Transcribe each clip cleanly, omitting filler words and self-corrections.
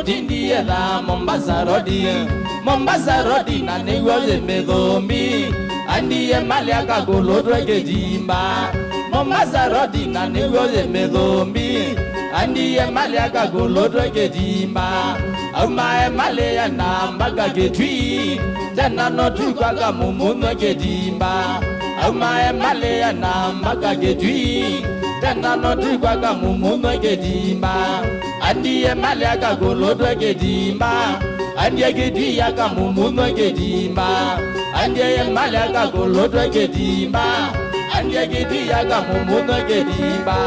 mutindi da Mombasa rodi na negoze megombi andi emalia kagolo drake jimba Mombasa rodi na negoze megombi andi emalia kagolo drake jimba ama emalia na mbaga getwi tena no tukwaga mumuno gedimba ama emalia na mbaga getwi tena no tukwaga mumuno gedimba andi emalia kagolo drake jimba andi gedwi yaka mumuno gedimba andi emalia kagolo drake jimba andi gedwi yaka mumuno gedimba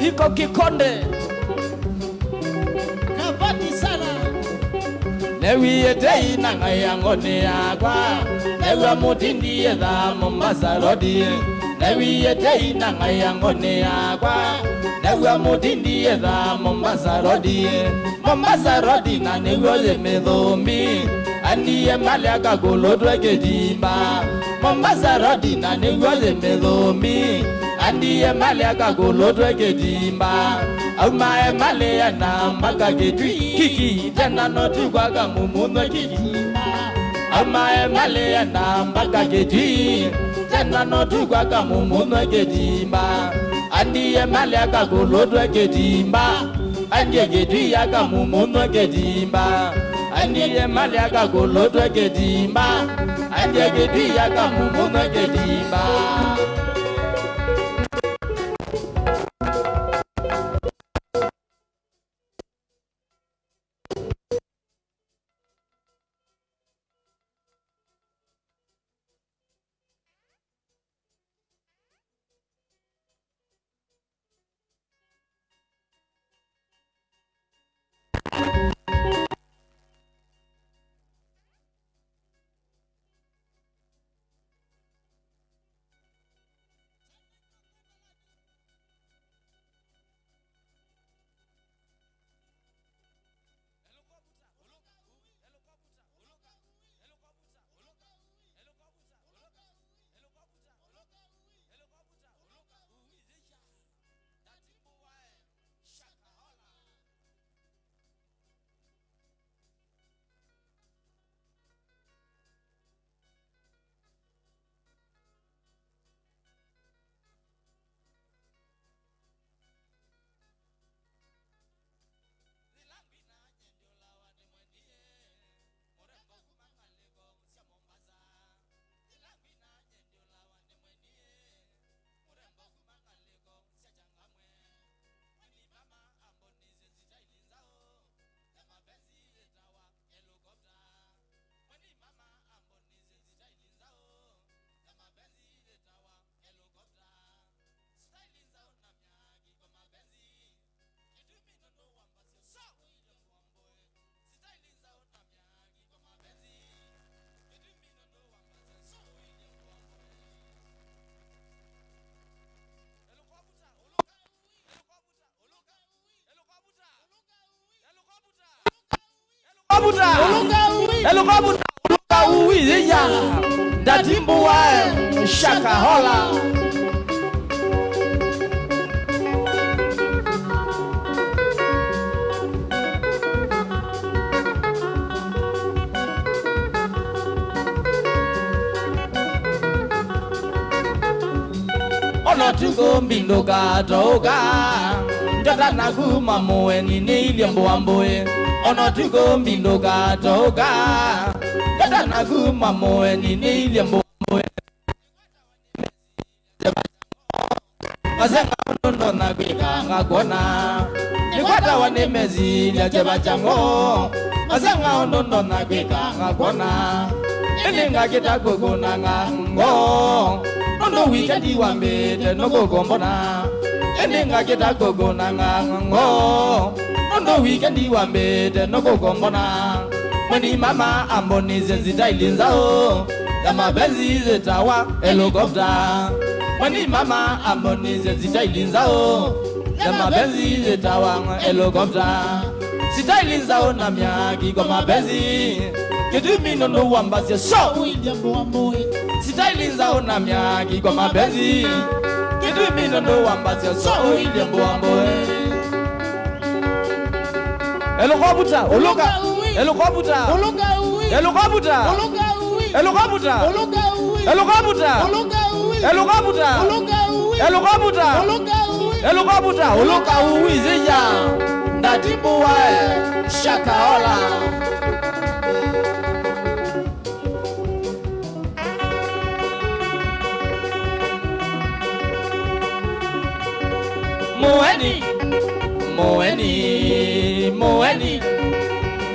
Iko Kikonde Kabati sana Lewi etei na ngayangone yakwa Lewa mutindi da Mombasa rodi Lewi etei na ngayangone yakwa Lewa mutindi da Mombasa rodi na negoze medhombi Andi emalia kagolo drake jimba Mombasa rodi na negoze medhombi andi emalia kagolo drake jimba Auma emalia na mbaga getwi kiki tena no tukwaga mumuno kijimba Auma emalia na mbaga getwi tena no tukwaga mumuno kijimba andi emalia kagolo drake jimba andi getwi yaka mumuno kijimba andi emalia kagolo drake jimba andi getwi yaka mumuno kijimba Uluka uwi ya Datimbu wa Shaka Hola Ono tuko mbindoka toka Njata nakuma moe nini iliambo amboe Ono tuko mbindoka toka Njata nakuma moe nini iliambo amboe Mazenga unondo na kwika ngakona Nikwata wanemezi liacheba chango Mazenga unondo na kwika ngakona Ilinga kita kukuna ngango Nondo wikendi wambete noko kombona Ilinga kita kukuna ngango Nondo wikendi wambete noko kombona Mwani mama amboni zenzi tailinza o ya mapenzi zitawa helicopter. Mwani mama amoni zitailinzao ya mapenzi zitawa helicopter. Sitailinzao na miaki kwa mapenzi Kitumi nono wambasi so William Wamboi. Sitailinzao na miaki kwa mapenzi Kitumi nono wambasi so William Wamboi. Elokabuta oloka Elokabuta oloka Elokabuta oloka Elokabuta oloka Elokabuta oloka Elokabuta oloka Elokabuta oloka Elokabuta oloka uwizija ndatibu wae shakaola. Moeni Moeni Moeni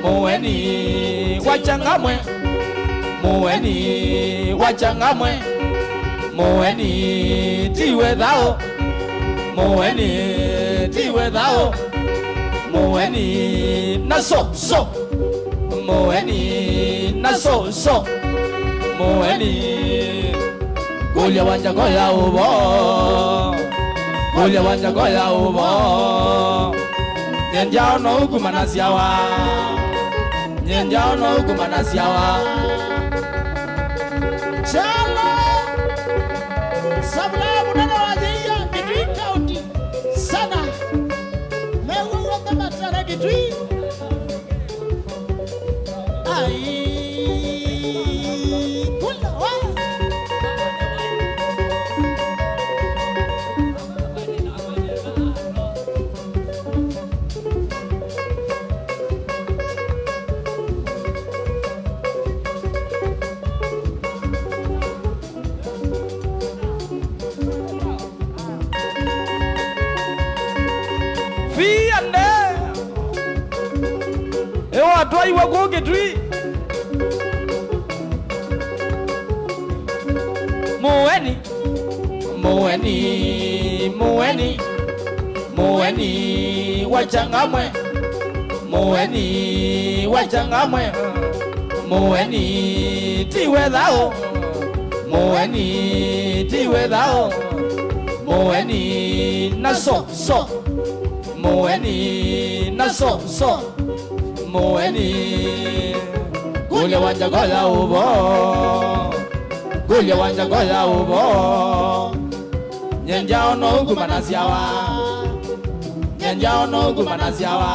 Moeni wachangamwe Moeni wachangamwe Moeni tiwe dhao Moeni tiwe dhao Moeni naso so Moeni naso so Moeni Golia wanja goya ubo Golia wanja goya ubo Nyenjao no ukumanasiawa Nyenjao no ukumanasiawa Chala Sabla munana wazia Kitui County Sana Mewa waka matara Kitui Ai Kula wa Atwai wako Kitui Moeni Moeni Moeni Moeni wachangamwe Moeni wachangamwe Moeni tiwe dhao Moeni tiwe dhao Moeni naso so Moeni naso so Moeni Gule wanja goya ubo Gule wanja goya ubo Nyenjao no ukumanasiawa Nyenjao no ukumanasiawa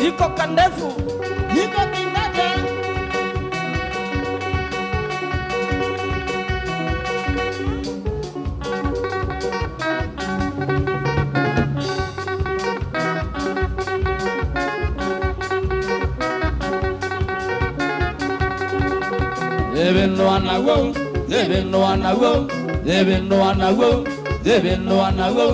Iko kandefu Iko kindata Zebendo anago Zebendo anago Zebendo anago Zebendo anago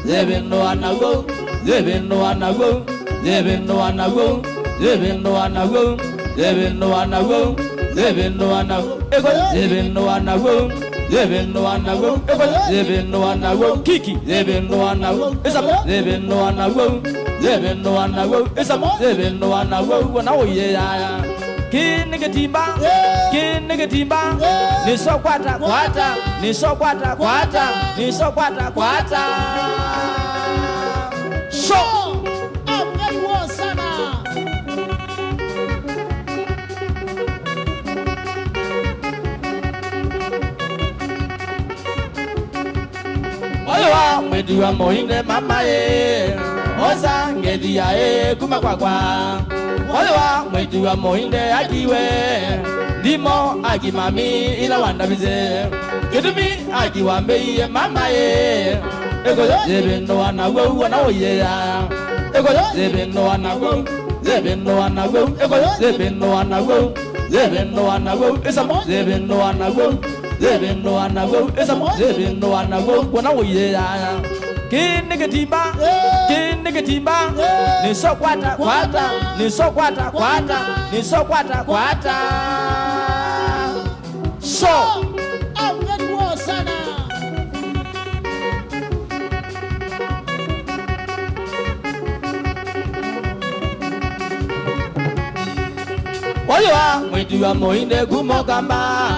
Zebendo anago Zebendo anago Zebendo anago Zebendo anago Zebendo anago Zebendo anago Ego Zebendo anago Zebendo anago Ego Zebendo anago Kiki Zebendo anago Esamo Zebendo anago Zebendo anago Esamo Zebendo anago Wana oye ya Kinegetimba Kinegetimba Niso kwata kwata Niso kwata kwata Niso kwata kwata So Oyowa mwediwa moinde mama ye Osa ngedia ye kumakwakwa Oyowa mwediwa moinde akiwe Dimo akimami ila wandabize Kitumi akiwambe ye mama ye Ego zebendo wanago wana oye ya Ego zebendo wanago Zebendo wanago Ego zebendo wanago Zebendo wanago Esamo zebendo wanago Zebendo wanago Esamo zebendo wanago wana oye ya Kinikitimba, kinikitimba, niso kwata kwata, niso kwata kwata, niso kwata kwata. So, ametuo sana. Oyoa mwitu wa moinde kumokamba,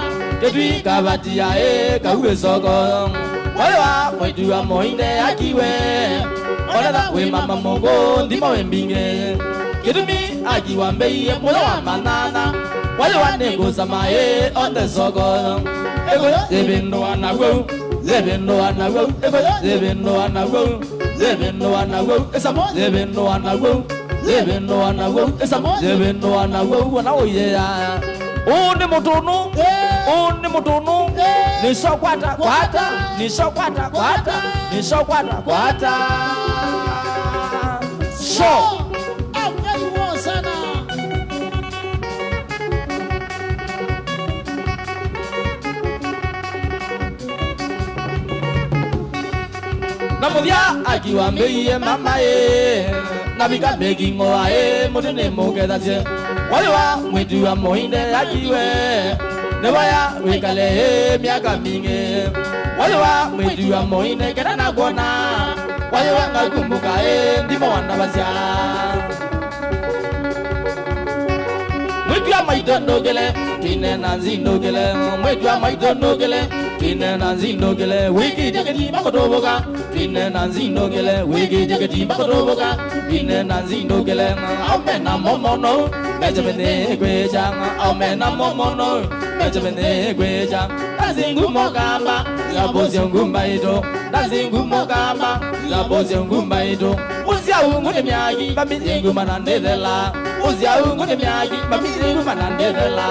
ketui kabatia kauwe soko. Oyoa mwitu wa moinde akiwe, onada we mama mogo ndimo wembinge. Ketumi akiwa mbeye mwana wa manana, oyoa nego samae onde soko. Ego zebendo anagwe, zebendo anagwe, ego zebendo anagwe, zebendo anagwe, esamo zebendo anagwe. Zebendo anawo, esamo zebendo anawo, wanaoye ya. Oni mutunu, oni mutunu. Niso kwata kwata, niso kwata kwata, niso kwata kwata. So, ametuo sana. namudia akiwa mbeye mama ye. Nabika begingo ae mutune mokedaje waliwa mwitu wa moinde akiwe nebaya wikale miaka mingi waliwa mwitu wa moinde kena nagona waliwa ngakumbuka ndimo wandabasya mwitu wa maidondogele tine nanzindogele mwitu wa maidondogele tine nanzindogele wiki jeketi makotoboka tine nanzindogele wiki jeketi makotoboka tine nanzindogele aumena momono mejemene kweja aumena momono mejemene kweja dazingu mokamba zabozi ngumba ito dazingu mokamba zabozi ngumba ito uzia ngune myagi bamizingu manandela uzia ngune myagi bamizingu manandela.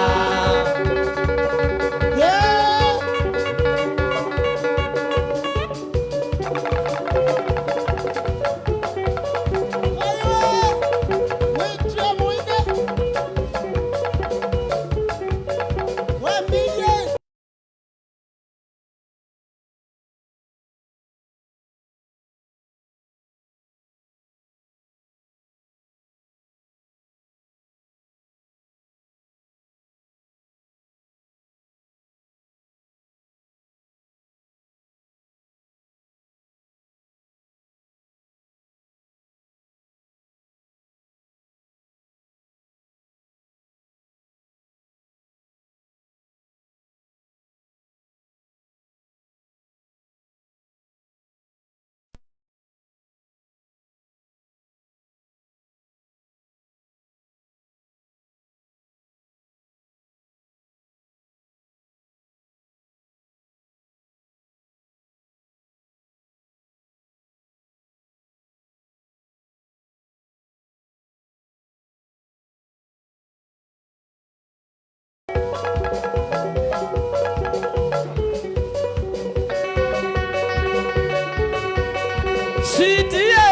Sitie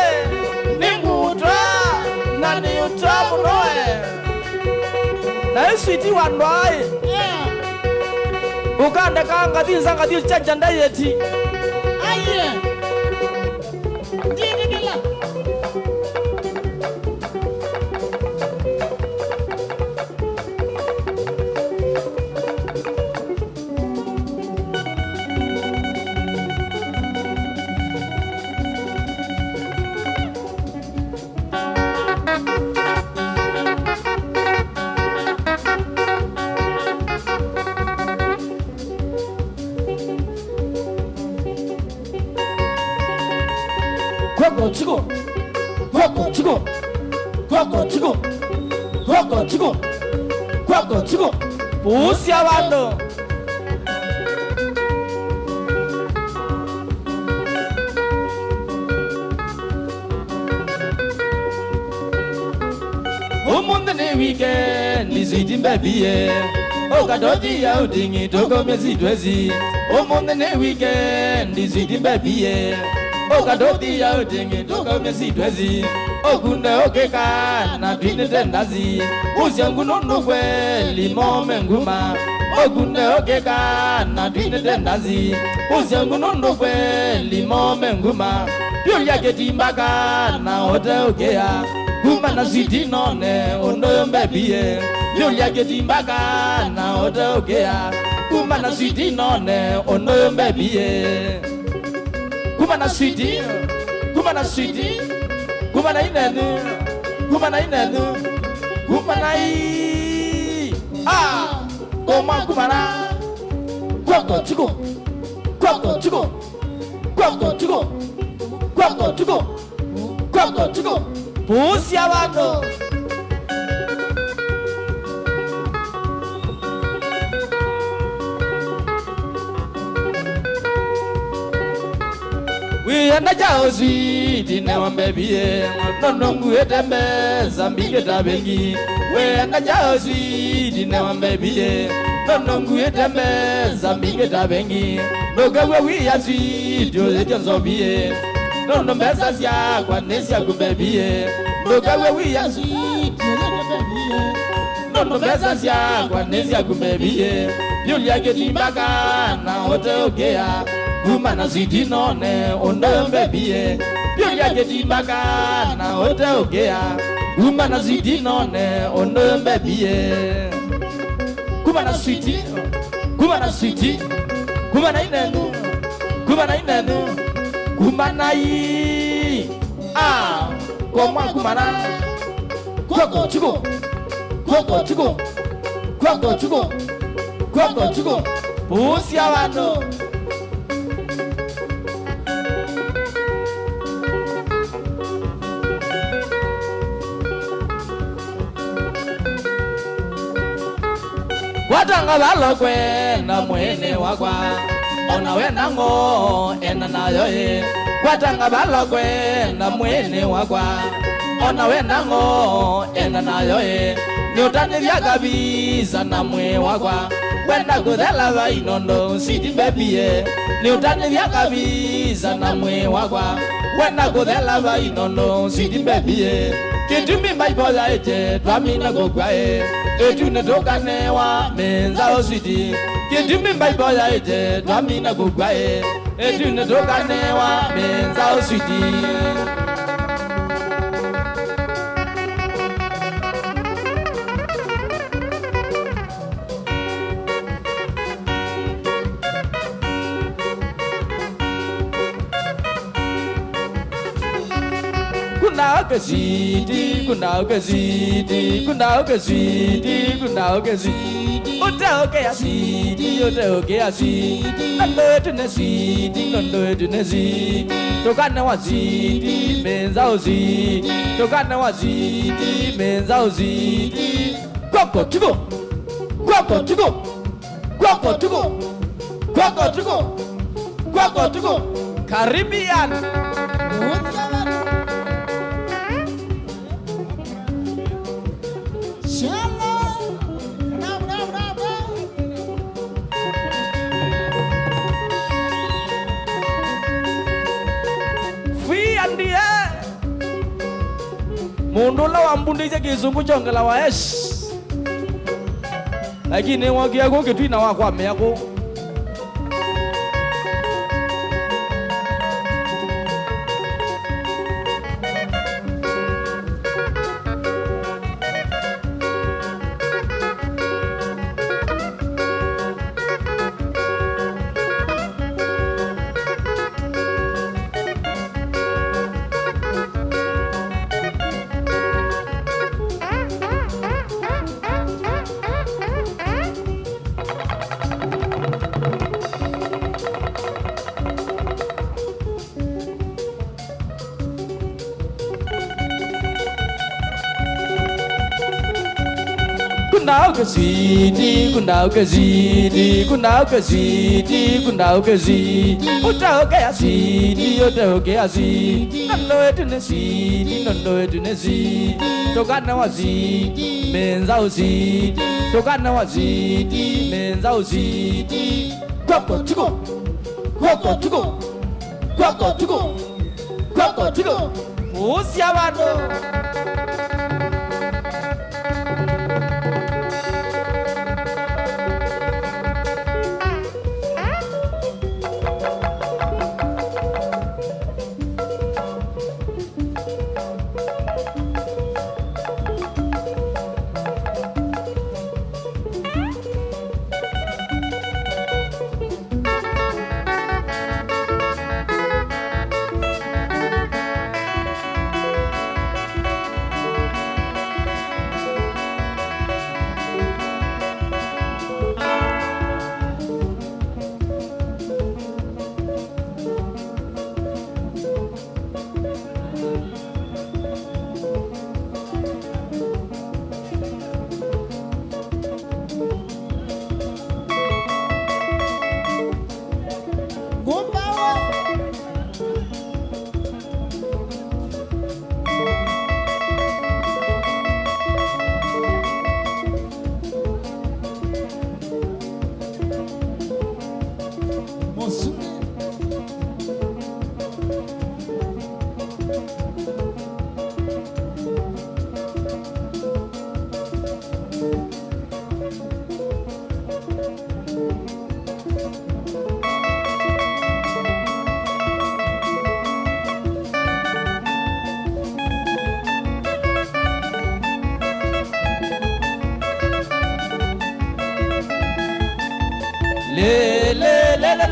ningutwa na ni utamu noe na siti wanwai ukanda kanga dinsa ngadi chanja yeti aye dini bila Kwako chigo, kwako chigo, kwako chigo, kwako chigo, kwako chigo, pusi abando. Umunde ne weekend, nizidi mbabiye. Okadoti ya udingi toko mezi twezi. Umunde ne weekend, nizidi mbabiye. Okadoti ya udingi toko mezi twezi. Ogunde okeka na twine tendazi. Usiangu nonukwe limo menguma. Ogunde okeka na twine tendazi. Usiangu nonukwe limo menguma. Biolia Getimbaga na Oteokea Kumana City none Ondo Mbebie Biolia Getimbaga na Oteokea Kumana City none Ondo Mbebie Kumana City Kumana City Kumana Inenu Kumana Inenu Kumana I Kumana Kwako Chico Kwako Chico Kwako Chico Kwako Chico Kwako Chico Pusi abantu We anda jaozi dine wambebie Nonongu etembe zambige tabengi We anda jaozi dine wambebie Nonongu etembe zambige tabengi Nogawe wiyazi dioze jonzobie Nono mbesa siya kwa nesia kubebie Nogawe wiyazi dioze kubebie Nono mbesa siya kwa nesia kubebie Biolia Getimbaga na Oteokea Kumana City none Ondo Mbebie Biolia Getimbaga na Oteokea Kumana City none Ondo Mbebie Kumana City Kumana City Kumana Inenu Kumana Inenu Kumana I Kumana Kwako Chico Kwako Chico Kwako Chico Kwako Chico Pusi abantu Watanga balokwe na mwene wakwa Ona wena ngo ena na yoye Watanga balokwe na mwene wakwa Ona wena ngo ena na yoye Niutani vya kabisa na mwe wakwa Wenda kudela wa inondo City mbebie Niutani vya kabisa na mwe wakwa Wenda kudela wa inondo City mbebie Kitumi maibola ete Twamina kukwae Etu netokane wa menza City Kitumi maibola ete Twamina kukwae Etu netokane wa menza City Kunauke City, Kunauke City, Kunauke City, Kunauke City. Oteokea City, Oteokea City. Nondo etune City, Nondo etune City. Tokane wa City, menza City. Tokane wa City, menza City. Kwako Chico, Kwako Chico, Kwako Chico, Kwako Chico, Kwako Chico. Caribbean. Mundola wambundije kizungu chongela wa esh Lakini wakia kwa kitu ina wakwa meyako Kunauke City, Kunauke City, Kunauke City, Kunauke City. Oteokea City, Oteokea City. Nondo etune City, Nondo etune City. Tokane wa City, menza City. Tokane wa City, menza City. Kwako Chico, Kwako Chico, Kwako Chico, Kwako Chico. Pusi abantu le le le le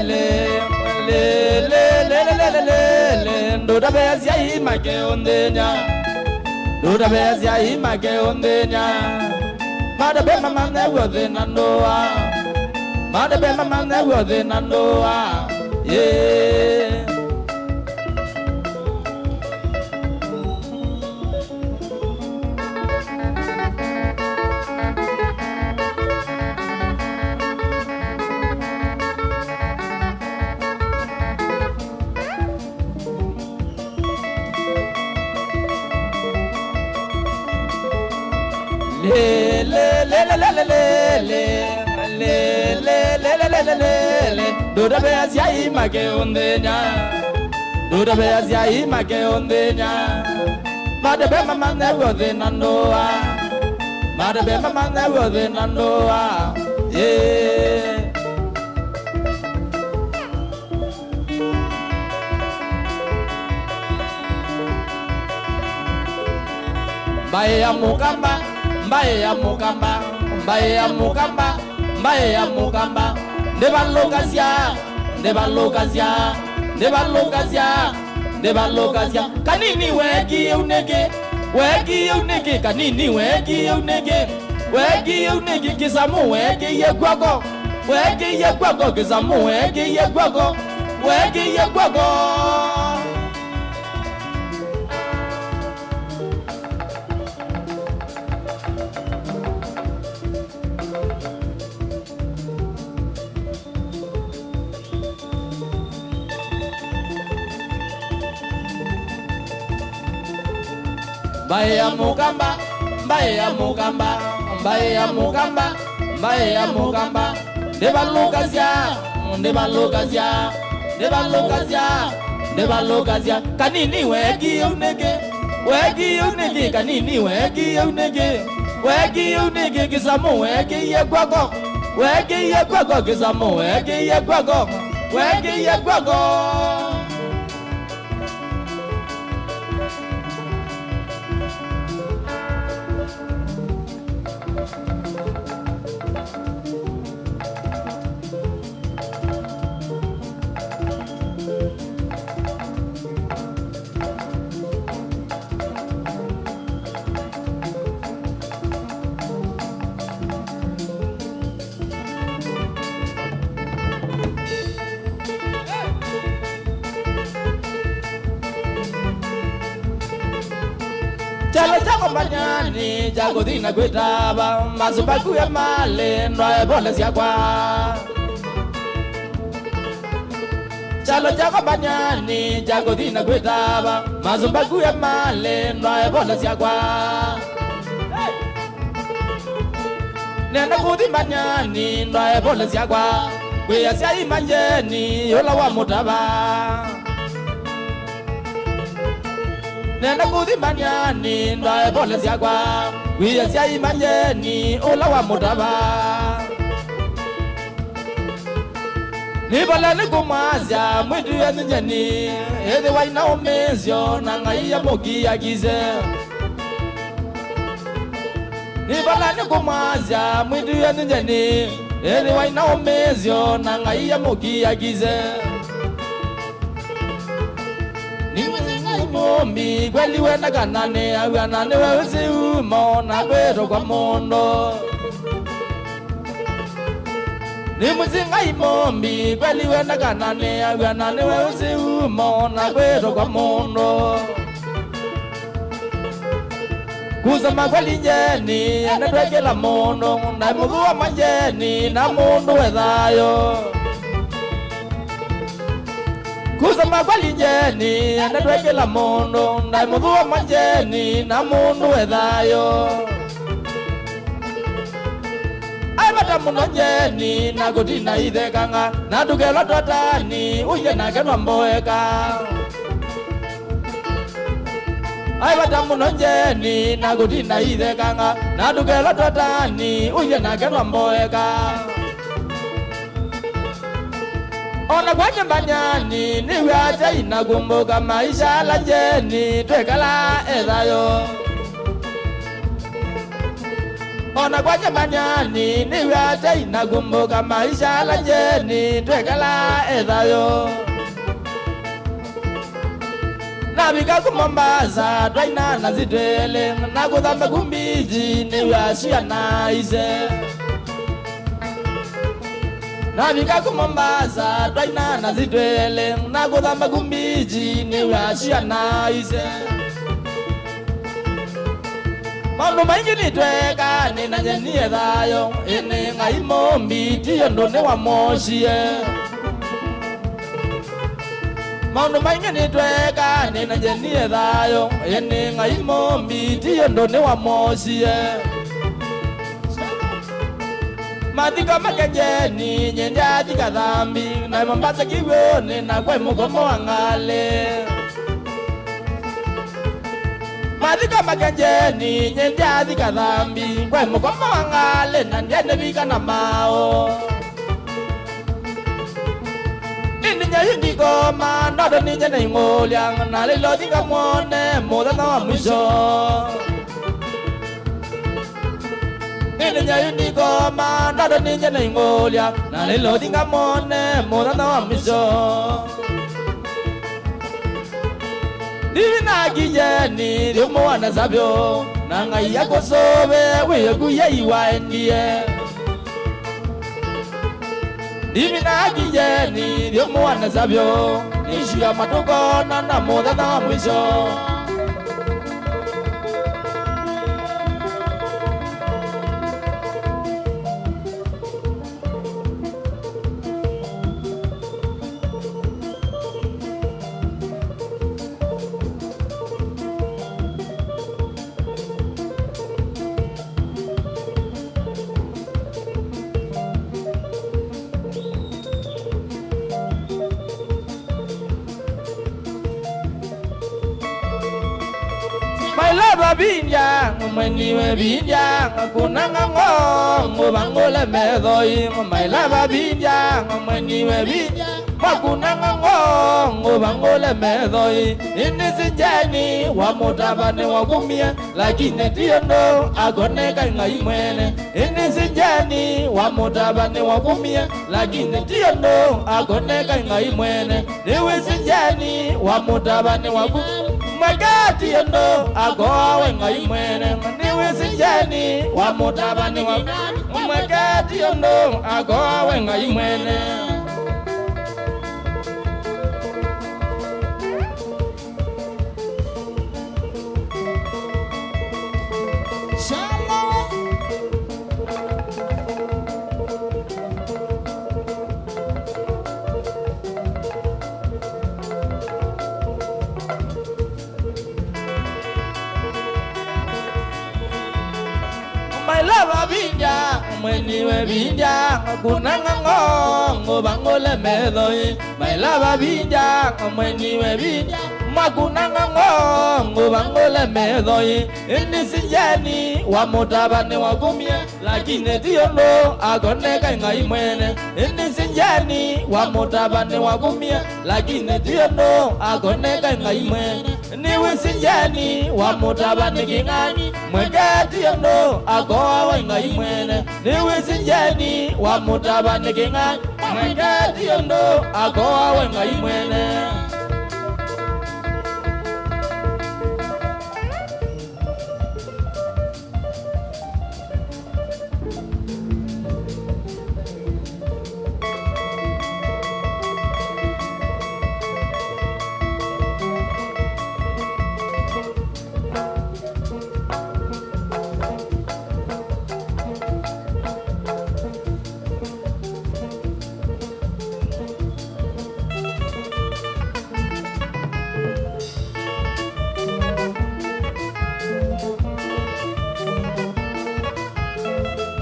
le le le le ndoda bezia imake ondenya ndoda bezia imake ondenya mada be mama na wode na noa mada be mama na wode na noa yeah le le le le le le le le doda bezia imake ondenya doda bezia imake ondenya mada be mama na wode na noa mada be mama na wode na noa yeah mbaye ya mukamba mbaye ya mukamba mbaye ya mukamba mbaye ya mukamba ndebalokazia ndebalokazia ndebalokazia ndebalokazia kanini wegi unege kanini wegi unege kisamu wegi yegwago kisamu wegi yegwago mbaye ya mukamba mbaye ya mukamba mbaye ya mukamba mbaye ya mukamba ndebalokazia ndebalokazia ndebalokazia ndebalokazia kanini wegi unege kanini wegi unege kisamu wegi yegwago kisamu wegi yegwago Chalo chako banyani jago dina kwetaba mazubaku ya male nwa bole siakwa Chalo chako banyani jago dina kwetaba mazubaku ya male nwa bole siakwa Nenda kuti banyani nwa bole siakwa Kwe sia imanjeni yola wa mutaba Nenda kuti banyani nwa bole siakwa Kwe sia imanjeni yola wa mutaba Nibola nikumazya mwitu ya njeni Ede waina omezyo na ngai ya mogi ya gize Nibola nikumazya mwitu ya njeni Ede waina omezyo na ngai ya mogi ya gize Mombi kweli wena kanane awanane weusi umo na kweto kwa mondo Ni muzinga imombi kweli wena kanane awanane weusi umo na kweto kwa mondo Kusama kweli njeni ene twekela mondo na mugu wa manjeni na mundu wedhayo Kusama kweli njeni ene twekela mondo na mugu wa manjeni na mundu wedhayo Aibata muno njeni na kutina idhekanga na tukelo totani uye na kenwa mboeka Aibata muno njeni na kutina idhekanga na tukelo totani uye na kenwa mboeka Ona kwa nyambanyani niwe aja inakumbuka maisha la njeni twekala edhayo ona kwa jamanyani niwe ate inakumbuka maisha la jeni twekala ethayo nabika ku Mombasa twaina na zitwele na kuthamba kumbiji niwe aciana ise nabika ku Mombasa twaina na zitwele na kuthamba kumbiji niwe aciana ise maundu maingi nitweka nina nyeni ethayo ini ngai mombi tiyo ndune wa mocie maundu maingi nitweka nina nyeni ethayo ini ngai mombi tiyo ndune wa mocie mathiko makenjeni nyenda thika thambi na Mombasa kiwoni na kwe mugomo wa ngale mathiko makenjeni nyenda thika thambi kwe mugomo wa ngale na ndene bika na mao ini nyindi goma nodo ninye na ingolya na lilo thika mwone muthenya wa mwisho ini nyindi goma nodo ninye na ingolya na lilo thika mwone muthenya wa mwisho Divina kijeni riomo wana sabyo na ngai yako sobe weye kuye iwaendie Divina kijeni riomo wana sabyo nishu ya matuko na muthenya wa mwisho Mailava binja, mwenyewe binja, kunanga ngo, bangole medoi. Mailava binja, mwenyewe binja, kunanga ngo, bangole medoi. Inisinjani, wamutabane wakumia, lakini tiyondo, agoneka ngai mwene. Inisinjani, wamutabane wakumia, lakini tiyondo, agoneka ngai mwene. Niwisinjani, wamutabane wakumia. Magati yondo agowe ngai mwene niwe sinjani wa mutabani wa magati yondo agowe ngai mwene Mailava binja, mwenyewe binja, kunanga ngo, bangole medoi. Mailava binja, mwenyewe binja, makunanga ngo, bangole medoi. Inisinjani, wamutabane wakumia, lakini tiyondo, agoneka ngai mwene. Inisinjani, wamutabane wakumia, lakini tiyondo, agoneka ngai mwene. Niwe sinjani, wamutabane kingani, mwegati yondo, agowe ngai mwene. Niwe sinjani, wamutabane kingani, mwegati yondo, agowe ngai mwene.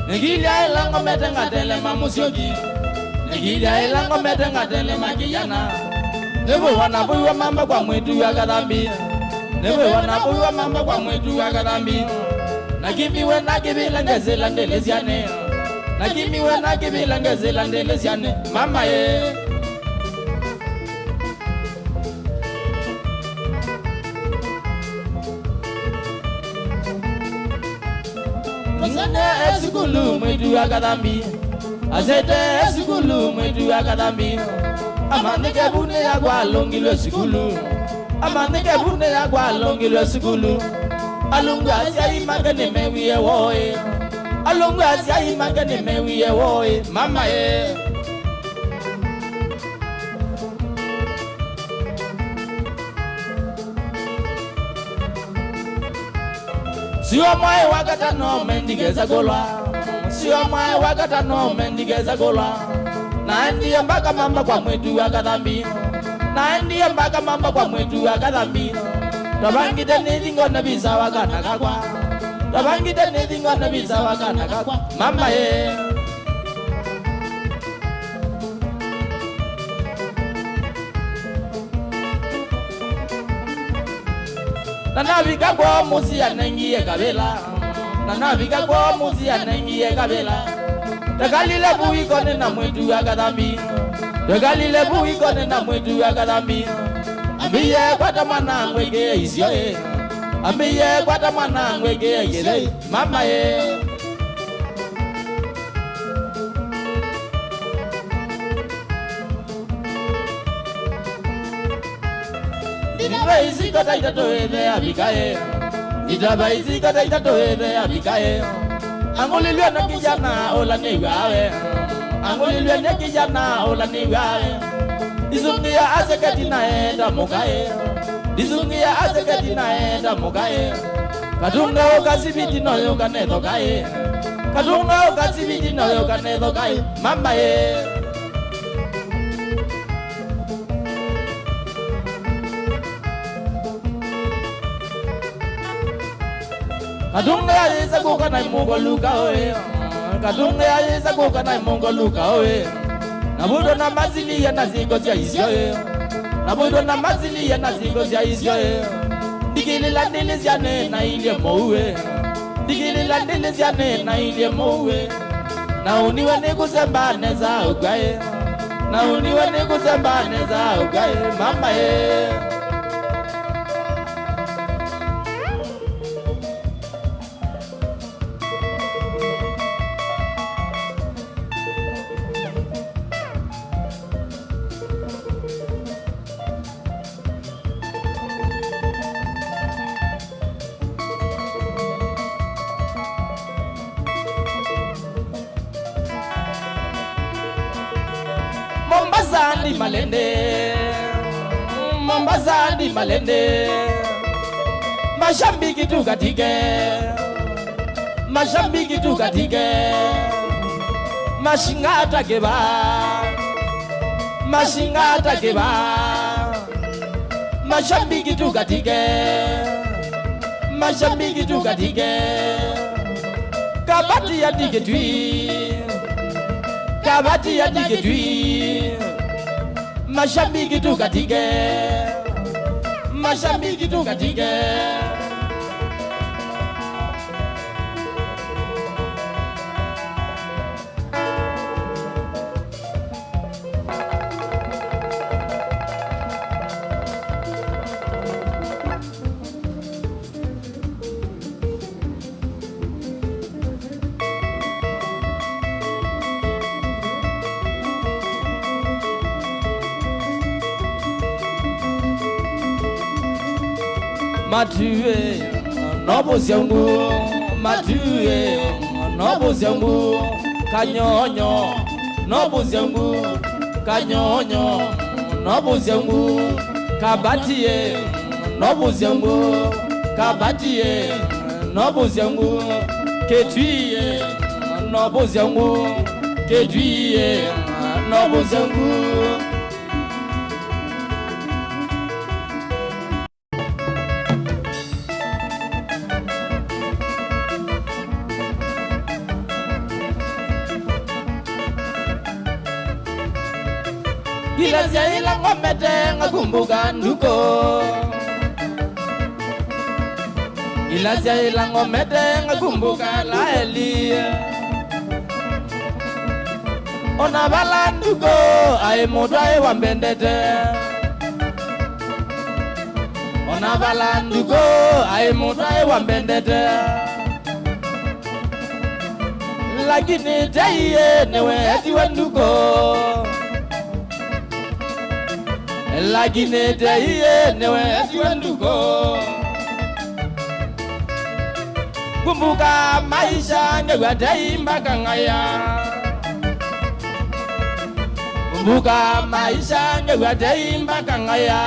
Nigilia ilango mete ngatele mamusiogi Nigilia ilango mete ngatele makijana Newe wanabuiwa mamba kwa mwetu ya kadhambi Newe wanabuiwa mamba kwa mwetu ya kadhambi Nakimiwe nakibila ngezela ndelesiane Nakimiwe nakibila ngezela ndelesiane Mama ye Musana esikulu mwetu akadambi Azete esikulu mwetu akadambi Amanike bune ya kwa longilwe sikulu Amanike bune ya kwa longilwe sikulu Alungu asya imagene mewiye woe Alungu asya imagene mewiye woe Mama ye Sio mwae wakata no mendigeza golwa Sio mwae wakata no mendigeza golwa Naendiye mpaka mamba kwa mwetu akadambi Naendiye mpaka mamba kwa mwetu akadambi Tabangite nidingo nabisa wakana kakwa Tabangite nidingo nabisa wakana kakwa Mama ye Nanavika kwa musi ya nengi ye kabela Nanavika kwa musi ya nengi ye kabela Tagalile buikone na mwetu akadambi Tagalile buikone na mwetu akadambi Ambiye kwata mwana ngwege isyo ye Ambiye kwata mwana ngwege gele Mama ye Nitabaisi kata itatohebe abikaye Nitabaisi kata itatohebe abikaye Angolilwe na kijana ola niwawe Angolilwe na kijana ola niwawe Dizungia azekati naenda mukaye Dizungia azekati naenda mukaye Katunga okasibiti noyo kanedo kaye Katunga okasibiti noyo kanedo kaye Mama ye Katunga ya yesa kuka na imungo luka oe Katunga ya yesa kuka na imungo luka oe Nabudo na mazili ya nazigo zya isyo e Nabudo na mazili ya nazigo zya isyo e Digili landili zyane na ilie mouwe Digili landili zyane na ilie mouwe Na uniwe ni kusembane za ugaye Na uniwe ni kusembane za ugaye Mama ye Mombasa ndi malende Mombasa ndi malende Mashambiki tukatike Mashambiki tukatike Mashingata keba Mashingata keba Mashambiki tukatike Mashambiki tukatike Kabati ya tiketwi Kabati ya tiketwi Mashambiki tukatike Mashambiki tukatike Matue nobo zyangu Matue nobo zyangu Kanyonyo nobo zyangu Kanyonyo nobo zyangu Kabatie nobo zyangu Kabatie nobo zyangu Ketwie nobo zyangu Ketwie nobo zyangu Ilazia ila ngomete ngakumbuka nduko Ilazia ila ngomete ngakumbuka laeli Ona bala nduko ai mudu ai wambendete Ona bala nduko ai mudu ai wambendete lakini taiye newe etiwe nduko lakini taiye newe etiwe nduko kumbuka maisha ngewa tai mpaka ngaya kumbuka maisha ngewa tai mpaka ngaya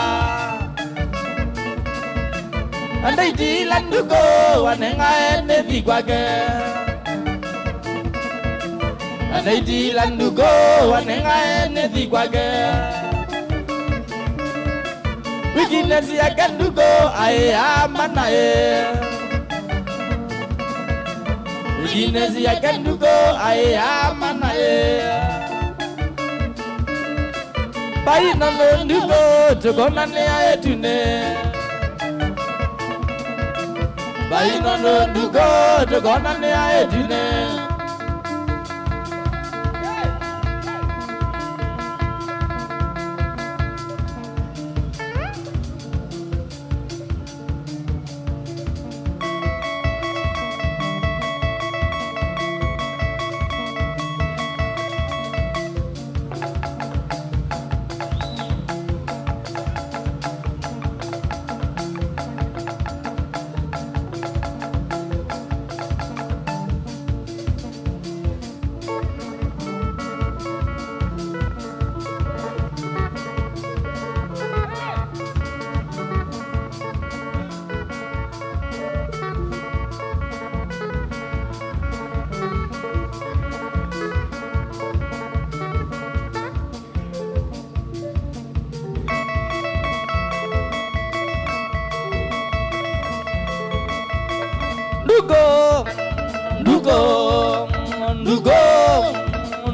andaiti landuko wanengae nethi kwake andaiti landuko wanengae nethi kwake weakness yake nduko ayamanae weakness yake nduko ayamanae baina nduko tukonane aetune baina nduko tukonane aetune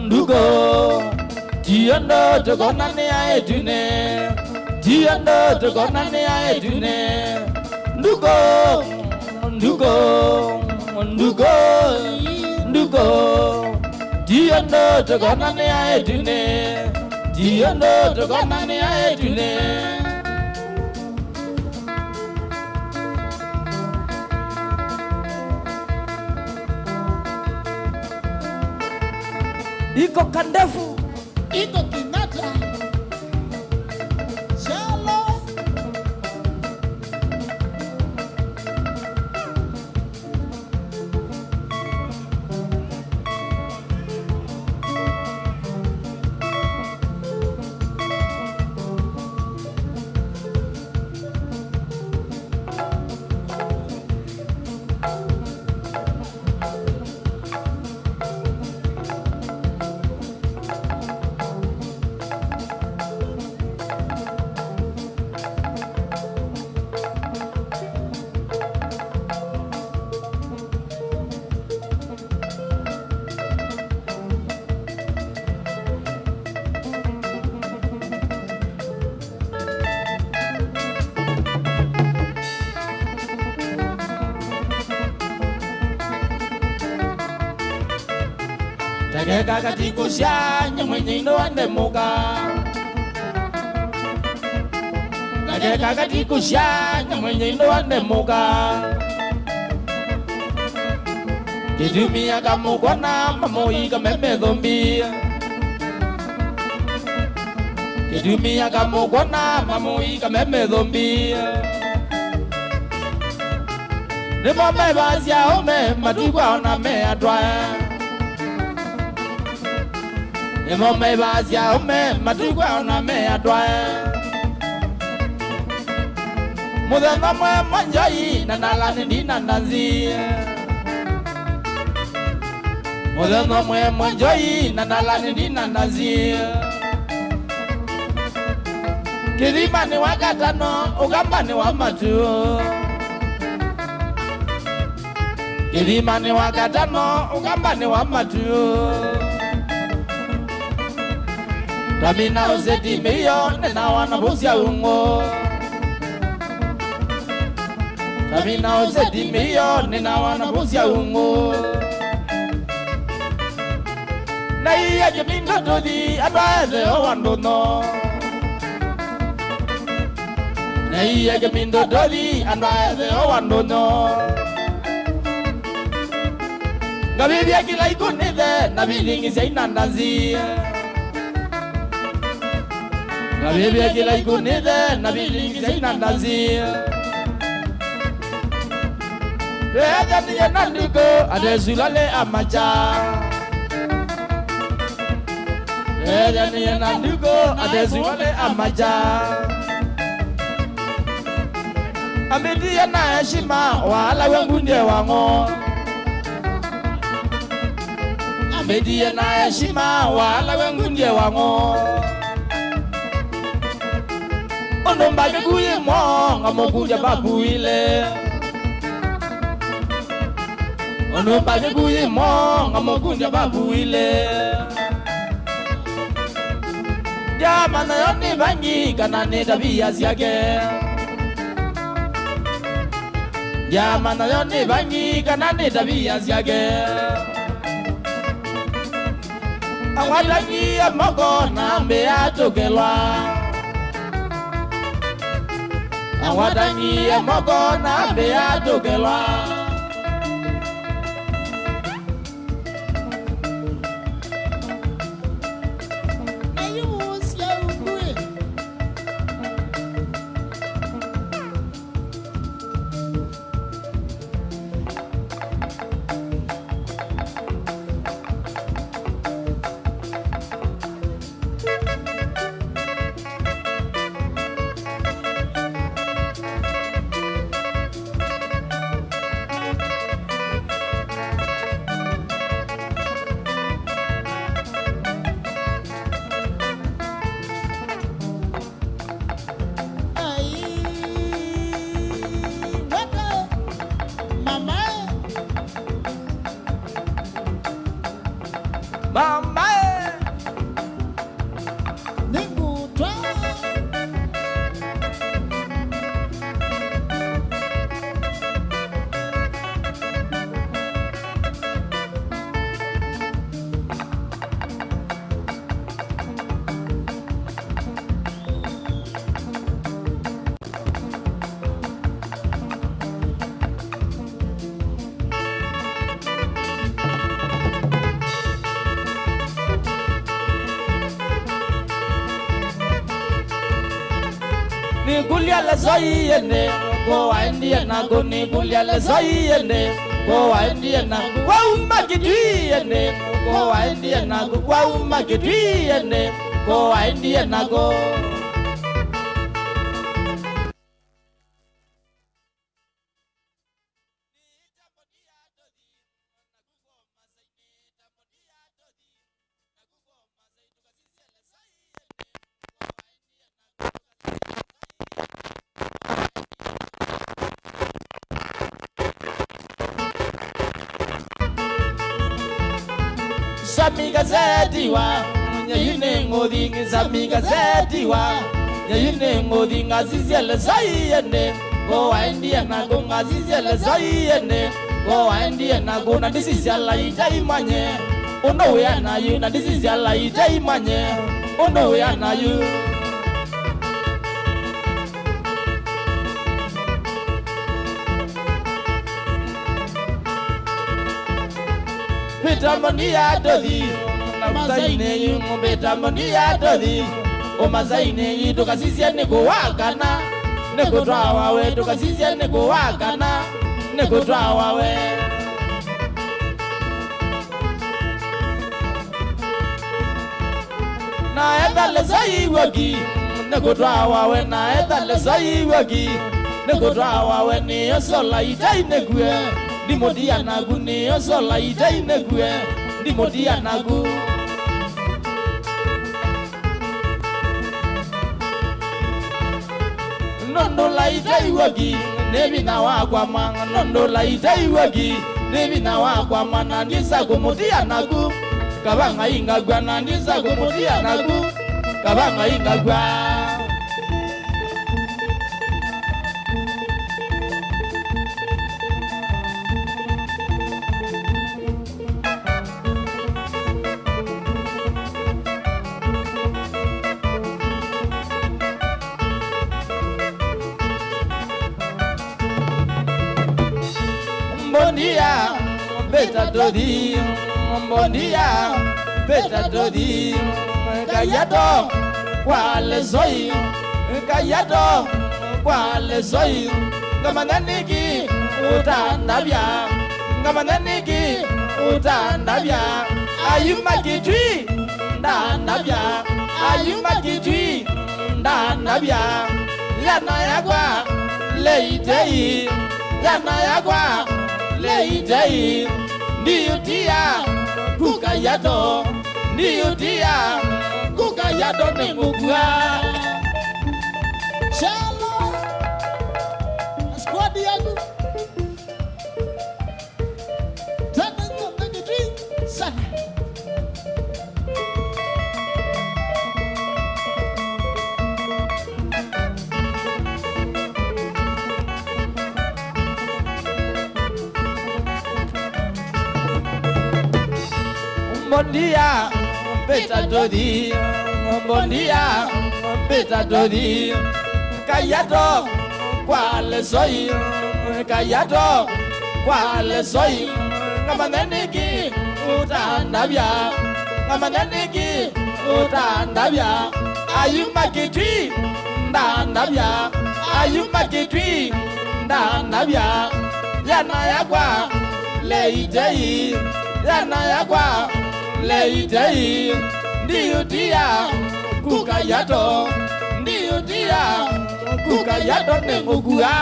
Ndugo Tiando to gonane aetune Tiando to gonane aetune Ndugo Tiando to gonane aetune Tiando to gonane aetune iko kandefu iko kinata shalo Tegeka katikusha nyamwenye ino andemuka Tegeka katikusha nyamwenye ino andemuka Kidumia kamukwana mamoi kameme dhombi Kidumia kamukwana mamoi kameme dhombi Nimo mebazia ome matukwa ona me atwae Nimo mebazia ome matukwa ona me atwae Muthemba mwe mwanjai na nalani ndina nazi Muthemba mwe mwanjai na nalani ndina nazi Kirima ni wakatano ugamba ni wamatu Kirima ni wakatano ugamba ni wamatu Tamina uzeti miyo nena wanabusia ungo Tamina uzeti miyo nena wanabusia ungo Na iya jemindo dodi adwaze o wandono Na iya jemindo dodi adwaze o wandono Kabibia kila ikunithe na bilingi zaina ndazi Kabibia kila ikunithe na bilingi zaina ndazi Reda niye nanduko adesulale amacha Reda niye nanduko adesulale amacha Amediye na heshima wala wengunde wango Amediye na heshima wala wengunde wango Onomba kuye mo ngamokunja babuile Onomba kuye mo ngamokunja babuile Jamana yoni bangi kanane tabia ziyake Jamana yoni bangi kanane tabia ziyake Awadangi ya mogo na mbe atokelwa Awadangi ya mogo na mbe atokelwa Mama Ningu twa Nigulia le zoi ene Go wa India na go nigulia le zoi ene Go wa India na go Wa umagidwi ene Go wa India na go Wa umagidwi ene Go wa India na go Samiga zediwa Nyayine ngodingi samiga zediwa Nyayine ngodingi aziziele zayene Go wa India na go ngaziziele zayene Go wa India na go na disiziala itaimanye Uno ya na yu na disiziala itaimanye Uno ya na yu Betamoni ya dodi Mazaine yu betamoni ya dodi O mazaine yu tukasisia neko wakana Neko trawa we tukasisia neko wakana Neko trawa we Na edale zai wagi Neko trawa we na edale zai wagi Neko trawa we ni yosola itai nekwe Di modia nagu ni yosola itai nekwe Di modia nagu Nondo la itai wagi Nebi na wakwa manga Nondo la itai wagi Nebi na wakwa mana Nisa kumudia nagu Kabanga ingagwa na nisa kumudia nagu Kabanga ingagwa peta dodi mbondia peta dodi kayado kwale zoi kayado kwale zoi ngamananiki utandabya ngamananiki utandabya ayumakitwi ndandabya ayumakitwi ndandabya yana yakwa leitei yana yakwa leitei ndiutia kukayato ndiutia kukayato nimugua Shalom. Squad yangu. Tango Gitui sana. Mbondia peta dodi mbondia peta dodi kayado kwale zoi kayado kwale zoi ngamananiki utandabya ngamananiki utandabya ayumakitwi ndandabya ayumakitwi ndandabya yana yakwa leitei yana yakwa leitei ndiutia kukayato ndiutia kukayato nemugua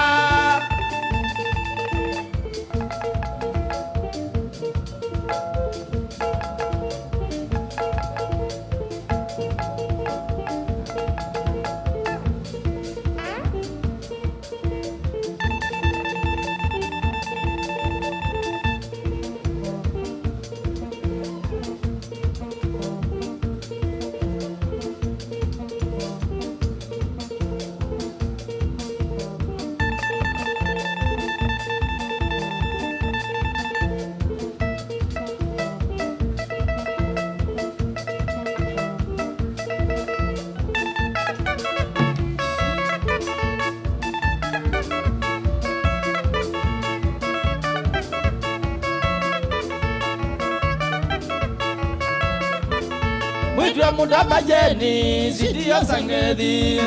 Mwitwa mudabajeni sidiyo sangedi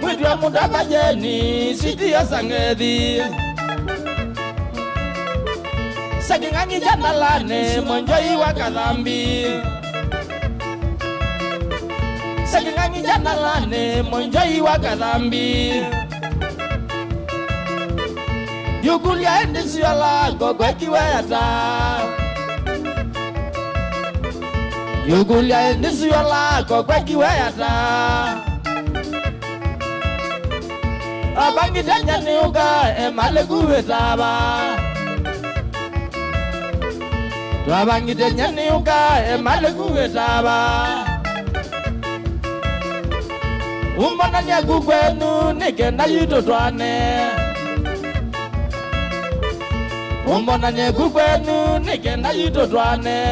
Mwitwa mudabajeni sidiyo sangedi Sakingangi janalane monjoi wakadhambi Sakingangi janalane monjoi wakadhambi Yugulia endisiyola gogwekiwe yata Yugulia endisiyola gogwekiwe yata Abangi danyani uga emalekuwe taba Abangi danyani uga emalekuwe taba Umbona nyagugwenu nikenda yutotwane Umbona nyagugwenu nikenda yutotwane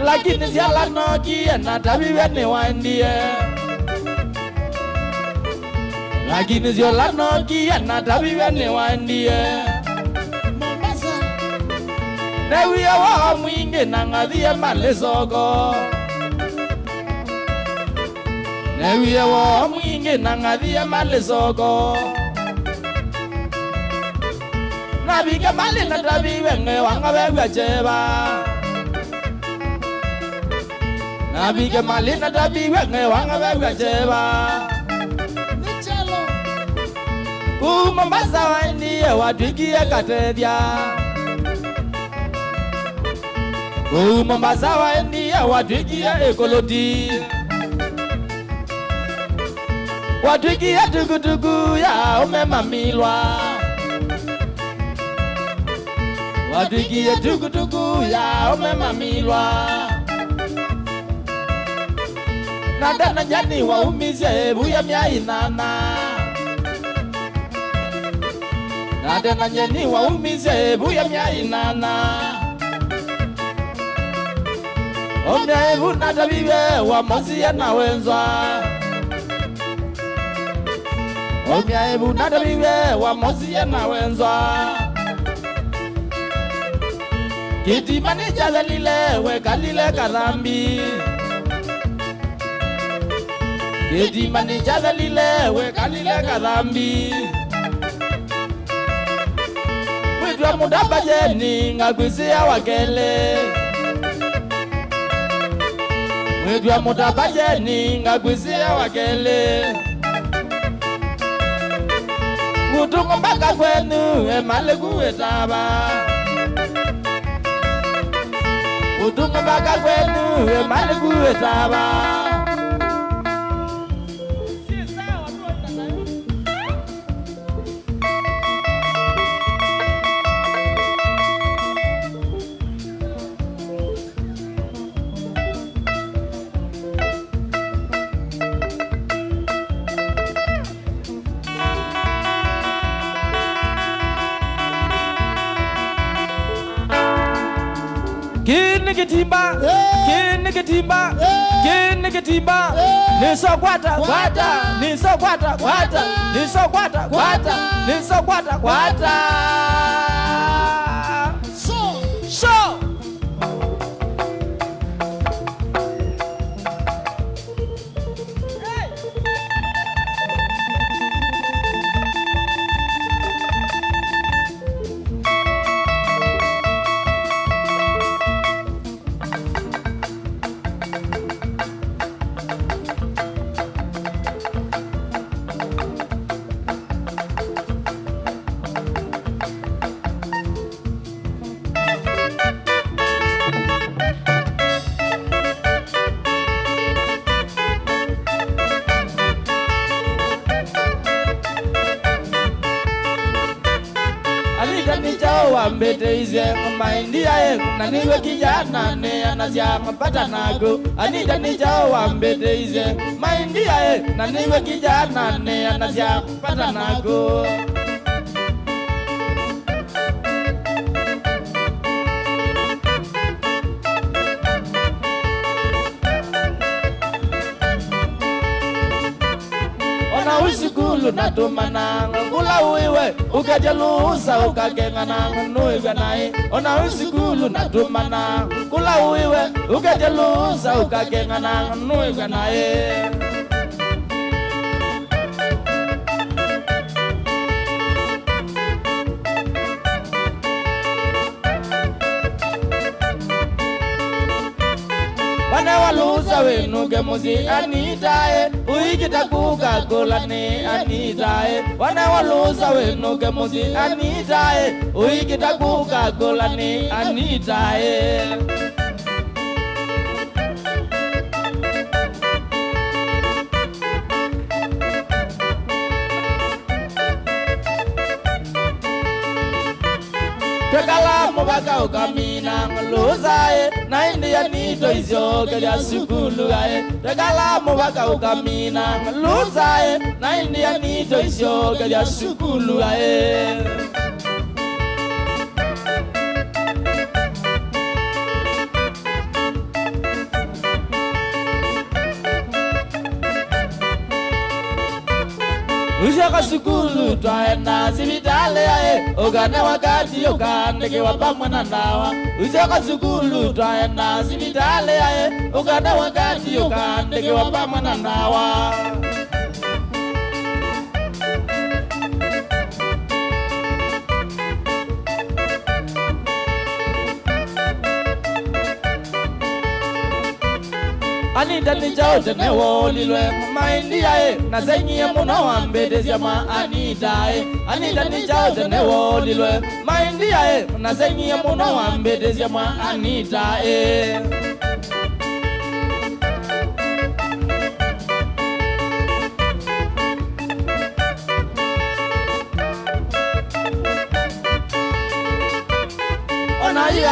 Lakini siala noki enatabiwe ni waindie Lakini siala noki enatabiwe ni waindie Mombasa. Newiya wa mwingi na ngadhiye malesogo Newiya wa mwingi na ngadhiye malesogo Nabike mali na tabiwe nge wangabewe cheba Nabike mali na tabiwe nge wangabewe cheba Nichalo. Mombasa waindie watwikie katethya Mombasa waindie watwikie ekoloti Watwikie tukutuku ya umemamilwa Watwikie tukutuku ya umemamilwa Nadana jani wa umize buya miainana Nadana jani wa umize buya miainana Omya evu natabiwe wa mozi ya nawenzwa omia ebu nadabiwe wa mosia na wenzwa kiti manija dalile we kalile kadhambi kiti manija dalile we kalile kadhambi mwitwa mudaba jeni ngakwisia wakele mwitwa mudaba jeni ngakwisia wakele Mutungo mpaka kwenu emale kuwetaba Mutungo mpaka kwenu emale kuwetaba Kini kitimba, kini kitimba, kini kitimba. Niso kwata, kwata, niso kwata, kwata, niso kwata, kwata, niso kwata, kwata. So. Wambete ize kumaindia na niwe kijana ne anazia mpata nago anita nijao wambete ize maindia na niwe kijana ne anazia mpata nago usikulu na tumana ngula uiwe ukajalusa ukagengana nuiga nai ona usikulu na tumana ngula uiwe ukajalusa ukagengana nuiga nai walusa wenuge muzi anitae uikita kuka golane anitae wana walusa wenuge muzi anitae uikita kuka golane anitae Tekala mubaka ukamina nguluzae na india nito izyo kaya sukulu ae Tekala mubaka ukamina nguluzae na india nito izyo kaya sukulu ae Ushaka sukulu twaenda sibitale ae ogane wakati okandeke wapamwa na ndawa Ushaka sukulu twaenda sibitale ae ogane wakati okandeke wapamwa na ndawa Anita nijao tene wolilwe maindia na zenye muno wambede ziyama Anita Anita nijao tene wolilwe maindia na zenye muno wambede ziyama Anita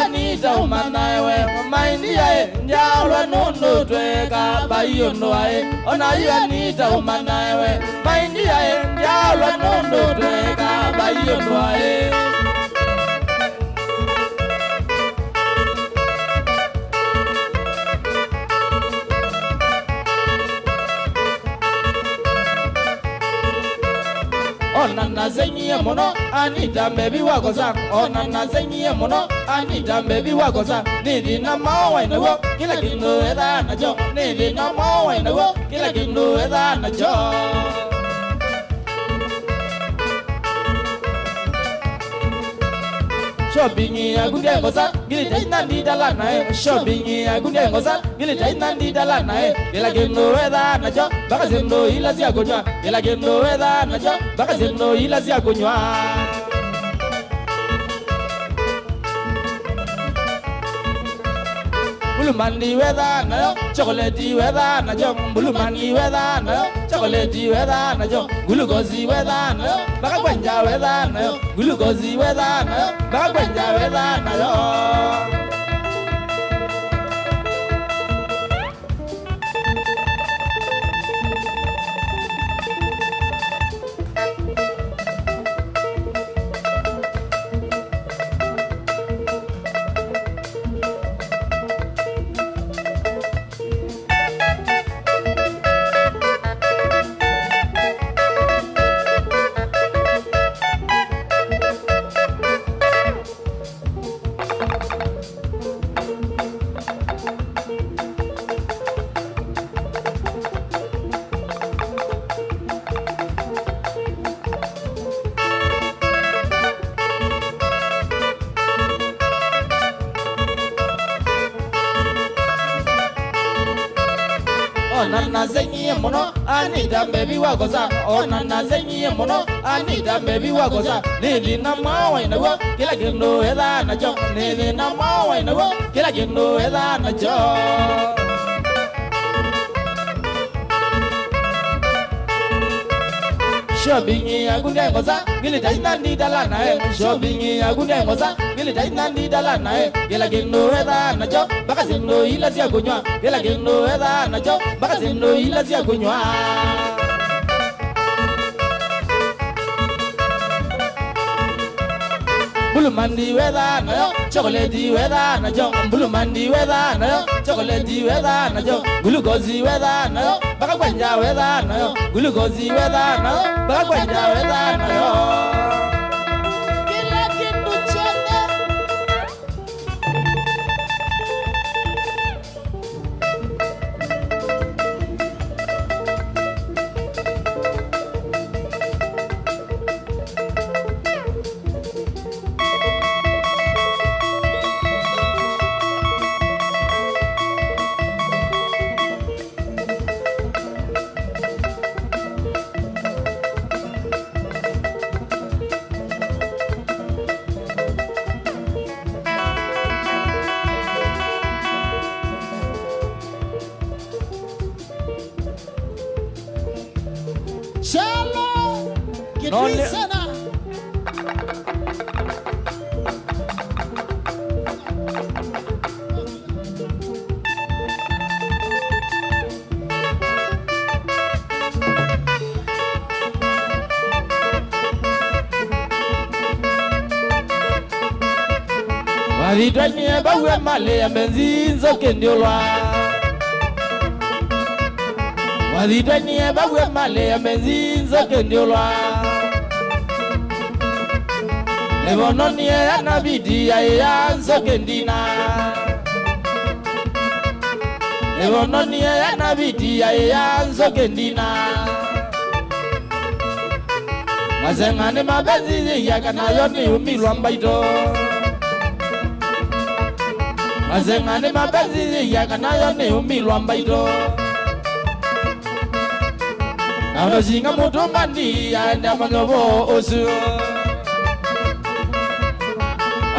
Anita umanawe maindia njalo nondo tweka bayono ae ona Anita umanawe maindia njalo nondo tweka bayono ae mono Anita baby wakosa Ona na zenye mono Anita baby wakosa Nidi na mawa inawo Kila kindu edha na jo Nidi na mawa inawo Kila kindu edha na jo Shopping ya gunde ngosa Gili taina ndi dala nae Shopping ya gunde ngosa Gili taina ndi dala nae Kila kindu edha na jo Baka zendo ila siya kunywa Kila kindu edha na jo Baka zendo ila siya kunywa Bulumandi wedha na yo Chocolate wedha na jo Bulumandi wedha na yo Chocolate wedha na jo Glucose wedha na yo Baka kwanja wedha na yo Glucose wedha na yo Baka kwanja wedha na yo Ona na zenye mono Anita baby wakosa Ona na zenye mono Anita baby wakosa Nidi na mawa inawo Kila kindu edha na jo Nidi na mawa inawo Kila kindu edha na jo Shopping ya gunde ngosa Gili taina ndi dala nae Shopping ya gunde ngosa Gili taina ndi dala nae Kila kindu edha na jo Baka zendo ila siya kunywa Kila kindu edha na jo Baka zendo ila siya kunywa Bulumandi wedha na yo Chocolate wedha na jo Bulumandi wedha na yo Chocolate wedha na jo Glucose wedha na yo Baka kwanja wedha na yo Glucose wedha na yo Baka kwanja wedha na yo Kila kindu chote Shalom Kitwi sana Wadidanye bawe male ya menzinzo kendiolwa Wadidanye bawe male ya menzinzo kendiolwa Lebononi ya nabidi ya nzo kendina Lebononi ya nabidi ya nzo kendina Mazengane mabenzi ya kanayo ni umilwa mbaito Mazengane mabenzi ya kanayo ni umilwa mbaito Nauno singa mutu mandi ya enda mangobo osu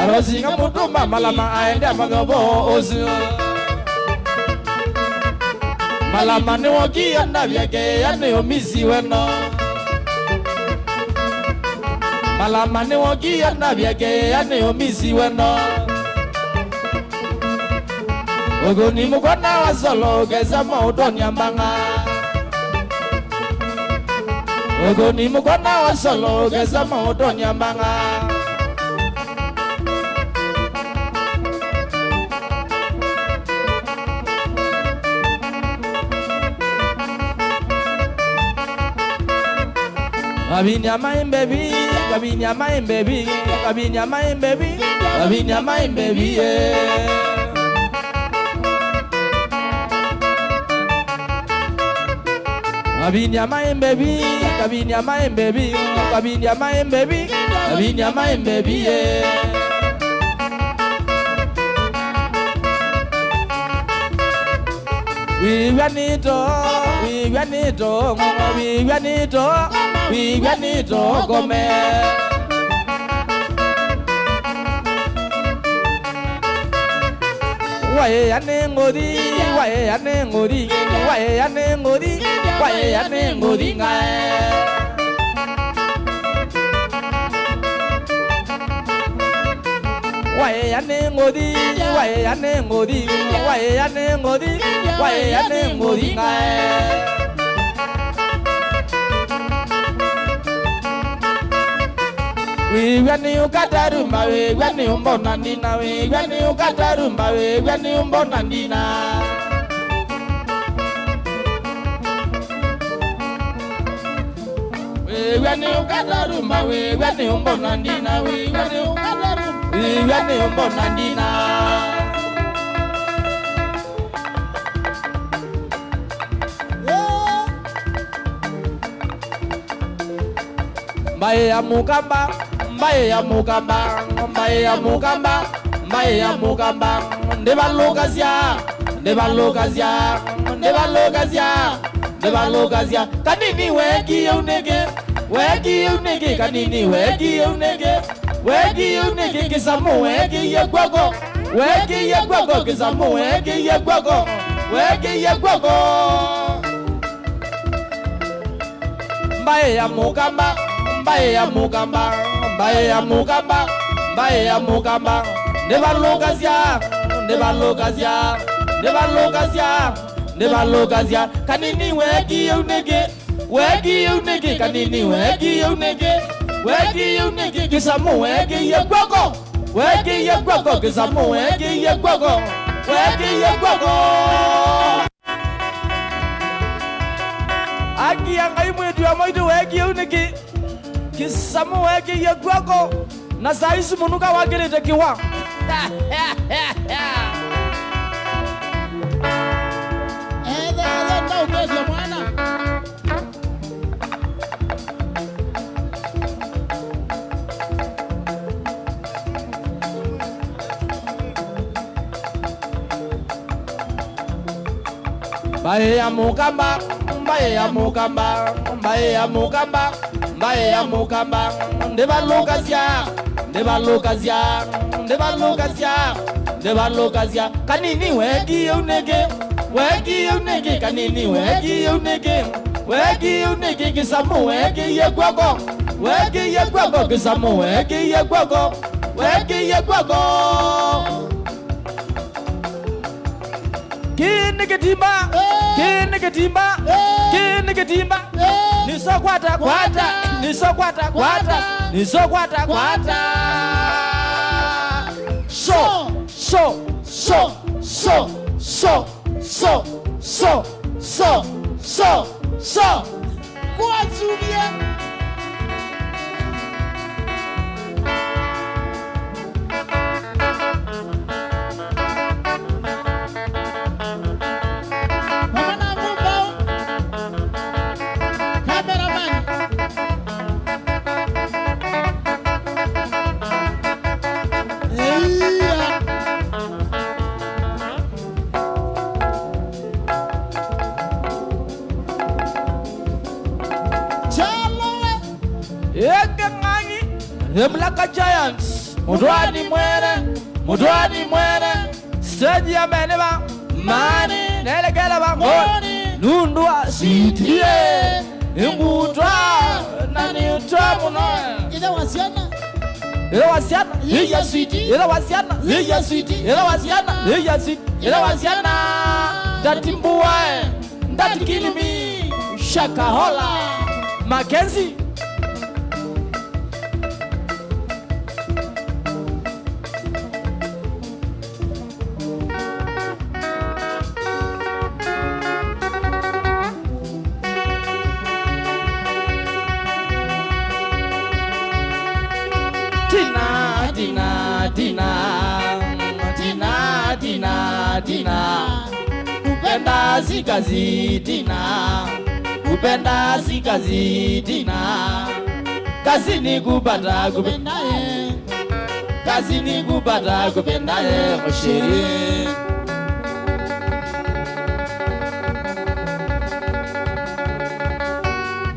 Aro singa mutu malama aenda mangobo osu Malama ni woki anda vyake ya ni umisi weno Malama ni woki anda vyake ya ni umisi weno Ogo ni mukona wa solo kesa mauto nyambanga Ogo ni mukona wa solo kesa mauto nyambanga Abinya my baby kabinya maembe kabinya maembe kabinya maembe kabinya maembe kabinya maembe kabinya maembe kabinya maembe we wanito gome wae ane ngori ngae wae ane ngori ngae we wani ukatarumba we wani umbona ndina we wani ukatarumba we wani umbona ndina we wani ukatarumba we wani umbona ndina we wani ukatarumba we wani umbona ndina mbaye ya mukamba ndebalogazia kanini wegi unege kanini wegi unege kisamu wegi yegwago kisamu wegi yegwago mbaye ya mukamba ndebalogazia kanini wegi unege kanini wegi unege kisamu wegi yegwago kisamu wegi yegwago Aki angai mwetu ya moidu wegi uniki kisamu wegi yegwago na saisi munuka wakirete kiwa enda ukwezi mwana mbaye ya mukamba ndebalogazia kanini wegi unege kanini wegi unege kisamu wegi yegwago kisamu wegi yegwago Kinikitimba nisokwata so kwa Julia Blaka Giants Mudwani mwere Stage ya meneba Mani Nelegela bangoni Nundua Sitie Ingutwa Nani utwa munoe Ida wasiana Hiya City Ila wasiana Datimbuwae Datikilimi Shakahola Mackenzie Tina, Tina, Tina, Tina, Tina, Tina. Kupenda si kazi Tina, kupenda si kazi Tina. Kazi ni kupata kupendaye, kazi ni kupata kupendaye mshiri.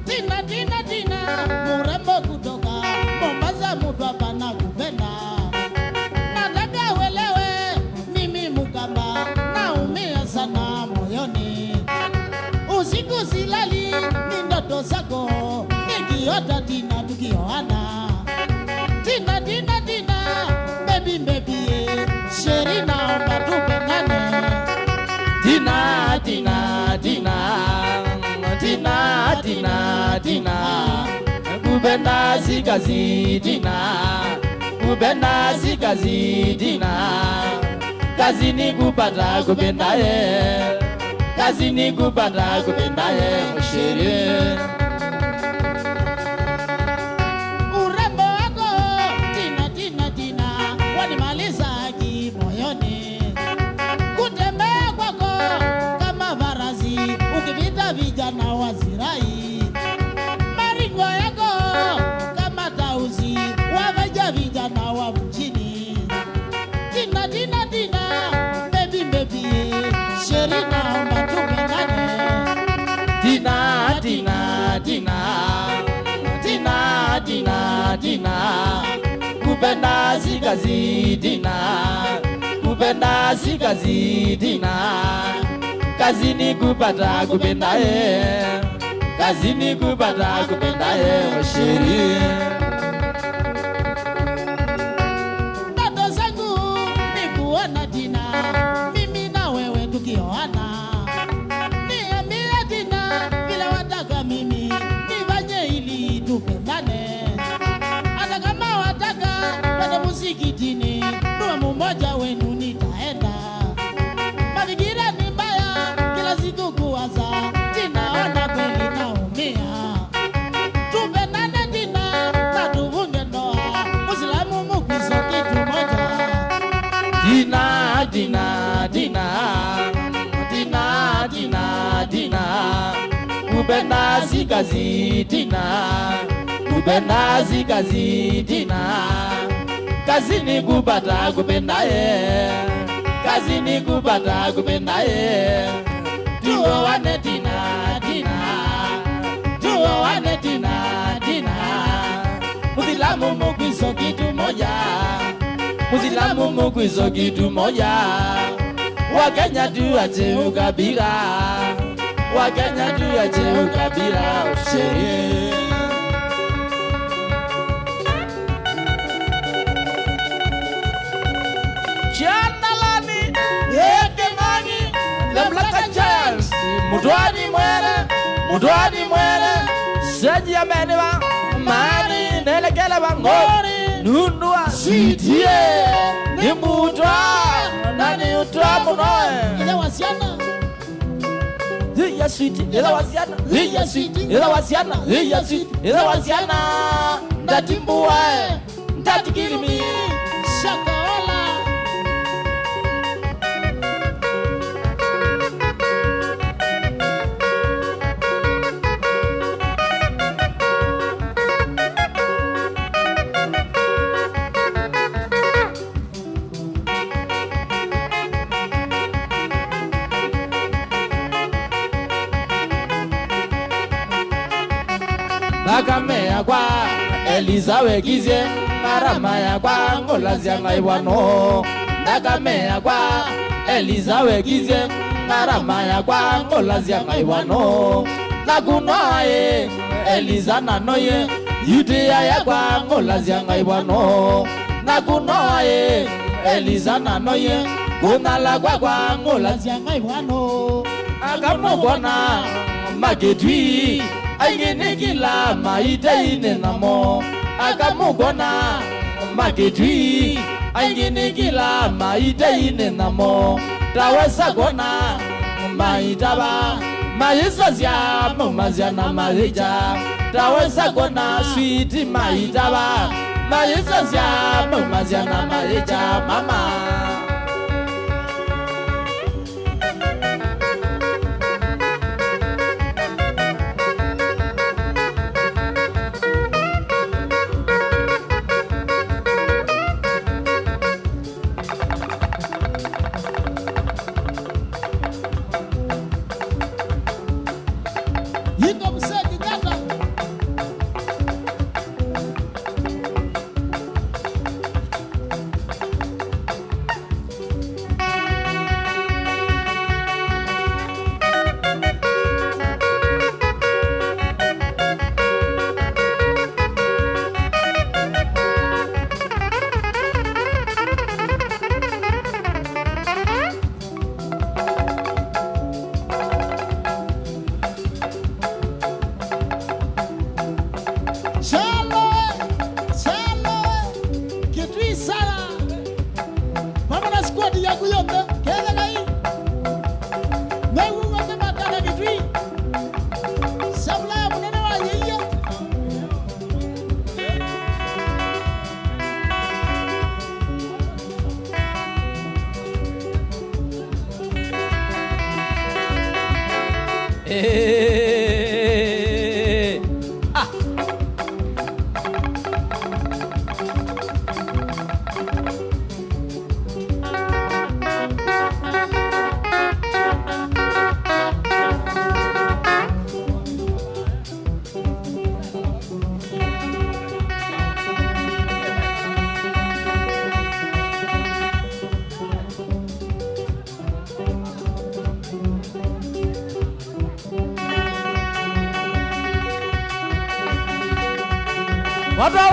Tina, Tina, Tina, murembo kutoka Mombasa, mtu hapa na kupenda. Nataka uelewe mimi Mkamba, naumia sana moyoni. Usiku silali ni ndoto zako, nikiota Tina tukioana. Tina, Tina, Tina, baby, baby, sheri naomba tupendane. Tina, Tina, Tina, Tina, Tina, Tina. Kupenda si kazi Tina, kupenda si kazi Tina. Kazi ni kupata kupendaye, kazi ni kupata kupendaye mshiri. Urembo wako Tina, Tina, Tina, wanimaliza moyoni. Kutembea kwako kama farasi, ukipita vijana wazirai. Maringo yako kama tausi, waveja vijana wa mjini. Tina, Tina, Tina, baby, baby, sheri naomba tupendane. Tina, Tina, Tina, Tina, Tina, Tina. Kupenda si kazi Tina, kupenda si kazi Tina. Kazi ni kupata kupendaye, kazi ni kupata kupendaye mshiri. Ndoto zangu ni kuona Tina, mimi na wewe tukioana. Niambie Tina, vile wataka mimi nifanye ili tupendane. Hata kama wataka kwenda msikitini, tuwe mmoja wenu nitaenda. Mafikira ni mbaya kila siku kuwaza Tina, ona kweli naumia. Tupendane Tina, na tuvunge ndoa, Uislamu Mkristo kitu moja. Tina, Tina, Tina, Tina, Tina, Tina. Kupenda si kazi Tina, kupenda si kazi Tina. Kazi ni kupata kupendaye, kazi ni kupata kupendaye. Tuoane Tina, Tina, tuoane Tina, Tina. Uislamu Mkristo kitu moja, Uislamu Mkristo kitu moja. Wakenya tuache ukabila, Wakenya tuache ukabila usheri. Chandalani, Ekemani, Lemlaka Charles, Mutwani mwere, Mutwani mwere. Seji ya menewa, mani, nelekele wangori, nundua, sitie, ni mutwa, nani utwa munoe. Ile wasiana Hiya sweet, ila wasiana, hiya sweet, ila wasiana, hiya sweet, ila wasiana. Ndatimbuwae, ndatikirimi, shakaola. Bakame ya kwa Eliza wegize, marama ya kwa ngolazia ngaiwano. Bakame ya kwa Eliza wegize, marama ya kwa ngolazia ngaiwano. Nakunoye Eliza nanoye, yudia ya kwa ngolazia ngaiwano. Nakunoye Eliza nanoye, kunala kwa ngolazia ngaiwano. Akamogona magetwi aingine kila maite ine namo. Akamugona magetwi aingine kila maite ine namo. Tawesa gona maitaba maisa zya mamazya na marija. Tawesa gona sweet maitaba Maisha mamazia na maisha mama.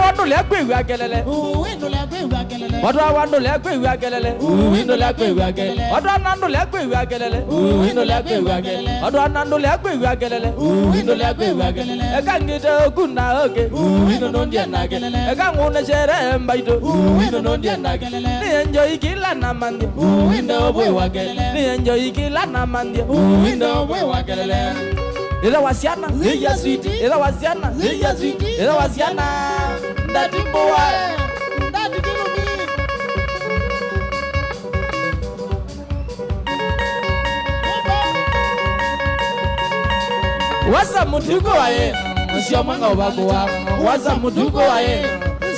Watu lekwe wakelele. Wendo lekwe wakelele. Watu lekwe wakelele. Wendo lekwe wakelele. Watu lekwe wakelele. Wendo lekwe wakelele. Watu lekwe wakelele. Wendo lekwe wakelele. Ekangita kuna oke. Wendo nondia nakelele. Ekanguna shere mbaito. Wendo nondia nakelele. Ni enjoy kila namandi. Wendo boy wakelele. Ni enjoy kila namandi. Wendo boy wakelele. Ila wasiana, Liya sweetie. ila wasiana, Liya sweetie. ila wasiana. Ndati mboa, ndati kilumi. wasa mutuko wae, sio mwanga ubakuwa. Wasa mutuko wae,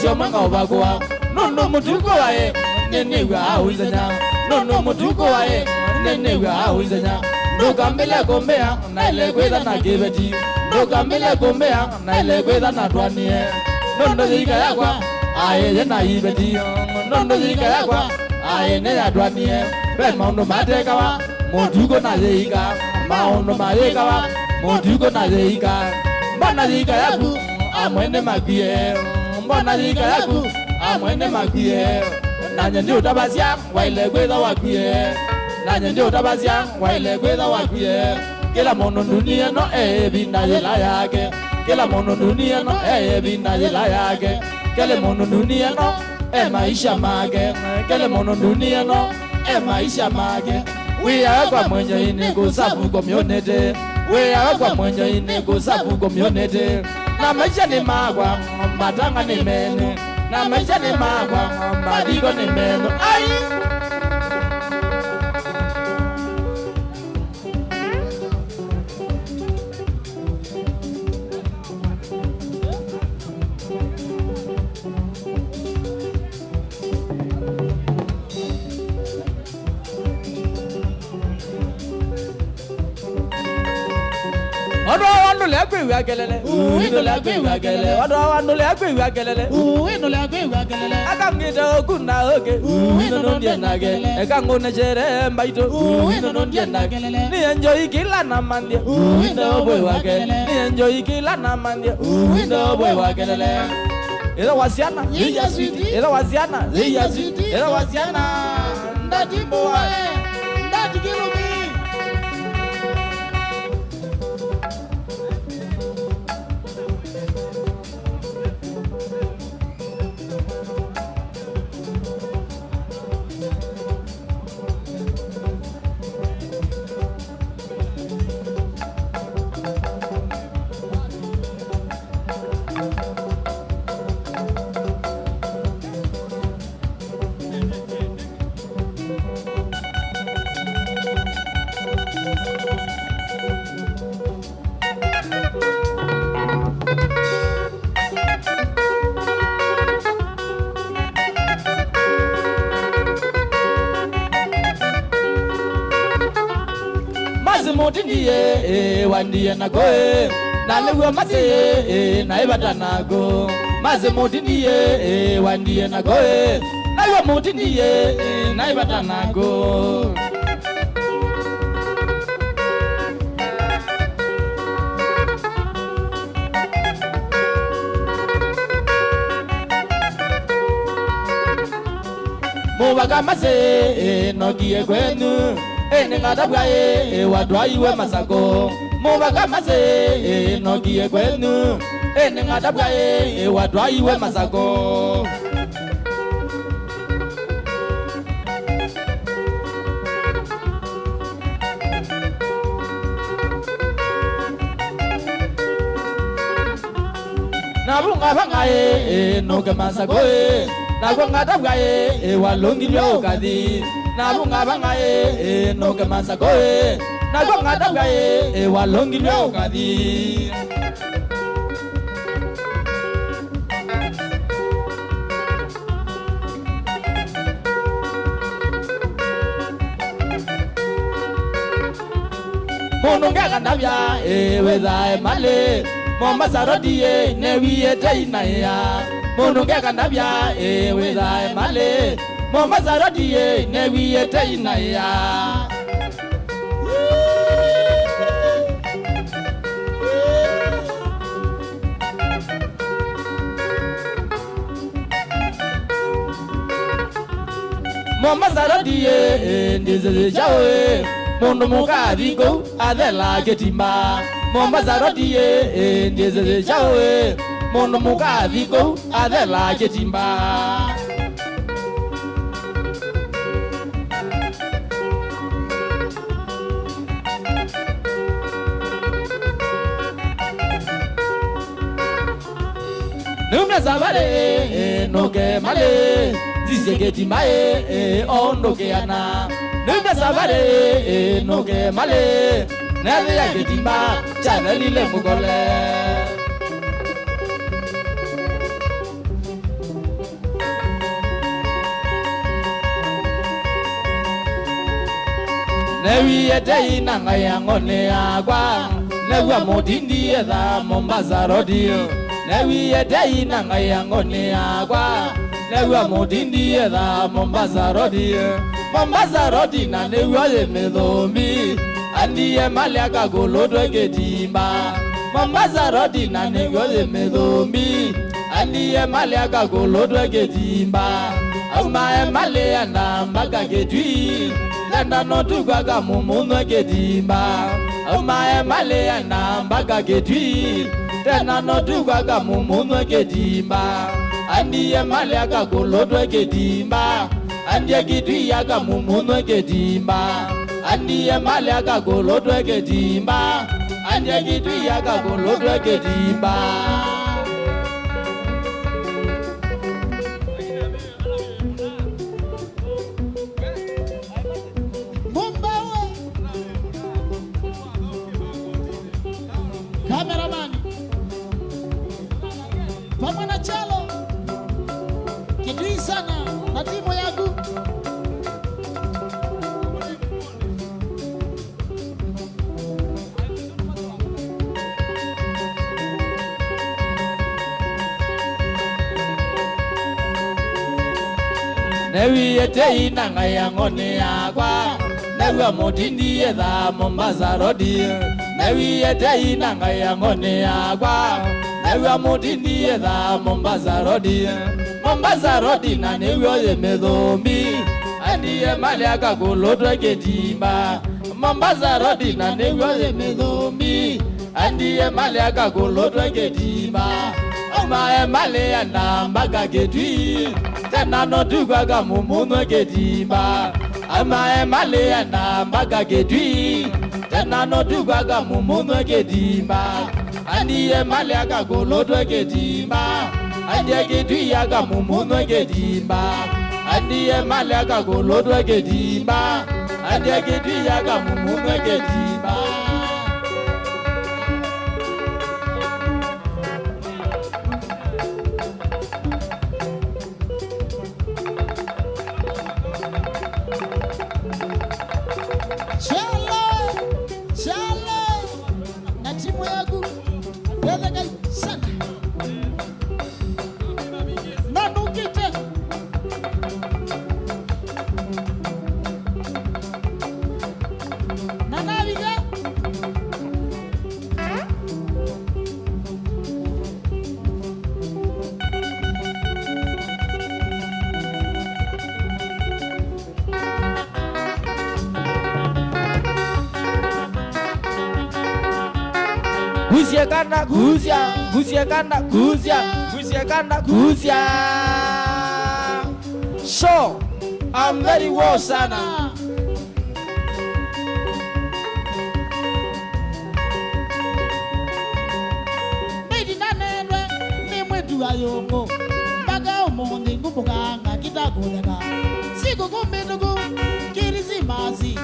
sio mwanga ubakuwa. Nono mutuko wae, nene wa uizanya. Nono mutuko wae, nene wa uizanya. Nukambile kumbea, na ile kweza na kibeti. Nukambile kumbea, na ile kweza na tuanie. Nondo zika yakwa, aye jena ibeti. Nondo zika yakwa, aye ne ya tuanie. Pe maundo matekawa, mutuko na zika. Maundo matekawa, mutuko na zika. Mbona zika yaku, amwene makie. Mbona zika yaku, amwene makie. Nanye ndi utabasya, waile kweza wakie. Nanye ndi utabasya, waile kweza wakie. Kila mono dunia no bina jela yake. Kila mono dunia no bina jela yake. Kila mono dunia no maisha make. Kila mono dunia no maisha make. We are kwa mwenye ini kusafu community. We are kwa mwenye ini kusafu community. Na maisha ni magwa, matanga ni mene. Na maisha ni magwa, madigo ni mene. Ai! Watu lekwe wakelele. Wendo lekwe wakelele. Watu lekwe wakelele. Wendo lekwe wakelele. Akangita kuna oke. Wendo nondia nage. Ekangona shere mbaito. Wendo nondia nage. Ni enjoy kila namandia. Wendo boy wakelele. Ni enjoy kila namandia. Wendo boy wakelele. Ila wasiana. Liya sweetie. Ila wasiana. Liya sweetie. Ila wasiana. Ndati mboa, ndati kilumi. mutindie wandie nago na lewa mase na ibata nago maze mutindie wandie nago na lewa mutindie na ibata nago Mubaga mase nogie kwenu Nengadabwa wadwaiwe masako Mubaga mase nogie kwenu Nengadabwa wadwaiwe masako Nabunga bangaye noge masako Nabunga dabgaye walongi lyokadi Nabunga bangaye noge masako Nabunga dabgaye walongi lyokadi Mununga kandabya weza male Mombasa rodie newiye teinaya Mununga kandabya weza male Mombasa rodie newiye teinaya Mombasa rodie ndizeze chawe Mundu mukadiko adela ketimba Mombasa rodie ndizeze chawe Mundu mukadiko adela ketimba Numya sabale noke male Zizegeti mae ondoke ana Numya sabale noke male Nade ya ketimba chanelile mugole Newi ete nanga yangone agwa Newa motindi edha Mombasa rodio Newi ete nanga yangone agwa Newa motindi edha Mombasa rodio Mombasa rodi na newa ye medhombi Andiye maliaka golodwe ketimba Mombasa rodi na newa ye medhombi Andiye maliaka golodwe ketimba Aumae male anda mbaka ketwi Lenda notu kwa mumunwe ketimba Aumae male anda mbaka ketwi Lenda notu kwa mumunwe ketimba Andiye maliaka golodwe ketimba Andiye kitwi yaka mumunwe ketimba Andiye maliaka golodwe ketimba Andiye kitwi yaka golodwe ketimba Cameraman Pamwana Chalo Kidui sana na timu yangu Newi ete inanga yangone agwa Newa motindi edha Mombasa rodi Newi ete inanga yangone agwa Newa motindi edha Mombasa rodi Mombasa rodi na newi oye medhombi Andiye maliaka golodwe ketimba Mombasa rodi na newi oye medhombi Andiye maliaka golodwe ketimba Omae male anda mbaka ketwi Tena notu kwa mumunwe ketimba Amae male anda mbaka ketwi Tena notu kwa mumunwe ketimba Andiye maliaka golodwe ketimba Andiye ketwi yaka mumunwe ketimba Andiye maliaka golodwe ketimba Andiye ketwi yaka mumunwe ketimba Chalo Nanaviga. Guzia kana guzia, guzia kana guzia, guzia kana guzia. So, I'm very well sana. Medi nanenwe ni mwetu ayongo. Baga omonde ngubuganga kitagodega. Sigo kumenugu kirisi mazi.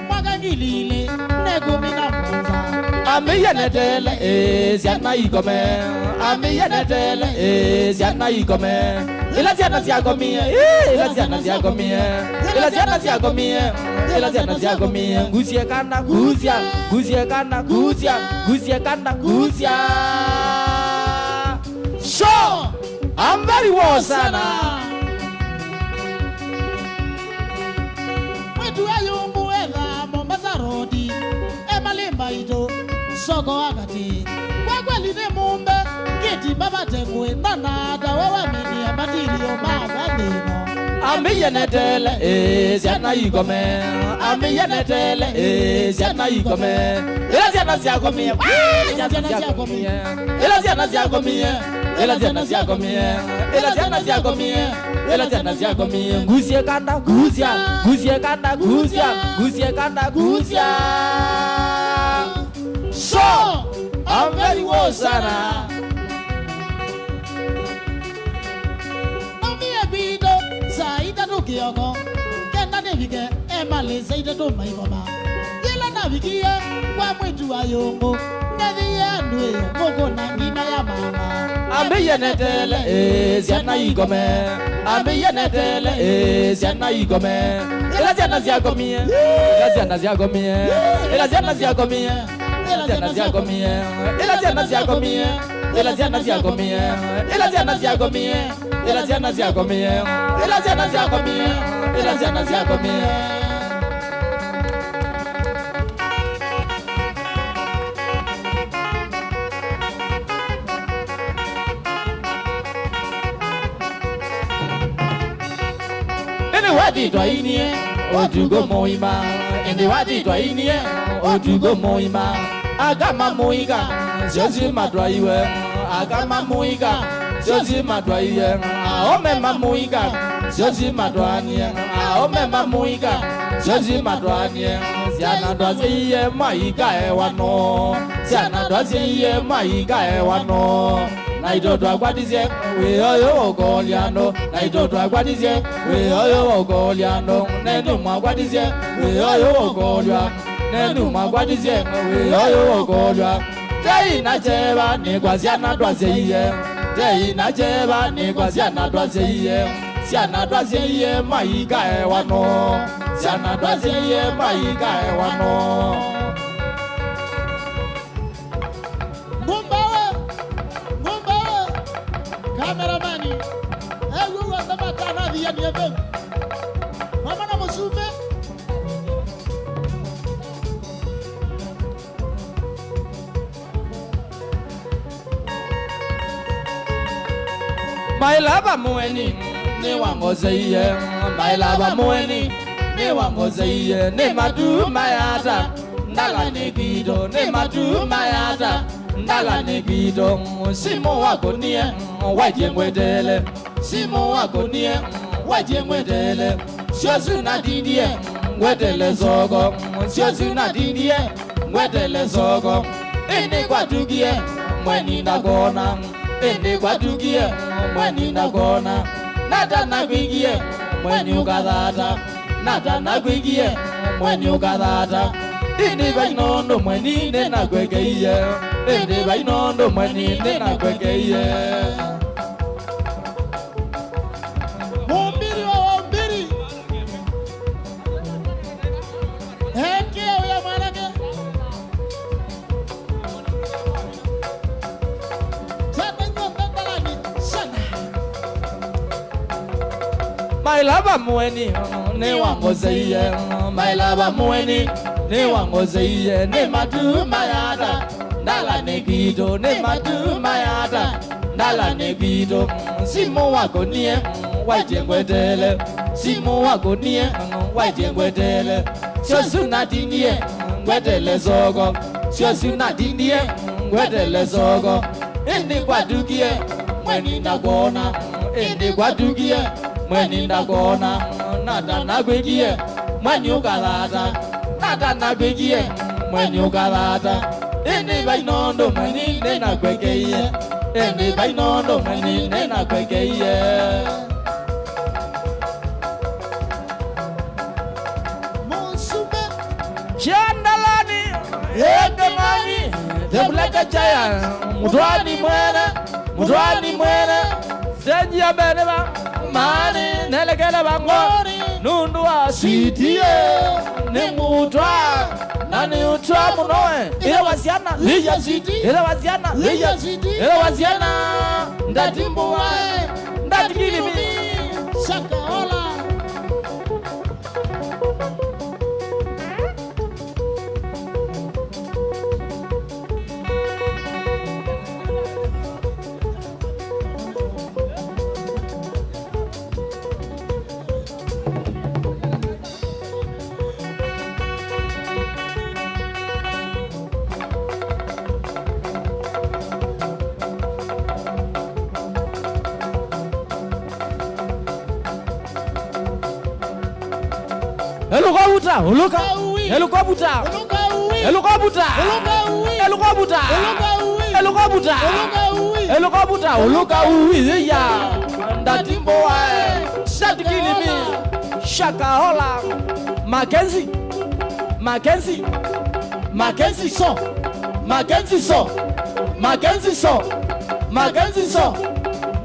Mwaga ngilile nego mina mwanza. Amiya netele siana igome. Amiya netele siana igome. Ila siana siagomie, ila siana siagomie, ila siana siagomie, ila siana siagomie. Guzia kana guzia, guzia kana guzia, guzia kana guzia. So, I'm very well sana. Mwetu ayumbu ega Mombasa rodi. Emalimba ito soko agati. Kwa kweli ni mumbe kiti baba tekwe nanada wawa mini amatiri omaga nino. Amiya netele siana igome. Amiya netele siana igome. Ila siana siagomie, ila siana siagomie, ila siana siagomie, ila siana siagomie, ila siana siagomie, ila siana siagomie. Guzia kana guzia, guzia kana guzia, guzia kana guzia. So, I'm very well sana. Nomie bido saida do kioko. Kenda nevike emale saida do maigoma. Yela navikie kwa mwetu ayongo. Nevie ndwe mogo na ngina ya mama. Amiya netele siana igome. Amiya netele siana igome. Ila siana siagomie, ila siana siagomie, ila siana siagomie, ila siana siagomie, ila siana siagomie, ila siana siagomie, ila siana siagomie, ila siana siagomie, ila siana siagomie, ila siana siagomie. Wadi twa inie ojugo moima ende wadi twa inie ojugo moima agama moiga jozi madwa iwe agama moiga jozi madwa iwe aome mamoiga jozi madwa nie aome mamoiga jozi madwa nie siana dwa ziye maiga ewano siana dwa ziye maiga ewano Naidodo agwadizie we oyo ogoliano Naidodo agwadizie we oyo ogoliano Nenu magwadizie we oyo ogolwa Nenu magwadizie we oyo ogolwa Jai na jeba ni gwaziana dwazeye Jai na jeba ni gwaziana dwazeye Siana dwazeye maiga ewano Siana dwazeye maiga ewano Kameramani, ewu wasema kana diye niebe. Mama na musume. My lava mueni, ne wangozeye. My lava mueni, ne wangozeye. Ne madu mayata, ndala negido. Ne madu mayata, ndala negido. Simo wagonie. Waje mwedele, simo wagonie, waje mwedele. Siozu na dindie, mwedele zogo. Siozu na dindie, mwedele zogo. Ene kwa dugie, mweni na gona. Ene kwa dugie, mweni na gona. Nada na gwigie, mweni ugadata. Nada na gwigie, mweni ugadata. Ene bainondo mweni ne na gwegeiye. Ene bainondo mweni ne na gwegeiye. My my love mueni ne wangozeye my love mueni ne wangozeye ne matu mayada ndala negido ne matu mayada ndala negido simo wako nie wajengwedele simo wako nie wajengwedele sosuna dinie ngwedele zogo sosuna dinie ngwedele zogo indi kwadukie mweni ndagona indi kwadukie mweni ndagona nada nagwegie mweni ugalata nada nagwegie mweni ugalata indi bainondo mweni nena kwekeye indi bainondo mweni nena kwekeye Monsume Chandalani Ekamani Tebleka Chaya Mudwani mwene Senja beneba Mani nelekele bango Nundua sitie Ni mudwa Nani utwa munoe Ile wasiana Lija siti Ile wasiana Lija siti Ile wasiana Ndatimbuwae Ndatikilimi Shakaola Elukobuta, uluka. Elukobuta. Elukobuta. Elukobuta. Elukobuta. Elukobuta, uluka uwi ya. Ndatimbo wae. Shatikilimi. Shakahola. Mackenzie. Mackenzie. Mackenzie so. Mackenzie so. Mackenzie so. Mackenzie so.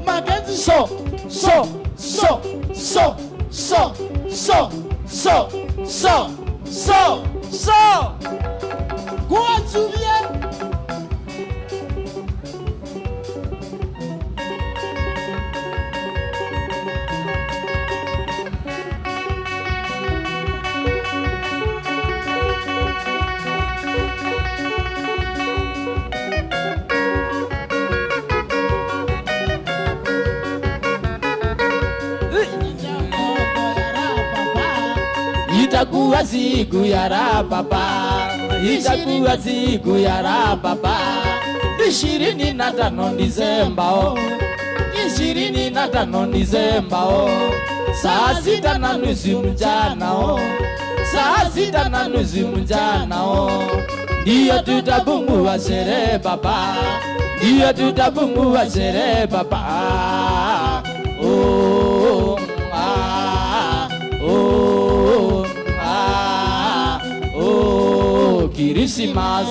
Mackenzie so. So. So. So. So. So. So, so, so, so. Go on, Sylvia. Itakuwa siku ya rapapa, itakuwa siku ya rapapa. 25 Disemba oh, 25 Disemba oh. Saa 6:30 mchana oh, saa 6:30 mchana oh. Ndiyo tutapungua sherehe papa, ndiyo tutapungua sherehe papa. Oh, oh, oh, Christmas.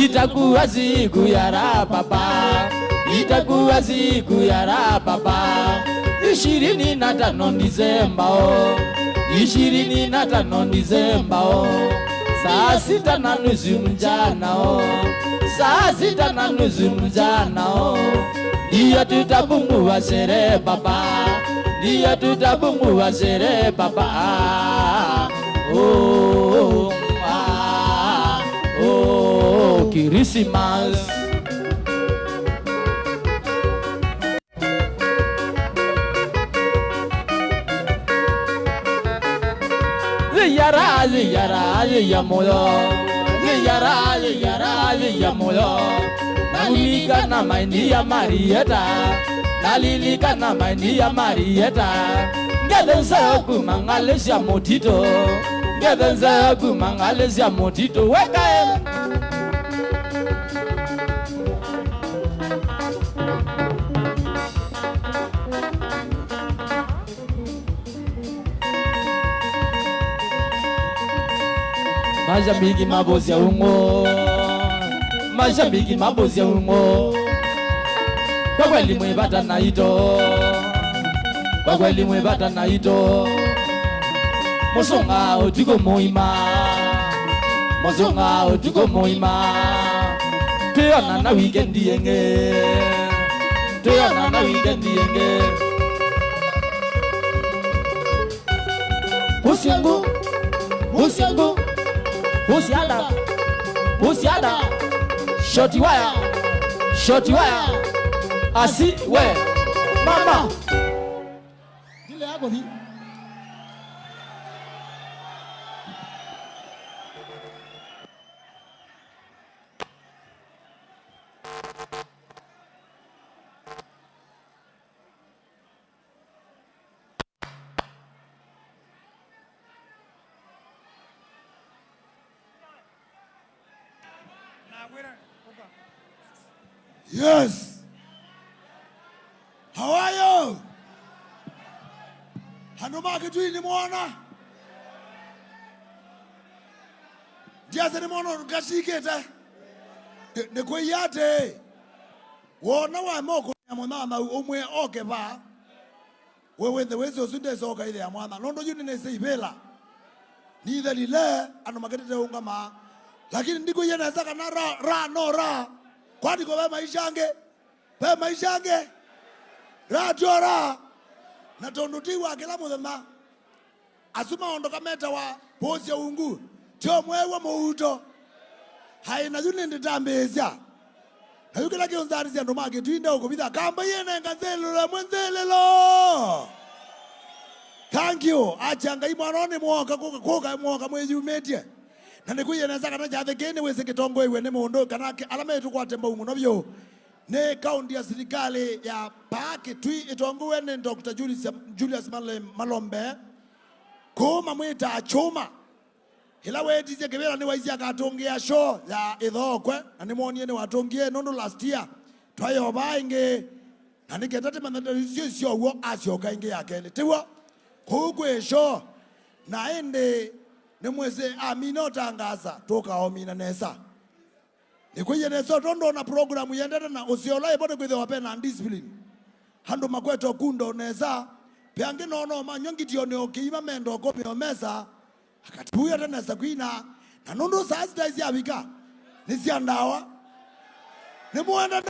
Itakuwa siku ya rapapa, itakuwa siku ya rapapa. 25 Disemba oh, 25 Disemba oh. Saa 6:30 mchana oh, saa 6:30 mchana oh. Ndiyo tutapungua sherehe papa, ndiyo tutapungua sherehe papa. Oh, oh, Christmas. Yara ya moyo, yara ya moyo. Nalilika na maindi ya Marieta, nalilika na maindi ya Marieta. Ngedenza kumangalesia motito, ngedenza kumangalesia motito. Weka Majambiki mabozi ya ungo, majambiki mabozi ya ungo. Kwa kweli mwebata na ito, kwa kweli mwebata na ito. Musonga ojiko moima, Mozonga utuko moima Tuyona na weekend yenge Tuyona na weekend yenge Usiangu Usiangu Usiada Usiada Shorty wire Asi we Mama Dile yako hii Yes. How are you? Hanuma kitwini mwana. Ndiaze ni mwana ukashikete. Ne kwiyate. Wona wa moko ya mwana umwe oke ba. Wewe the wezo sunde soka ile ya mwana. Londo yuni ne seibela. Ni dalile anomakete ungama. Lakini ndiko yena saka na ra. Kwani kwa maisha yange rajora na tondutiwa kila muthema asuma ondoka meta wa pozi ya ungu tio mwewa muuto haina yune nditambezya na yukila kionzari zya ndomake tuinde ukubitha kamba yene nganzelelo mwenzelelo. Thank you. Achanga imwanoni mwoka mwezi umetie na nikuye neza kana jathe kene wese kitongo iwe ne mundo kana alama yetu kwa tembo muno byo ne kaunti ya serikali ya Pake twi itongo ne Dr. Julius Malombe kuma mwita chuma ila wedi je kebera ni waizi akatongia show ya ithokwe na ni monie ne watongie nondo last year twayo bainge na niketete manada sio wo asioka inge yake tiwa kugwe show na ende nemweze aminota ngaza toka omina nesa nikuye nesa tondo na programu yendera na usiola ibote kwithe wapena discipline hando makweto kundo nesa piange nono manyongitio ne okiima mendo kopi omesa akatibuya tena nesa kwina na nondo sasa daisi abika nisiandawa nemuenda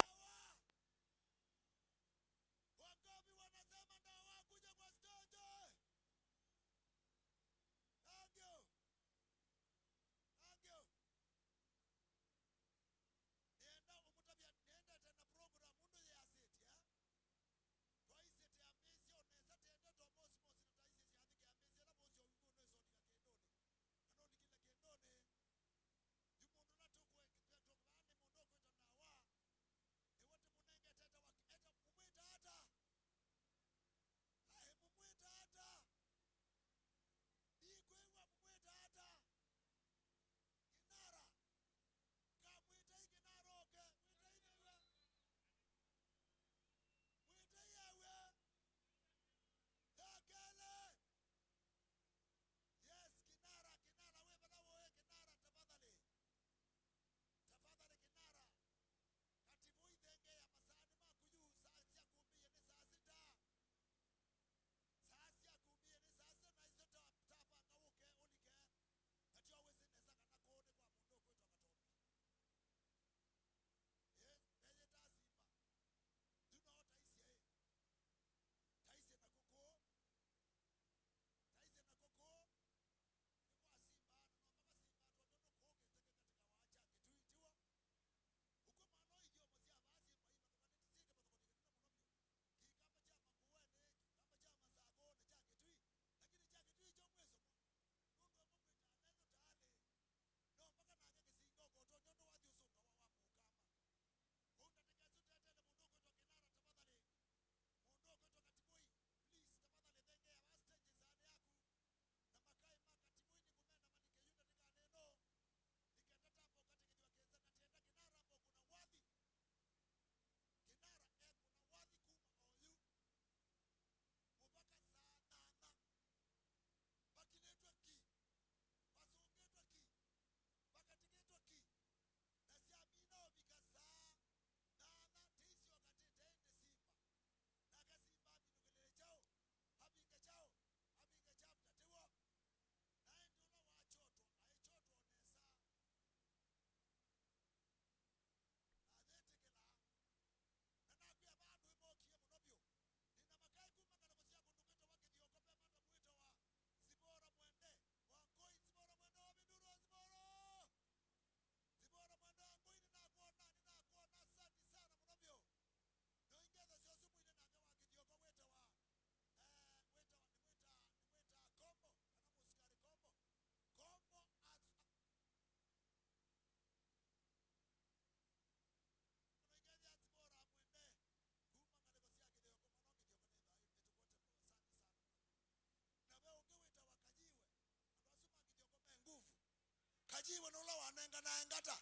kajiwe nola wanenga na engata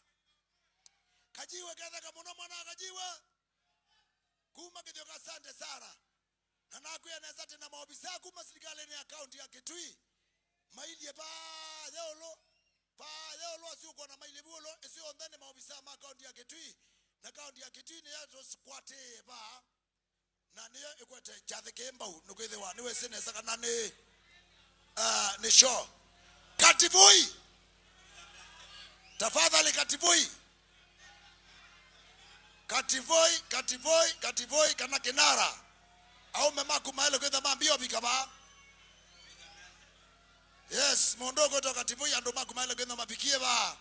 kajiwe ketha muno mwana kajiwe kuma kithioka asante sana na nakuya neza tena maobisa kuma serikali ni account ya Kitui maili pa yolo asiuko na maili bulo isio ndani maobisa ma account ya Kitui na account ya Kitui ni yato squate ba na niyo ikwete chathe kembau nukwithiwa niwe senesa kana ni show Kativoi tafadhali Kativoi kana Kinara au memaku maelo kwetha mambio bikaba yes mondoko to Kativoi ando maku maelo kwetha mabikie ba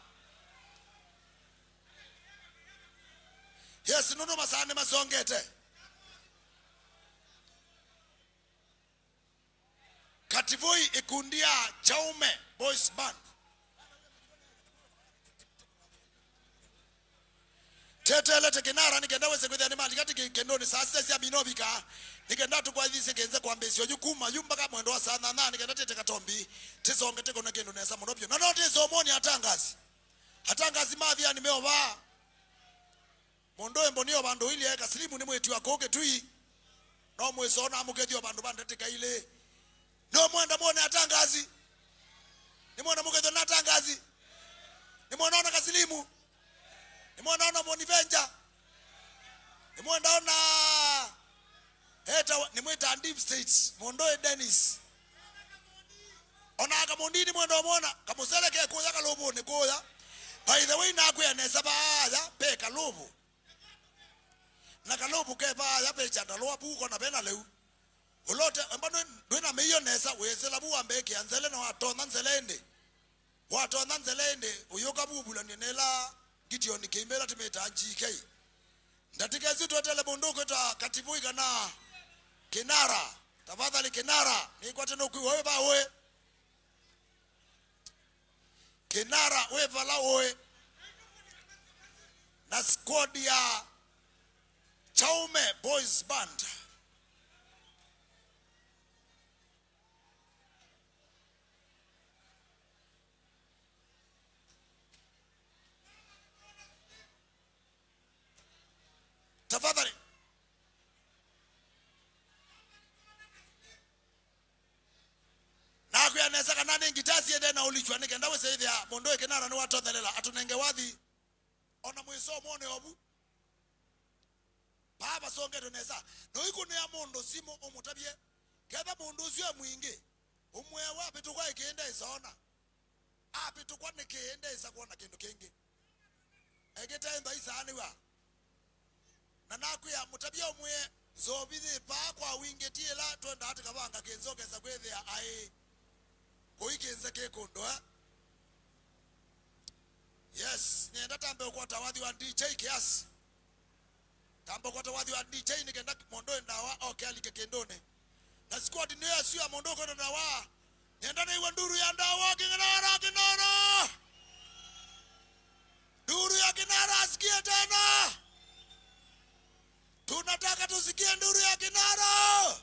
yes nuno masane masongete Kativoi ikundia Chaume Boys Band Tetele Kinara nikenda wese kwetha ni mali kati kendoni sasa sia binobika nikenda tu kwa hizi kenze kwa mbesi yukuma yumba kama mwendo wa sana na nikenda tete katombi tisonge teko na kendo nesa monobyo na note zomoni atangazi madhi ya nimeova mondoe mbonio bando ili eka slimu ni mwetu akoke tui no mwesona amukedio bando bande teka ile no mwenda mwone atangazi ni mwenda mukedio na atangazi ni mwenda ona kaslimu ni mwenda ona Moni Venja ni mwenda ona heta ni mweta Deep State mondoe Dennis ona akamondi ni mwenda omona kamuseleke kuya kalobo ni kuya by the way na kuya nesa baaya pe kalobo na kalobo ke baaya pe chandalo apuko na bena leu ulote mbano ndwena meyo nesa wesela buambe ke anzele na watonda nzelende uyoka bubula nenela Gideon Kimela timeta GK ndatika zitu tele bondoko ta Kativoi kana Kinara tafadhali Kinara ni kwa tena wewe ba wewe Kinara wewe vala wewe na squad ya Chaume Boys Band tafadhali na kuya nesa kana ngitasi ende na ulichwa nikenda wese ithia mondoe Kinara ni watondelela atunenge wathi ona mwiso mone obu baba songe nesa no ikune ya mondo simo omutabie ketha mundu ucio mwingi umwe wapi tukwa ikienda isona api tukwa nikienda isakuona kindu kingi egeta imba isani wa na nakuya mutabia umwe zobithi pa kwa wingetie la twenda hata kabanga kenzokeza kwethia ai kuikenza kekondo yes nenda tambe kwa tawadhi wa DJ kiasi tambo kwa tawadhi wa DJ nikenda mondoe ndawa okay alike kendone na squad ni asio mondo kwa ndawa nenda na iwa nduru ya ndawa Kinara nduru ya Kinara asikie tena tunataka tusikie nduru ya Kinara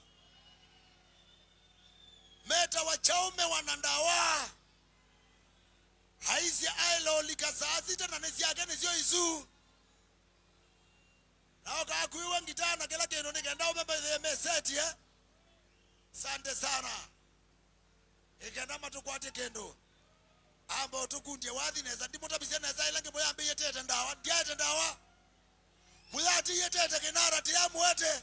meta wa Chaume wanandawa haisi ailo likasasi tena nesi yake nisio isu na oka kuiwa ngitana kila kendo nikenda umebe meseti sante sana ikenda matukwate kendo amba tukundie wathi neza ndimotabisia neza ilange moya ambe yetete ndawa ndiate ndawa muyati yetete Kinara tiamwete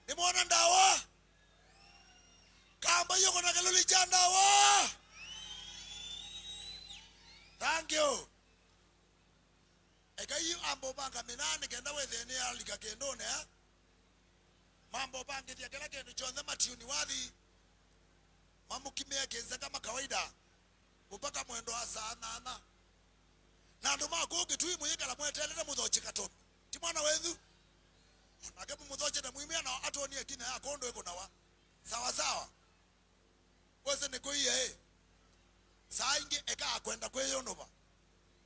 nimona ndawa kamba yoko na kaluli chandawa thank you eka yu ambo banga minane kenda wethene alika kendone mambo bangi tia kila kendo chonze matiuni wathi mamukimea kenza kama kawaida mpaka mwendo wa saa 8 na ndo mako Kitui muyika la mwetelele muthochi katomi ti mwana wethu nake muthochi na muimia na atoni akina ya kondo eko nawa sawa wese nikuiye saa ingi eka akwenda kweyonova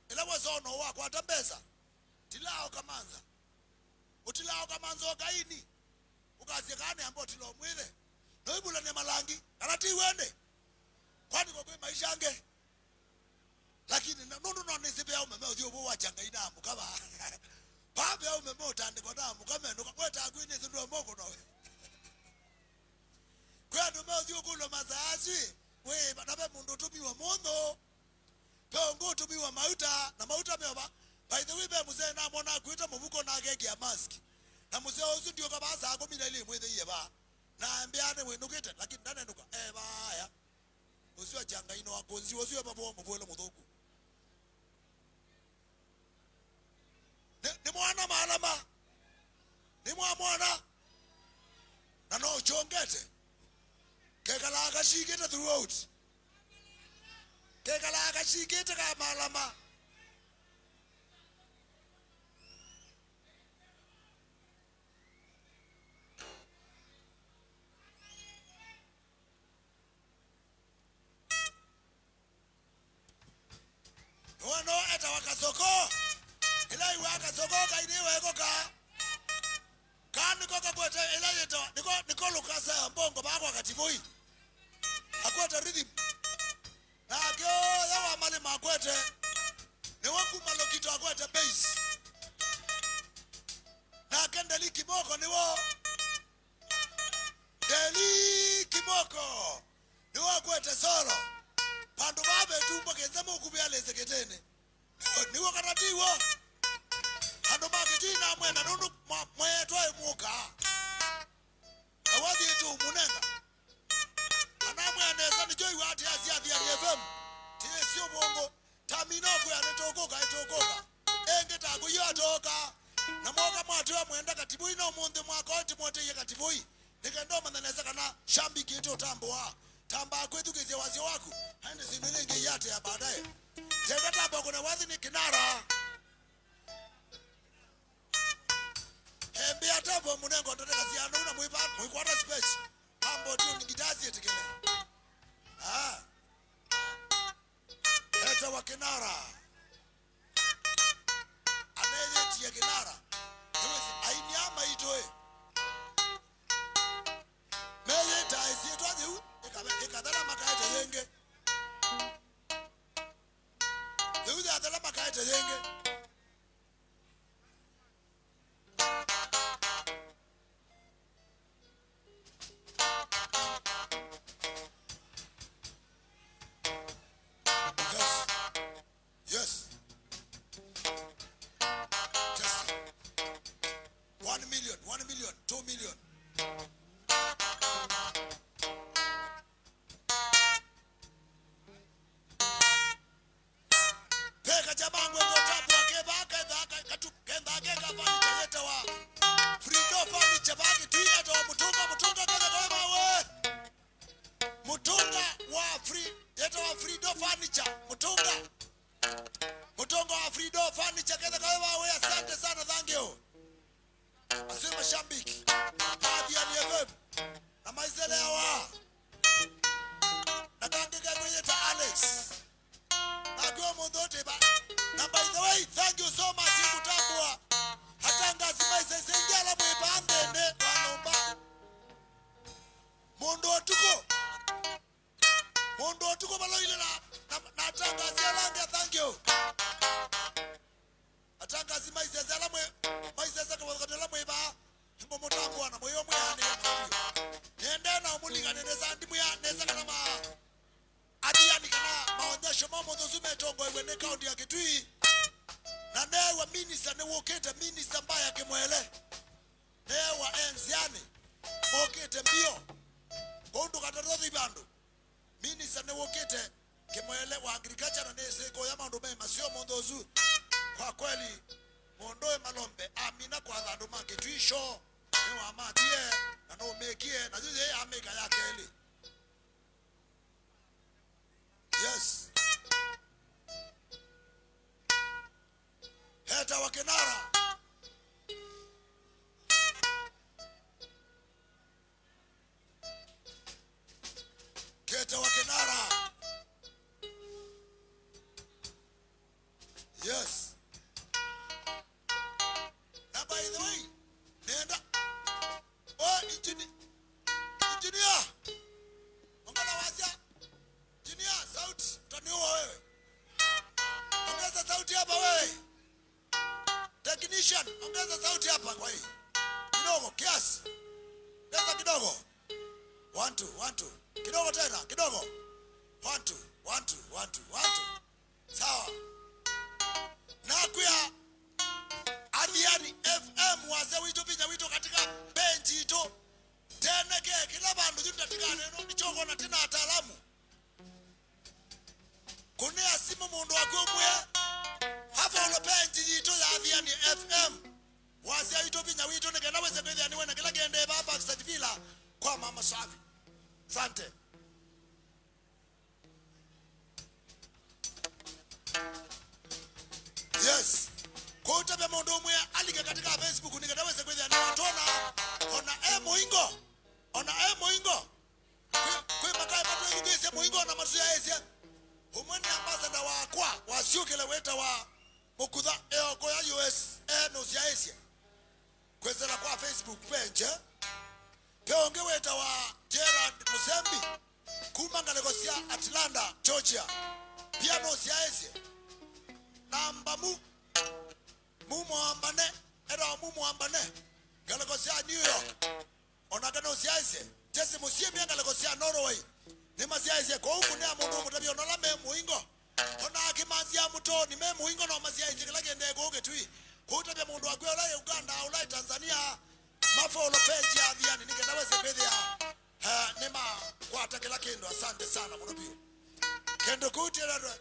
ila wese ono wako atambesa tilao kamanza utilao kamanza okaini ukazikane ambo tilo mwile noibula ne malangi anati wende kwani kwa maisha yange lakini no nisibe ya umeme udio bo wachanga ina mukaba babe ya umeme utandiko na mukame ndo kweta agwini zindu moko no kwa ndo me udio kulo mazazi we badabe mundu tubiwa mondo Kongo tubiwa mauta na mauta meoba by the way be muzee na mona kuita mubuko na gege ya mask na muzee ozu ndio kabaza ako mina ile mweze yeba na ambiane we nukete lakini ndane nuka baya usiwa janga ino wakonzi usiwa babo mubwelo mudhoku ni mwana malama ni mwana na no chongete kekala akashikete throughout kekala akashikete kama malama no eta wakasoko ila iwaka soko kainiwe koka kan koka kwete ila yeto niko lukasa mbongo bako akativoi akwete rhythm na kyo yawa mali makwete ni waku malokito akwete bass na kendeli kimoko niwo deli kimoko niwo kwete solo pandu babe tumbo kenzemo ukubia seketene niwo katatiwo ando makitina mwena nundu mwetwa muka awadi tu munenga ana mwene sani joy wati asia vya FM tie sio bongo tamino kwa netokoka etokoka engeta kuyotoka na mwoka mwatwa mwenda katibu ino munde mwakoti mwote ye katibu nikendo mananeza kana shambi kito tamboa tamba kwetu keze wazi wako hande sinulenge yate ya baadaye tenda tamba kuna wazi ni kinara Mbia tabo munengo ndote kazi anu na muikwata space ambo tiu ningitazi etikele heta wa kinara anayeti ya kinara mwezi aini ama itoe meye taisi etuwa ziu ikadhala makaete yenge ziu zi adhala makaete yenge Yes. Now by the way, nenda. Oh, engineer. Ongala wazia. Engineer, sauti. Utaniua wewe. ongeza sauti hapa kwa hii. Kidogo kiasi. Ongeza kidogo. 1 2 1 2. Kidogo tena, kidogo. 1 2 1 2 1 2 1 2. Sawa. Na kuya Adhiani FM waze wito pinya wito katika benchi ito. Tena ke kila bandu jutatikane no nichongo na tena ataalamu. Kunia simu mundu wakumwe. Hafa ulo benchi ito ya Adhiani FM. Waze wito pinya wito nigenda weze kwezi aniwe na kila gende baba kisajivila kwa mama Safi. Sante. Yes. Kwa utabe mundu mwe alike katika Facebook nigenda weze kwezi aniwe watona. Ona muingo. Ona muingo. Kwe makai matu yugese muingo na masuya esia. Umwene ambasada wakwa. Wasiukele weta wa mukudha kwa ya US. Nusia esia. Kwezera kwa Facebook page. Peonge weta wa Gerard Musembi. Kumanga negosia Atlanta, Georgia. Piano siaesia. Namba muambane. Era muambane. Galagosia New York. Onagano siaesia. Jesse Musiemi galagosia Norway. Nima siaesia kwa huku nea mundu mutabi onola me muingo. Ona akimanzia muto ni me muingo na masiaesia kilage ndego uge tui. Kutabi mundu wagwe ulai Uganda, ulai Tanzania. Mafo ulopeji ya Adhiani nige naweze kwezi ya nema kwa atakela kendo. Asante sana mwanopio kendo kuti rado.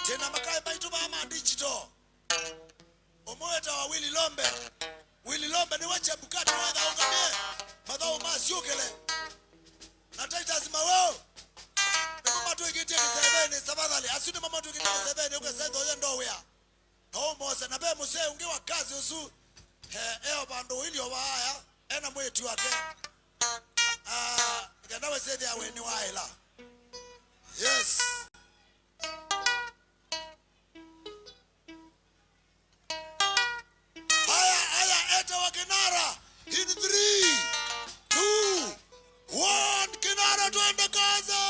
Tena makai baitu mama digital omoeta wa Willy Lombe ni wache bukati wadha ungamie madhao masiukele na Titus Mawao. Mama tu igite kisebene sabadhali asuni mama tu igite kisebene uke sendo yendo wea. No mose na be muse ungewa kazi usu bando hili owa haya ena mwetu wake. Nganawe sedi ya weni waila. Yes. Haya eta wa Kinara in 3 2 1 Kinara tuende kazi.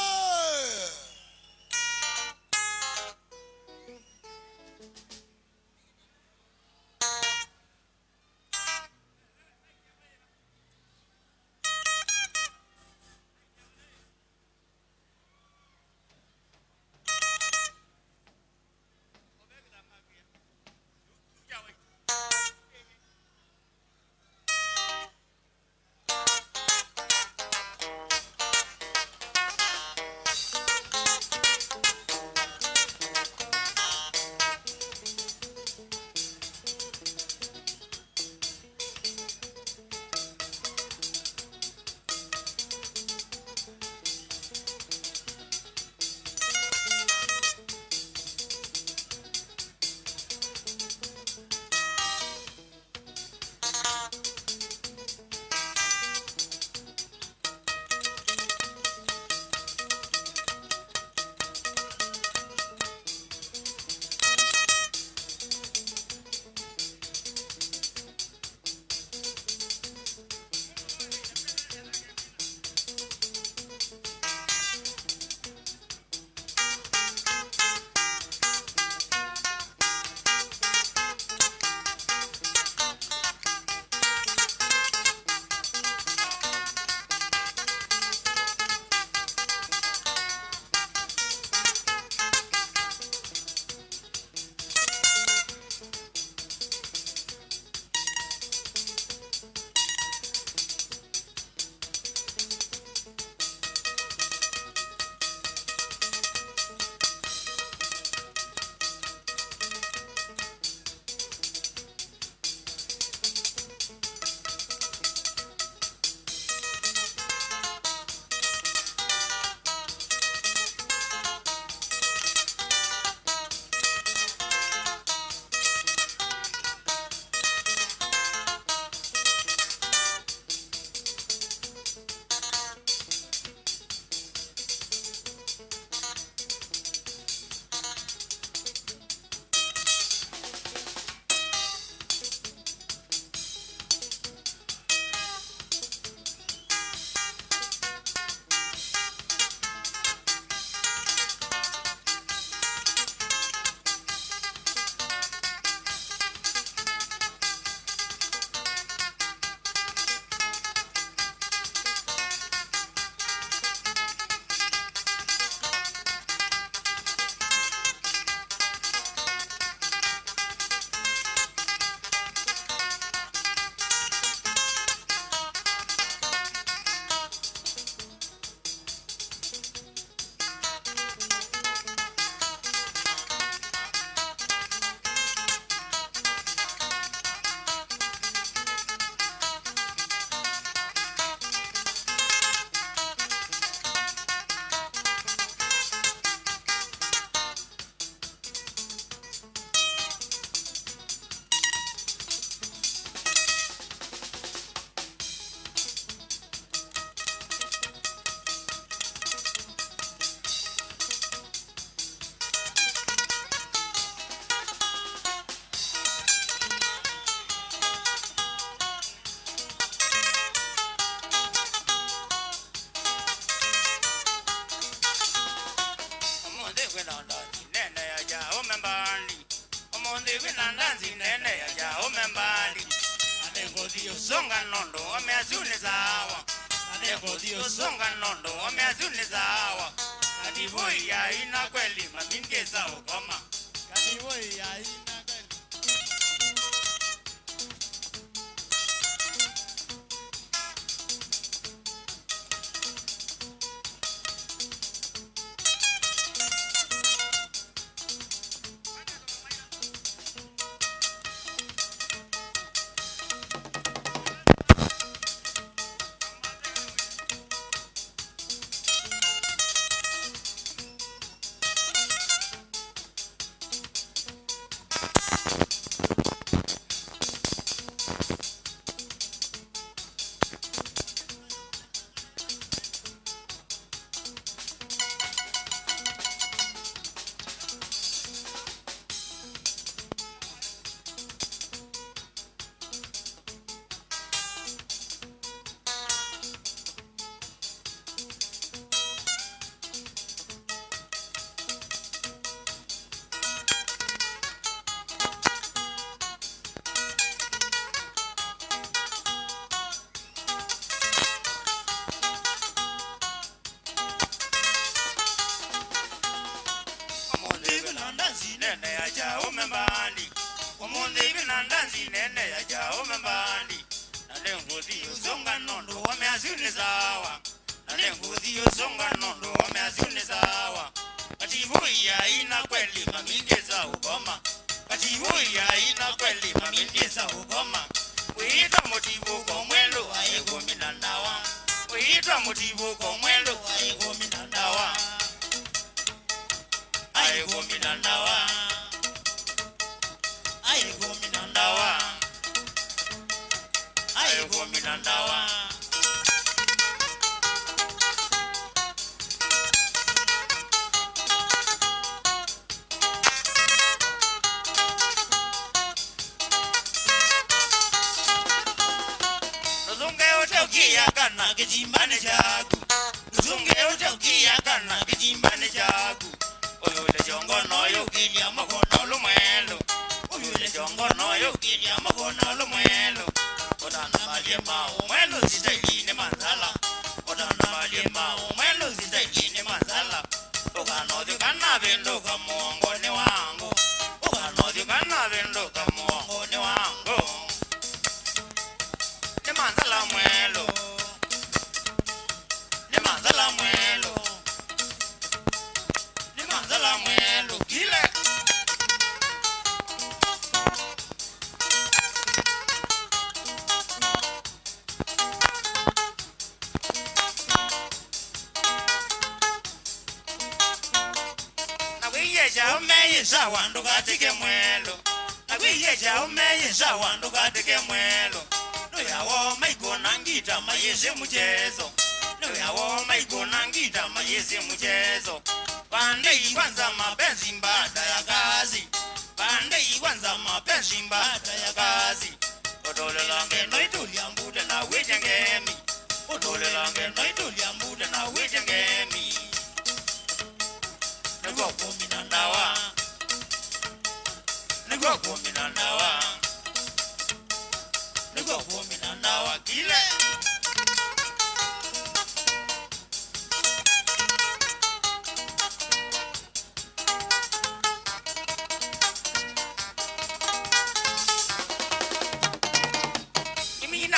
azuni zawa Nanengo dio songa nondo Wame azuni zawa Kadivoi ya ina kweli Maminge za ukoma Kadivoi ya ina kweli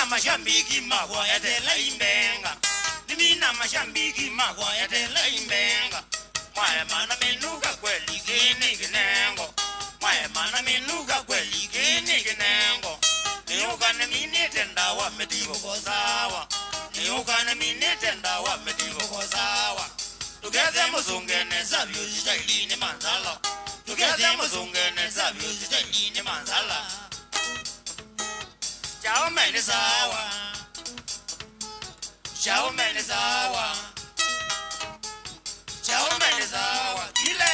Mashambiki magwa ya tela imbenga Nimina mashambiki magwa ya tela imbenga Mwae mana menuka kweli kini kinengo Mwae mana menuka kweli kini kinengo Niuka na mini tenda wa metivo kozawa Niuka na mini tenda wa metivo kozawa Tugeze muzungene zavyo zitailini manzala Tugeze muzungene zavyo zitailini manzala Chao mene sawa Chao mene sawa Chao mene sawa Ile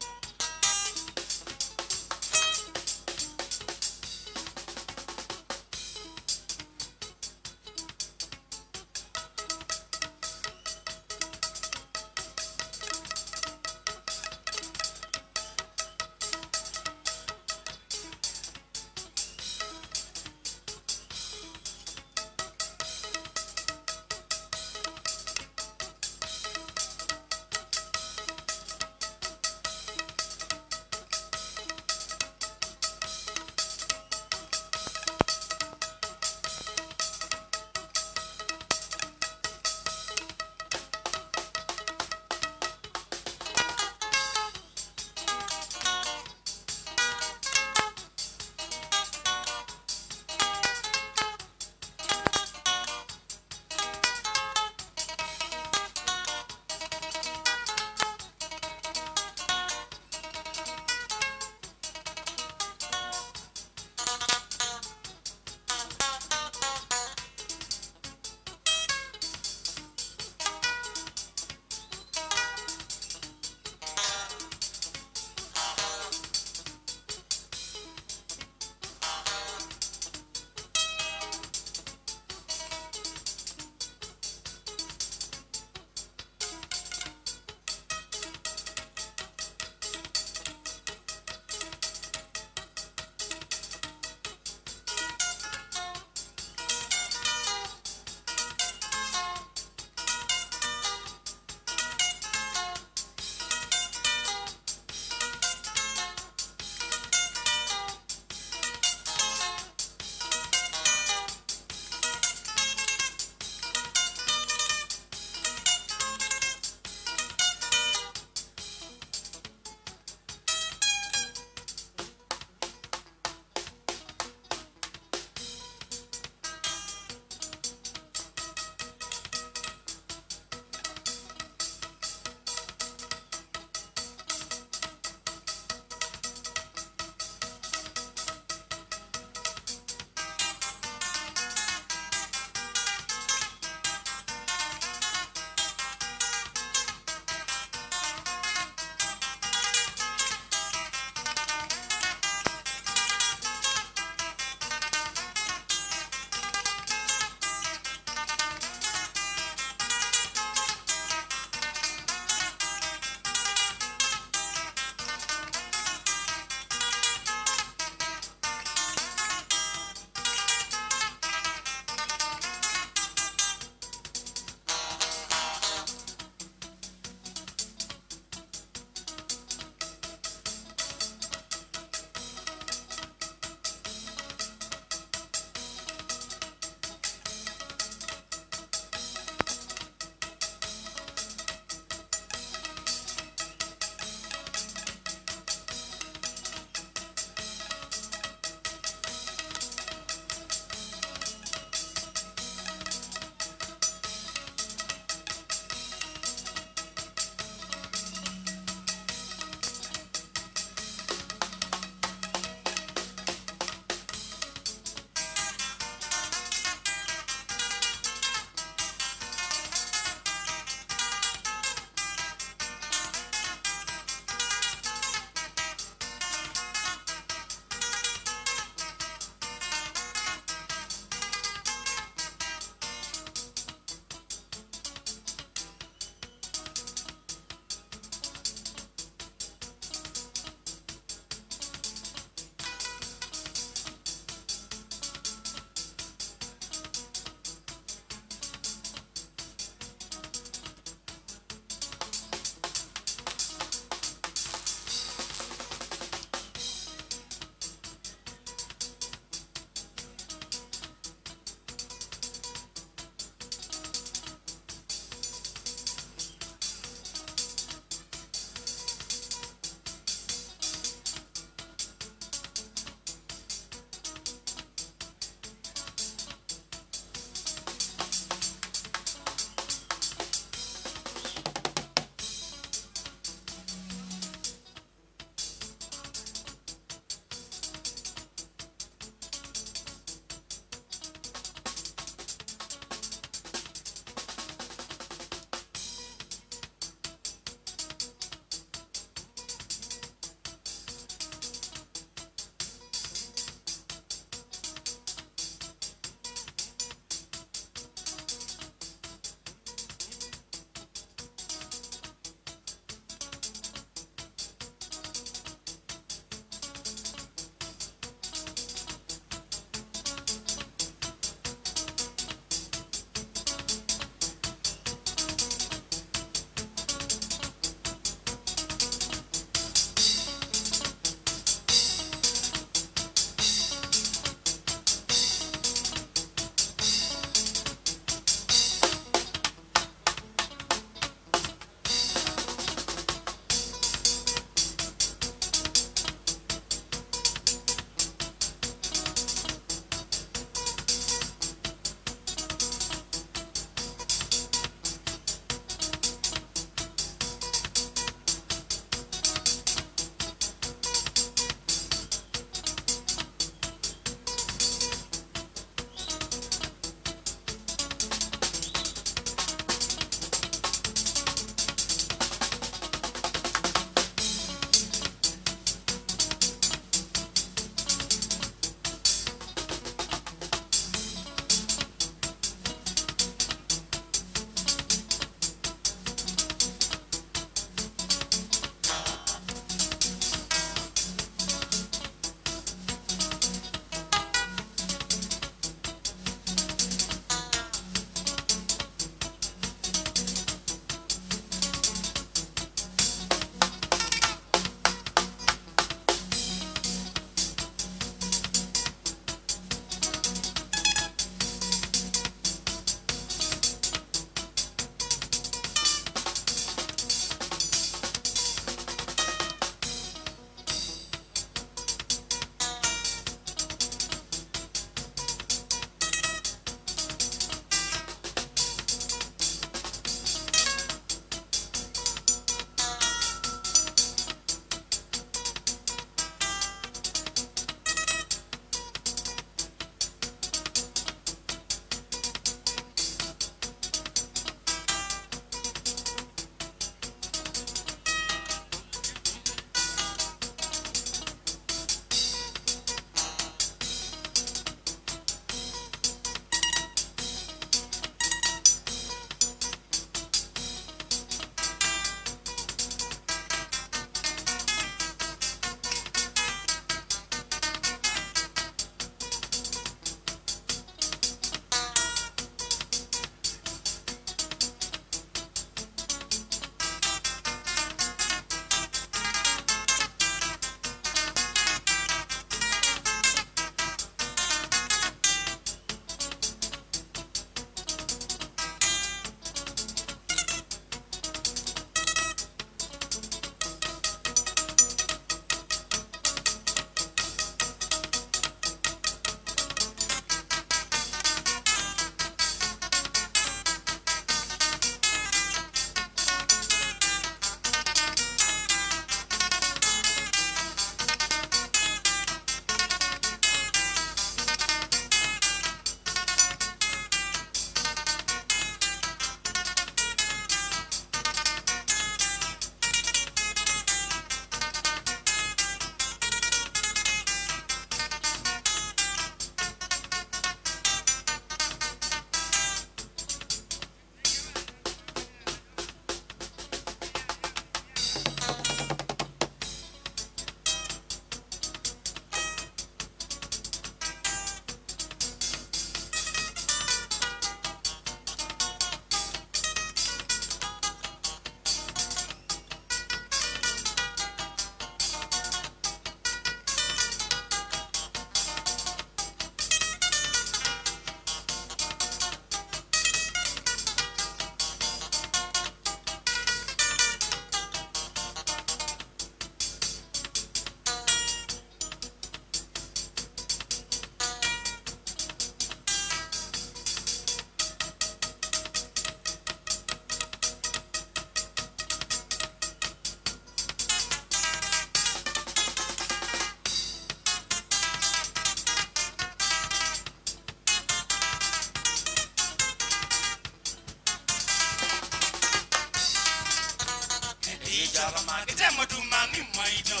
kitemo tu mami mwaito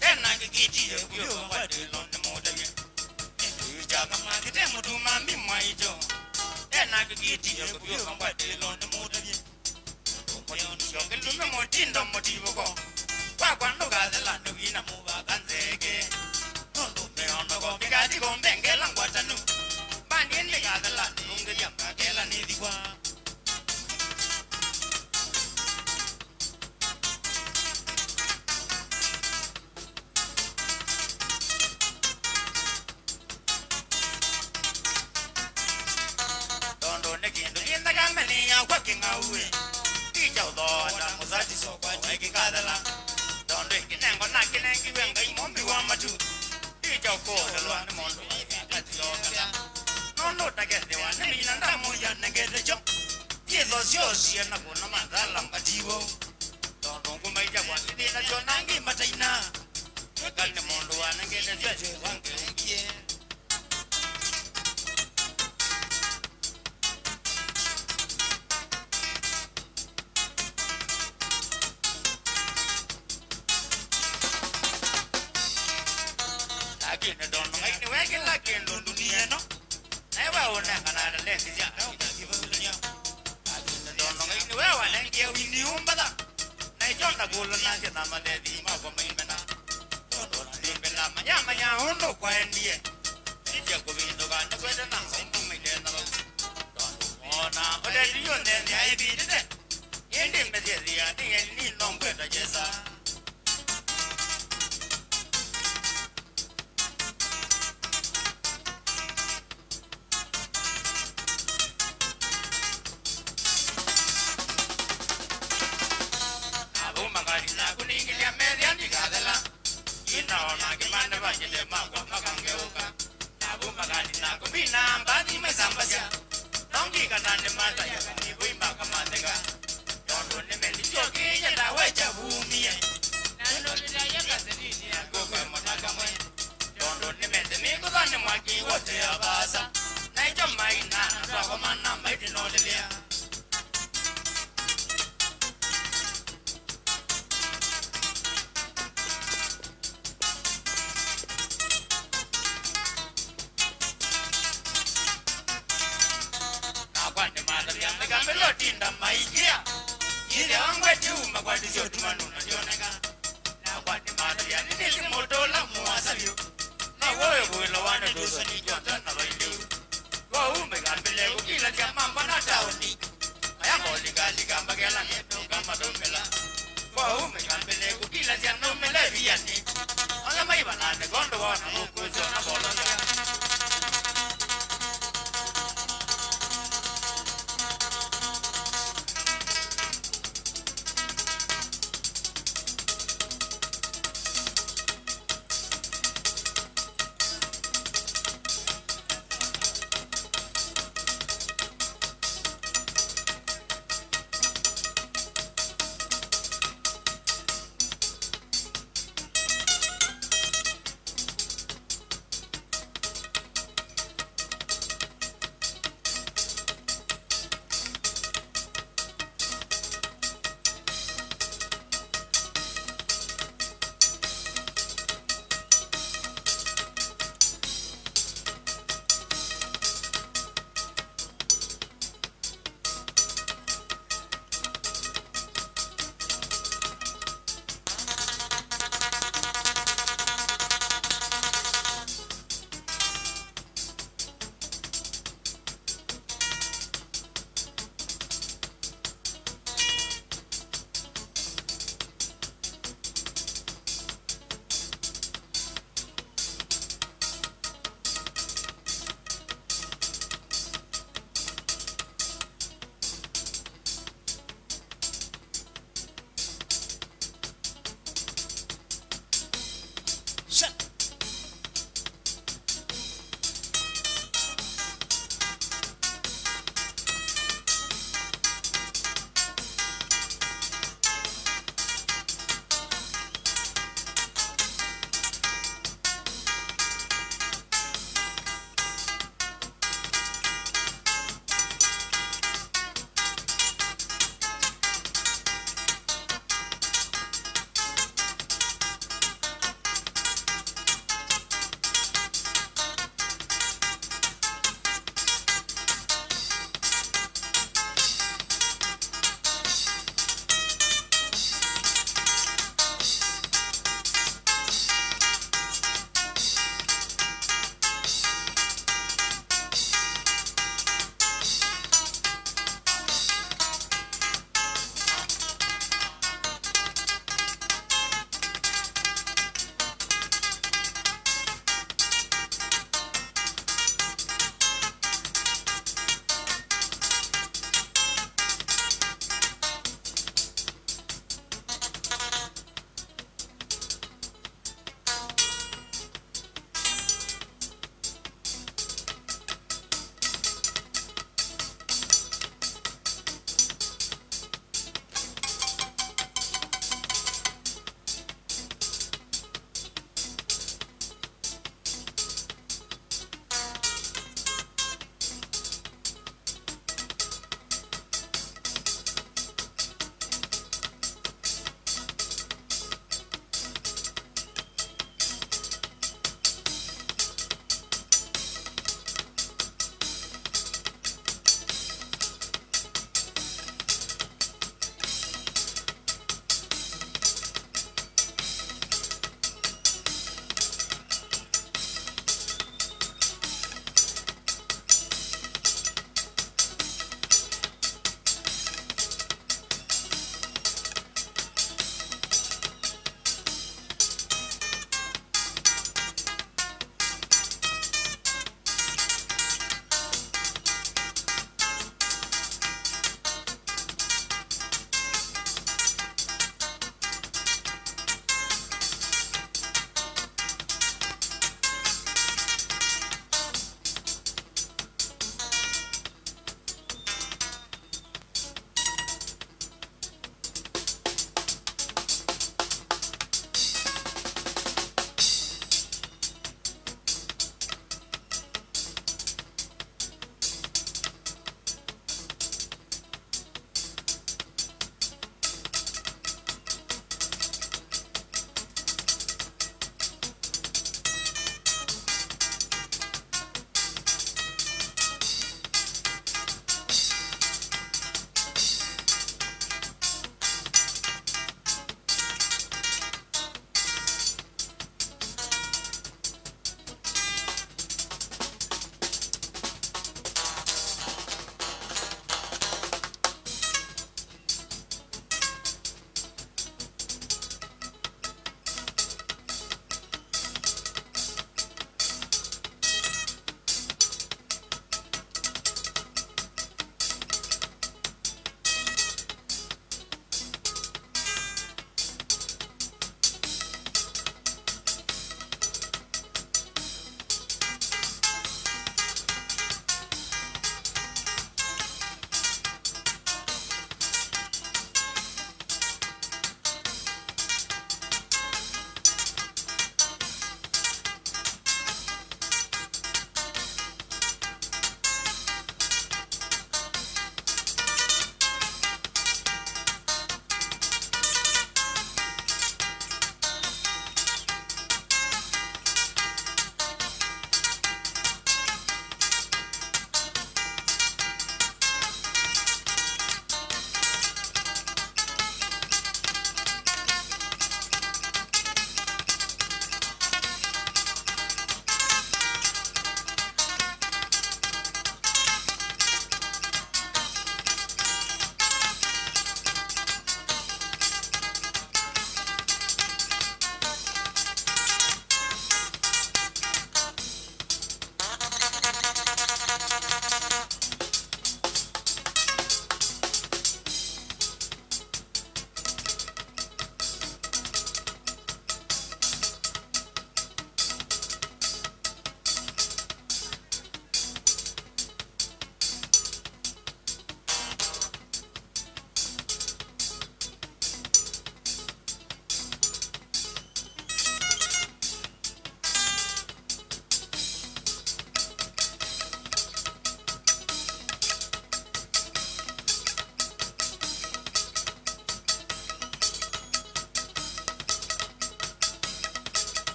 tena kikiti yo wadi londe modaye jaga ma kitemo tu mami mwaito tena kikiti yo wadi londe modaye yo keluna motindo motivo ko kwa ndo gadela ndo ina muba kanzeke ndo me ono ko bigati ko mbengela ngwatanu bandi ni gadela nunge yamba kela ni dikwa dondo nekindo kinda kameni ya kwa kingawe Jaudoda musati so kwa weki kadala Dondo ikinengo na kinengi wenga imombi wa matu Ija ukoda lwa ni mondo kati yokala Nondo takende wa nemi nandamu ya negede cho Yedo siyosi ya nakuna mandala mbativo Dondo kumaija kwa nidina cho nangi mataina Kani mondo wa negede siyosi wange ungie Kine dono ngai ni weke la kendo dunia no na wa ona kana na le sia na kivu dunia kine dono ngai ni wa na ngie wini umbada na jonda golo na ke na mane di ma ko mai mena dono na ni bela manya hondo kwa ndie ni je ko vindo ga na kwenda na ngombu mai le na dono ona ode dio ne ni ai bi de indi me dia dia ni no kwenda jesa Ona kimanda bajele magwa makangeuka Nabu magani na kubina mbadi mesambasya Nongi kanande mata ya kanibu imaka mandega Yondo nimendi choki yenda wecha bumie Nando nida yaka sedini ya kukwe monaka mwe Yondo nimendi mikudhani mwaki wote ya basa Na ijo maina Twako mana maiti nolilia Tinda maigia ile wangwe tu magwadi sio tumanuna dioneka na kwani madria ni nili motola muasavyo na wewe wilo wana dosa ni jonda na bailio kwa umegambele ukila chama mbana taoni aya moligali gamba gela ngeto kama domela kwa umegambele ukila chama mele viani ala mai banane gondo wana mukuzo na bolona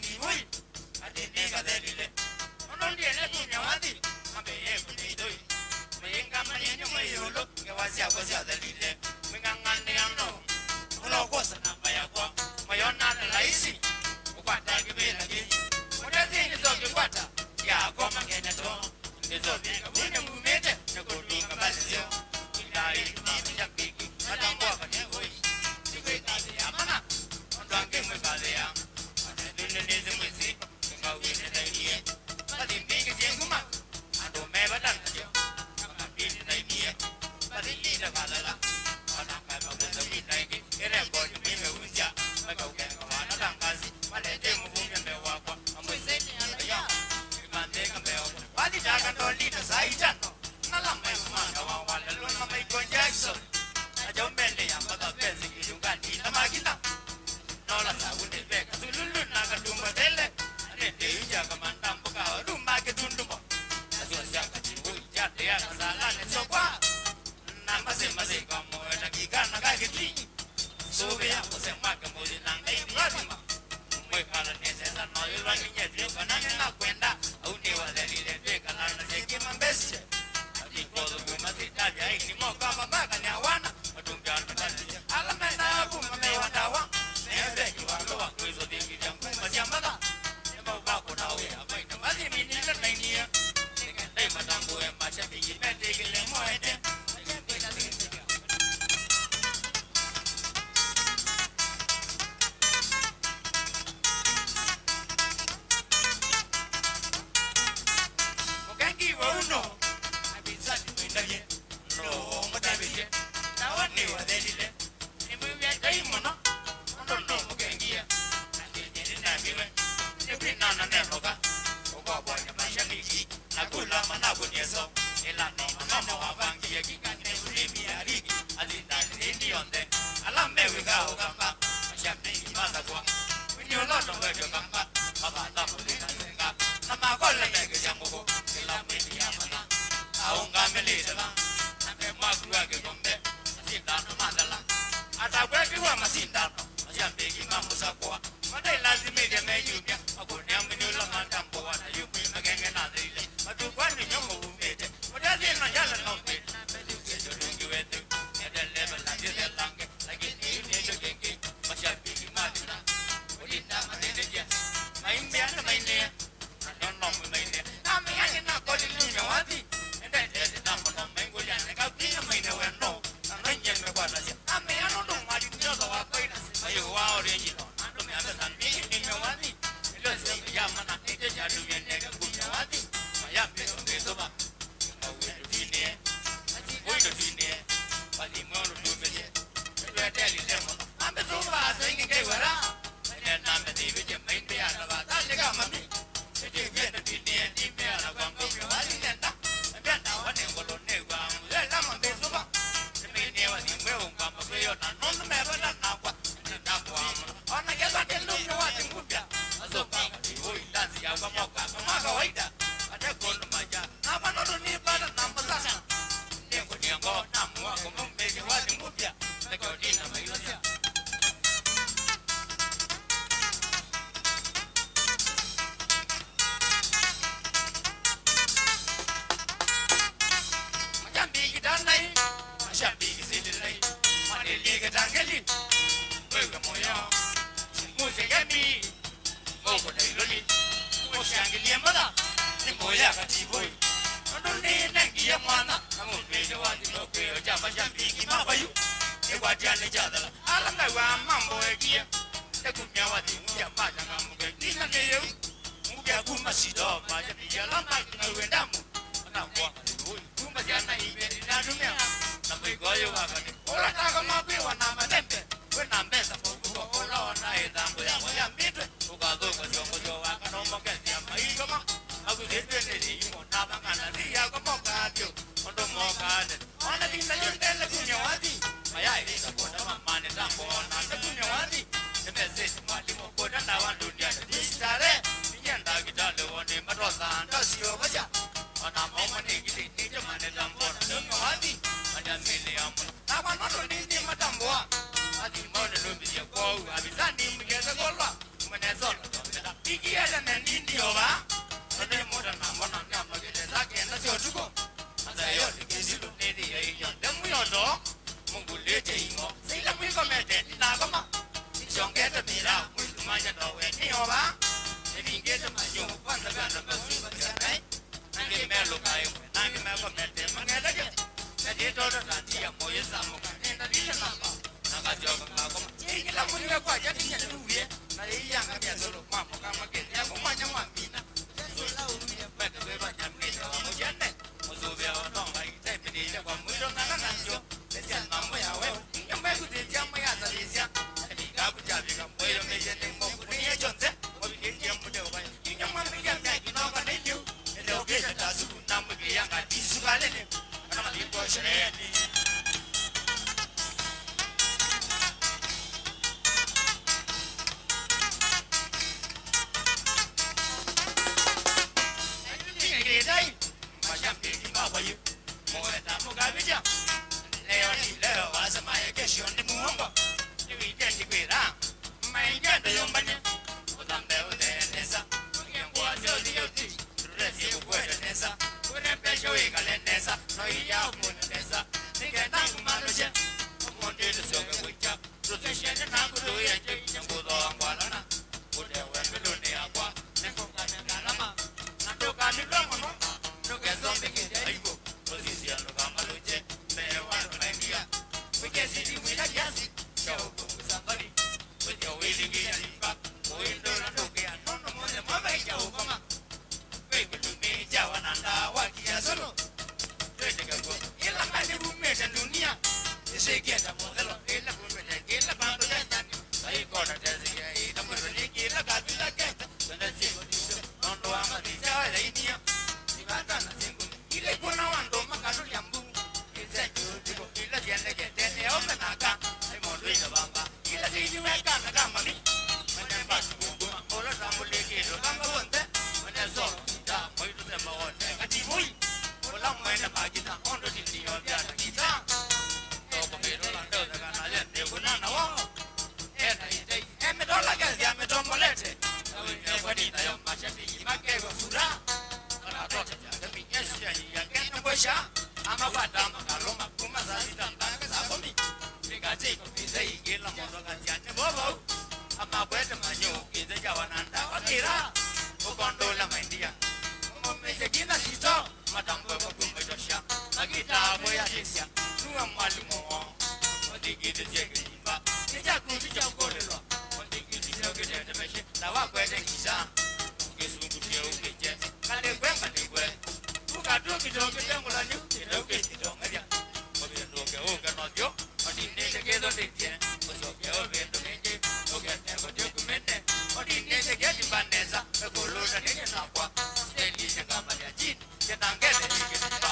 kativoi adinega delile ono ndiele kunyawadi mabeye kunidoi menga manyenyo mayolo ngewazia kwazia delile mingangane ano uno kosa namba yakwa mayona na laisi ukwata kibela gi mudezi nizoke kwata ya goma ngene to nizoke kabune mumete nakotunga basio indai ni yakiki madambwa kativoi sikwetani amana ondange mwebalea adene neze mwezi ngawine dainie badimbinge jenguma ando meba danjo ngabini dainie badilida balala anaka babuza winaige ere bodi mime unja makaukenga wana dangazi malete mubumya mewakwa amwezeni alaya imandeka mewa wadi daga ndolita saitano nalama yumanga wawala luna Michael Jackson ajombele ya mbada pezi kiyungani na magina nola saunde beka sululu nakatumba tele anete yuja kamandambo kawa rumake tundumbo asosia katibu ijate ya kasalane sokwa namase kamo etakikana kakiti sobe ya kusemaka muli nangai mwadima mwekala nesesa noyulwa ninyetrio kanane na kwenda auni walelile beka lana sekima mbesche atikodo kumasitabi haini moka mabaka ni awana watumbiano matani alamena ya kumame wandawa nebeki walowa kwezo dingi jangu masiambaka nema ubako na uya maina mazi minila nainia nikendai matambu ema shabiki metekele moede nini oba ode moda na mona na magere zake na sio tuko asa yo kisilu nedi yo demu yo do mungu lete ingo sila mwiko mete na goma chongeta mira mwito manja do we ni oba ngeta manyo kwanza ganda basi bakana nange melo kayo nange melo mete mangela je nadi dodo nadi ya moyo samu kanenda bila namba nanga joga ngako ingila munga kwa jadi nyaduye na yanga bya solo mama kama kenya ya kumanya mwamina solo uruye paka beba nyamina wa mujane muzubia ononga itepidile kwa mwito nana nanjo lesia mambo ya wewe nyamba kutetia moya zalisia ndiga kujabika moyo mejene ngoku ni jonze obikije mude obaye nyamba mbiga ngaki no kwa nyu ele ogeza tasu namuge yanga disukalene kana limbo shereni Leo wasema kesho ni muomba ni weekend kwera maingia yombani utambe udenesa ngengwa zodi resi ukwedenesa urepesho ikalenesa no iya umunesa ningenda kumaloshe umondele soge wicha proteshene na kudoya nyengudo angwalana udewe mbelone akwa nekongana ngalama natoka ni lomo nogezo mbikije aibo posisi ya lokamaloje mewa naingia wikesi di wila kiasi chao kusambali wewe wili ya lipa wendo na ndoke anono mone mama ija ukoma wewe tumeja wananda wakia solo twende kako ila mali rumeta dunia isekienda modelo ila rumeta ila bando ya ndani sai kona tezi ya ila mwini kila kabila kenta twende sigo diso nondo ama disawa ya inia sibata na singu ile kuna wando makano yambu ila tiene que tener omenaga ay mondo ina bamba ila siji weka na kama mi mane basu guma ola ramule kilo kama wonte mane so da moito te mawone ati muy ola mane magina ondo tindi yo ya kita to pomero la ndo daga na le de kuna na wo ena ite me dola ga ya me to molete awe ne wadi na yo machati make go fura ana to ta mi yesu ya ken bosha ama kwata makaloma kuma zalita ndanga zakomi nikaje kopise igela mondo kanjane bobo ama kwete manyo kize jawananda wakira ukondola maindia mumeje kina sisto matambo ko kumejosha magita boya hisia nuwa mwalimu odigide jegimba nija kuja kolelo odigide jegede meshe na wakwete kisha ngesungu pia ukeje kale kwemba ni kwe ukadoki doki tengo la nyu doki dongaria obi doki oga no dio odi nese kedo tekye osoke obendo nje oga tengo dio kumene odi nese kedi baneza ekoloda nene nakwa stendi kama ya jini ketangele ikita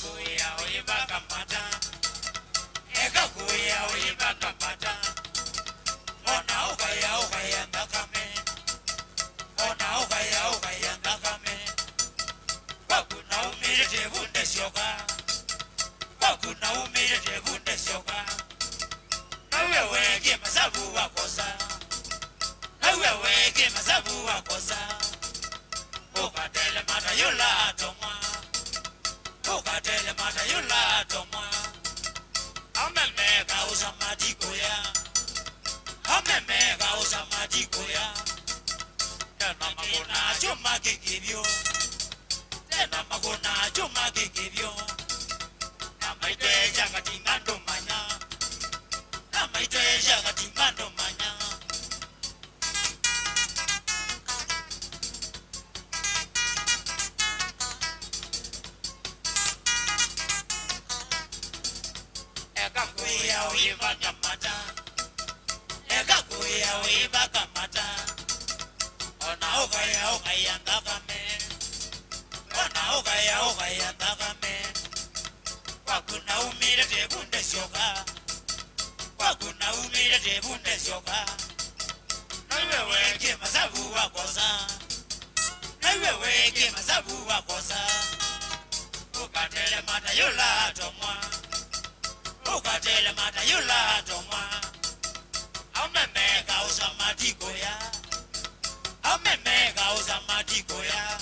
kuya uiba kamata. Eka kuya uiba kamata. Ona ukaya ndakame. Ona ukaya ndakame. Wakuna umire tevunde shoka. Wakuna umire tevunde shoka. Nawe wege masabu wakosa. Nawe wege masabu wakosa. Ukatele mata yula tomwa. Ukatele mata yula tomwa. Amemeka usamadiko ya. Amemeka usamadiko ya. Tena magona chuma kikibyo. Tena magona chuma kikibyo. Namaite jagatingando manya. Namaite jagatingando manya. Eka kuya uiba kamata. Eka kuya uiba kamata. Ona ukaya ndakame. Ona ukaya ndakame. Wakuna umire tevunde shoka. Wakuna umire tevunde shoka. Nawe wege masabu wakosa. Nawe wege masabu wakosa. Ukatele mata yula tomwa. Ukatele mata yula tomwa. Amemeka usamadiko ya. Amemeka usamadiko ya.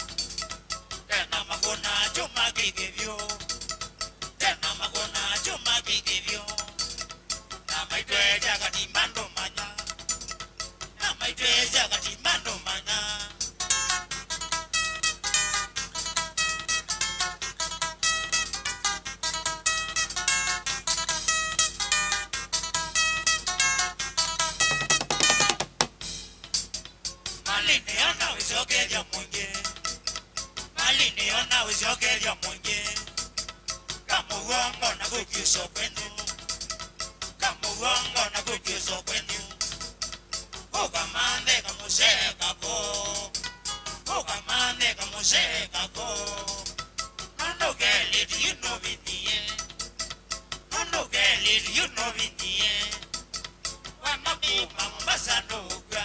Tena magona chuma kikivyo. Tena magona chuma kikivyo. Namaitwe jagatimando manya. Namaitwe jagatimando manya. Malini ona wizogeria mwingi. Malini ona wizogeria mwingi. Kamugongo na kukiso kwenu. Kamugongo na kukiso kwenu. Ukamande kamuseka ko. Ukamande kamuseka ko. Nono geli do you know vindiye. Nono geli do you know vindiye. Wamakuma mbasa nukwa.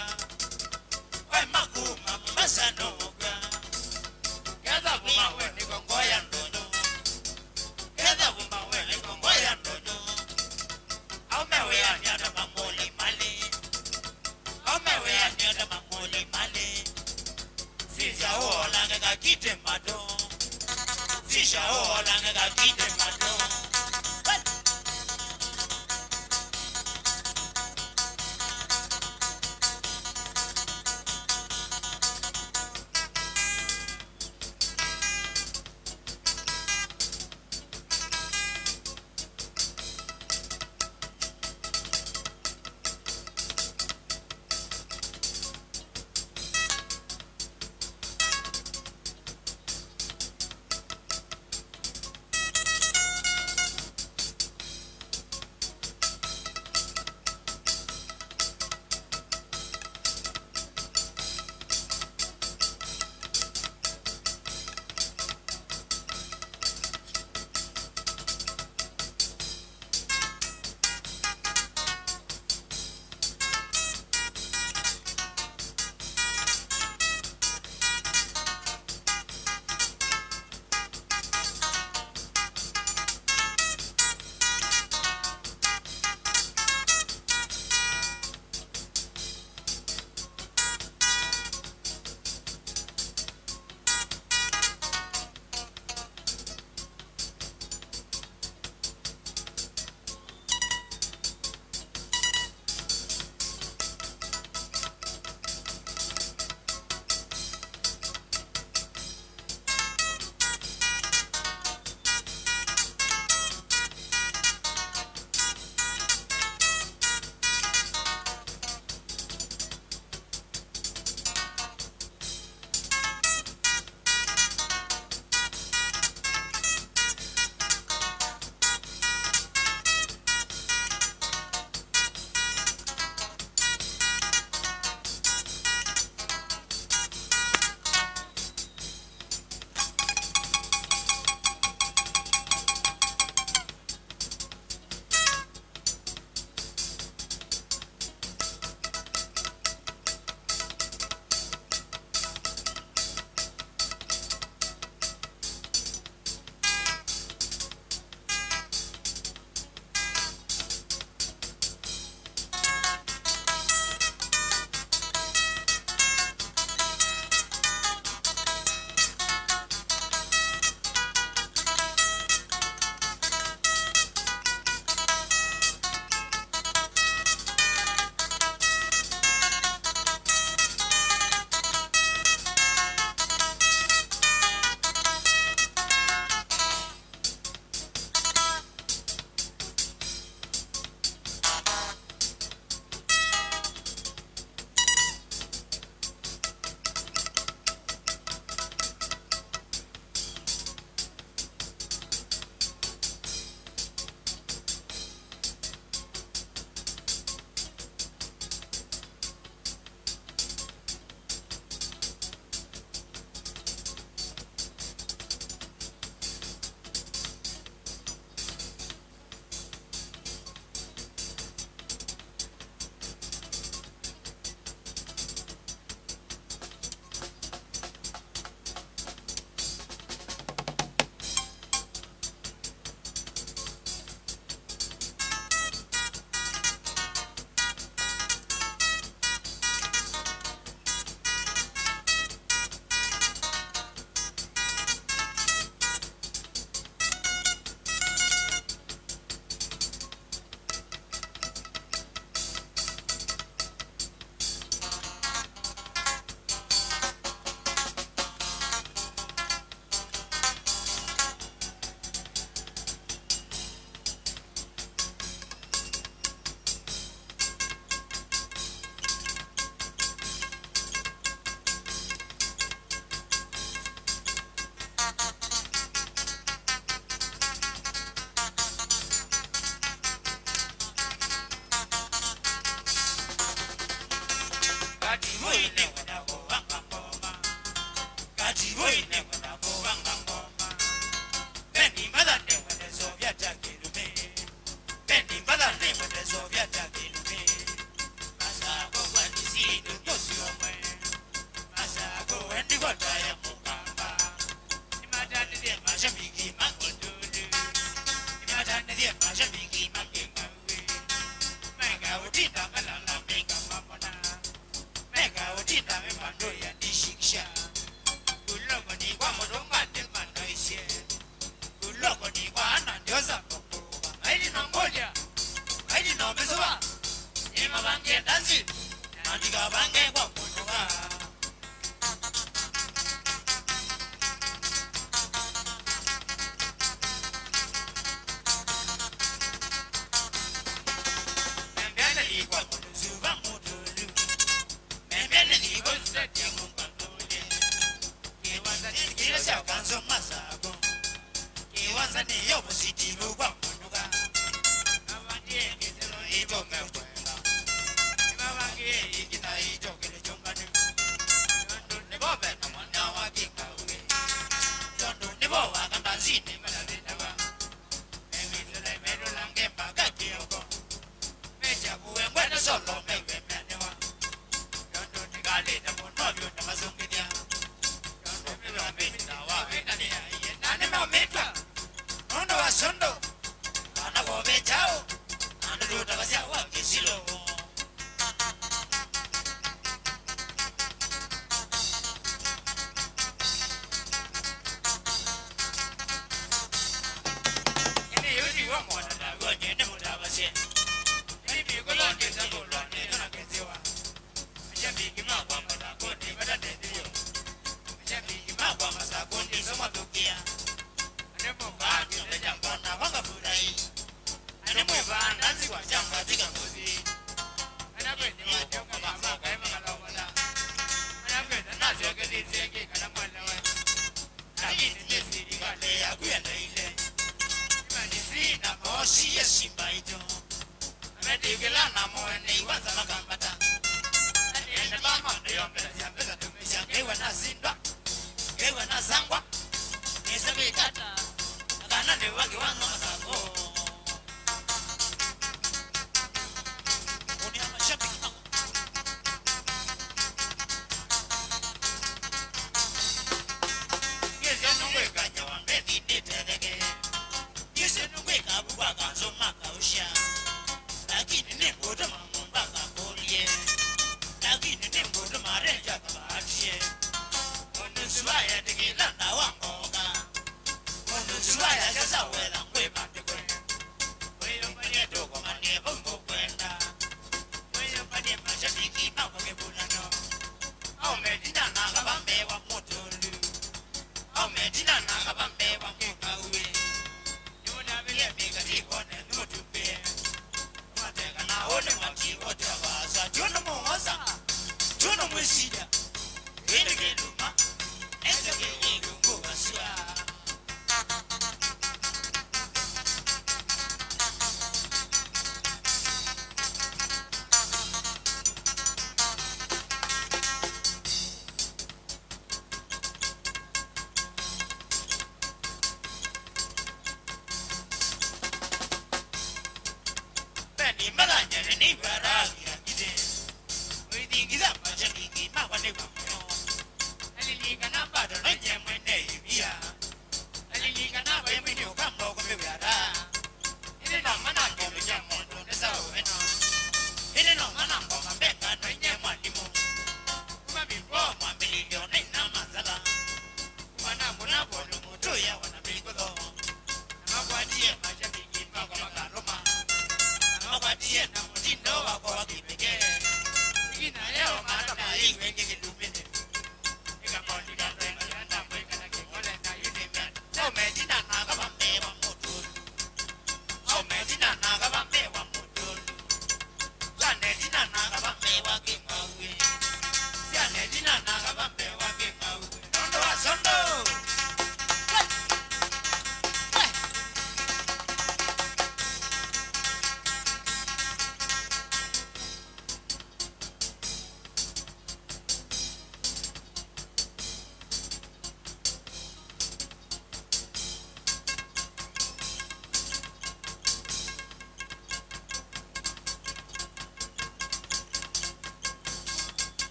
Wamakuma mbasa nukwa. Keda kuma weni kongoya ndono. Keda kuma weni kongoya ndono. Aumewe anyada mamoli mali. Aumewe anyada mamoli mali. Sisha hola ngeka kite mato. Sisha hola ngeka kite mato.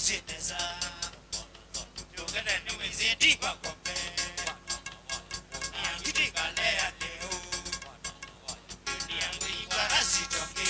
sineza Yogana ni wezidi kwa kombe Yangiti kalea leo Yangu igara sitoke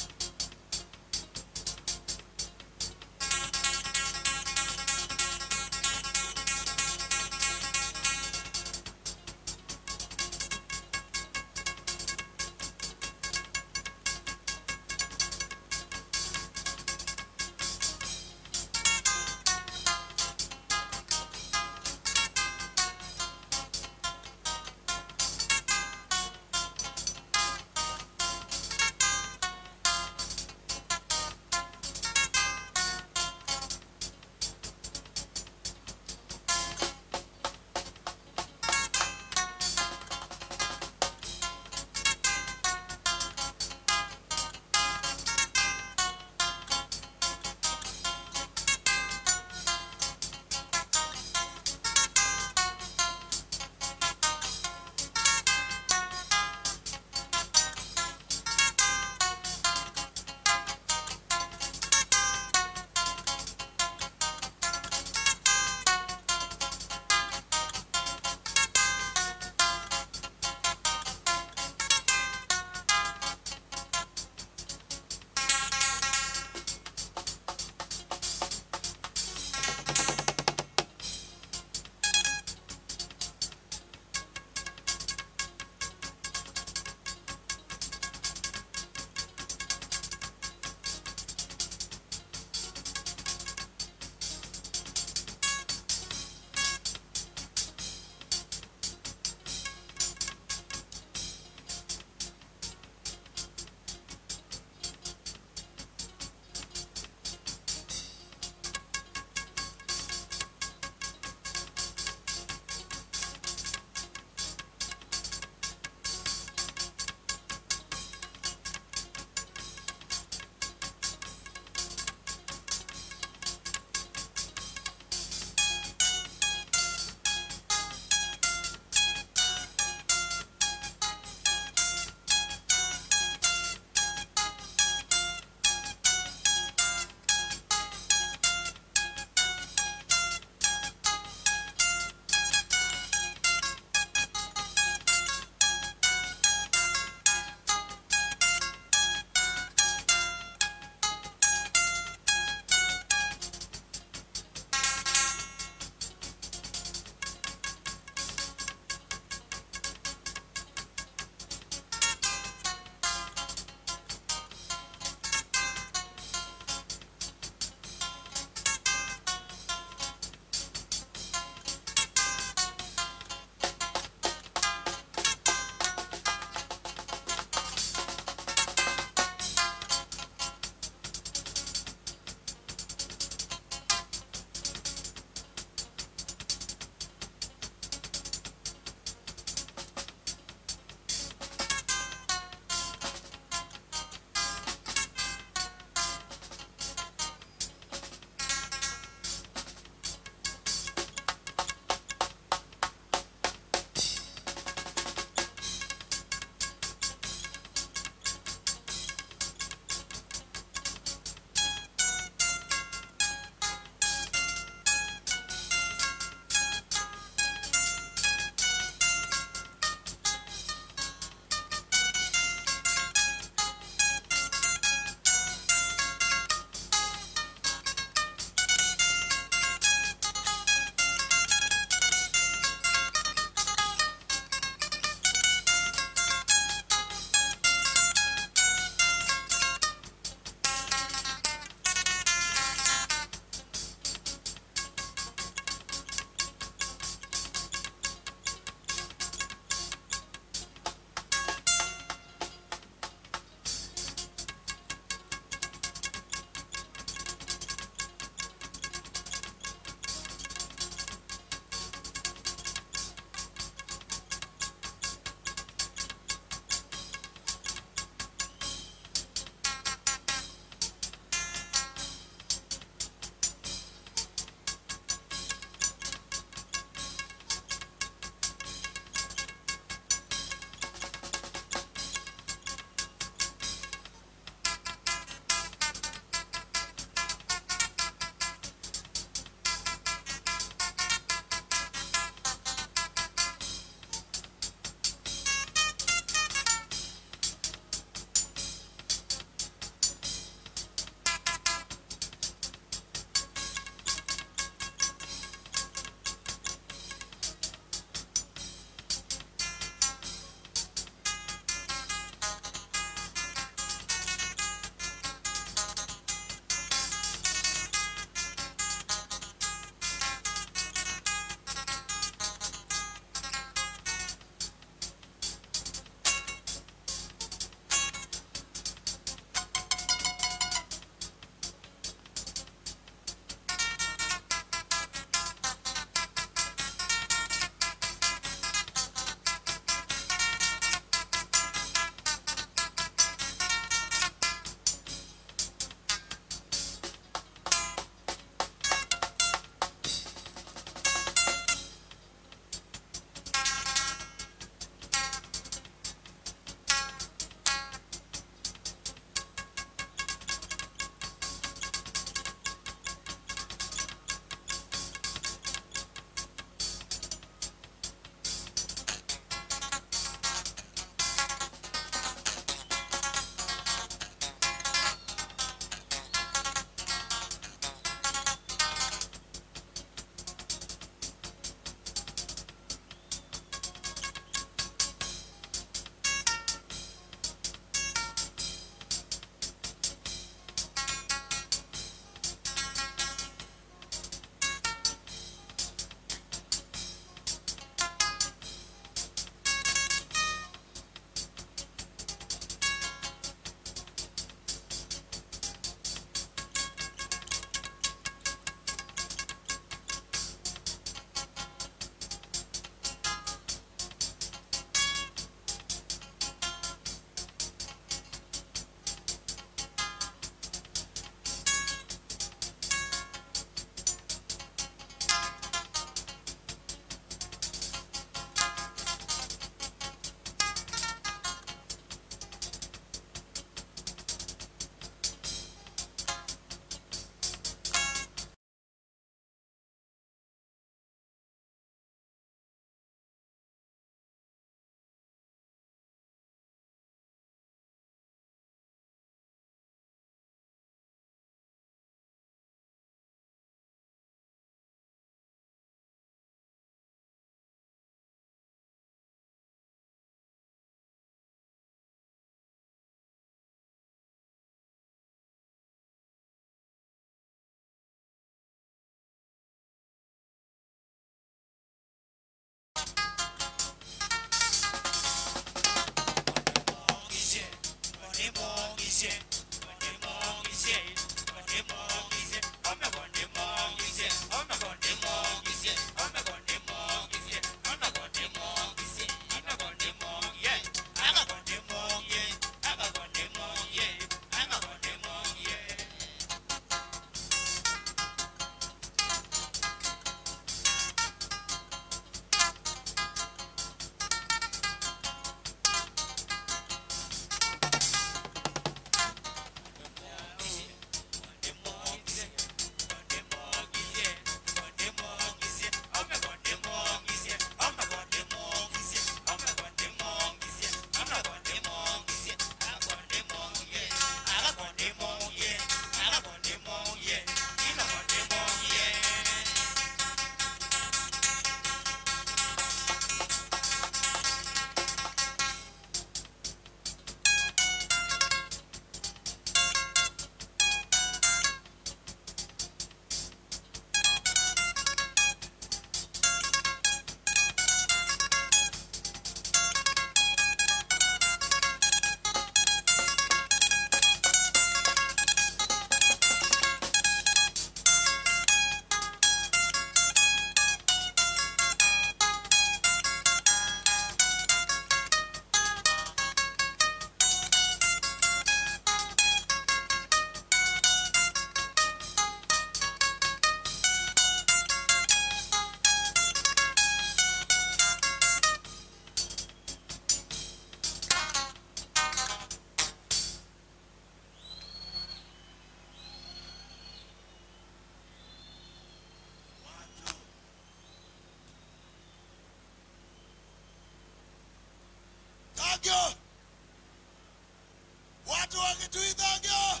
Kitui thangio.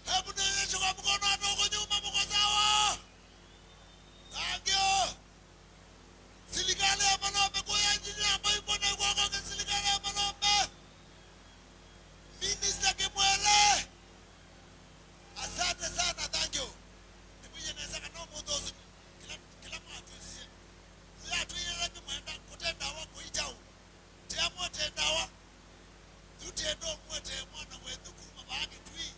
Hebu nionyeshe kwa mkono hata huko nyuma mko sawa. Thangio. Serikali ya Malombe kwa ajili ambayo ipo na kwa serikali ya Malombe. Minister Kimwele. Asante sana, thank you. Nibuye neza kana mudozi. Kila mtu yeye. Ya tu yeye kimwenda kutenda wako ijao. Temo tendawa. Tutendo mwote mwana wetu kuma baage tui.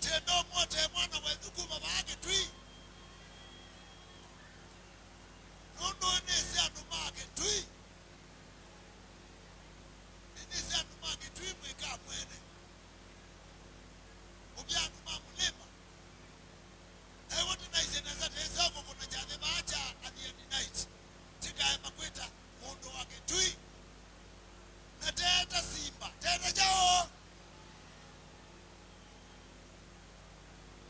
Tendo mwote mwana wetu kuma baage tui. Nono nese anumage tui. Nese anumage tui mweka mwene. Ubia anuma mulema. Ewo tunaise nasa tenza kwa kuna jane maacha at the end night. Tika ema kweta mondo wake tui. Na teta simba. Teta jao.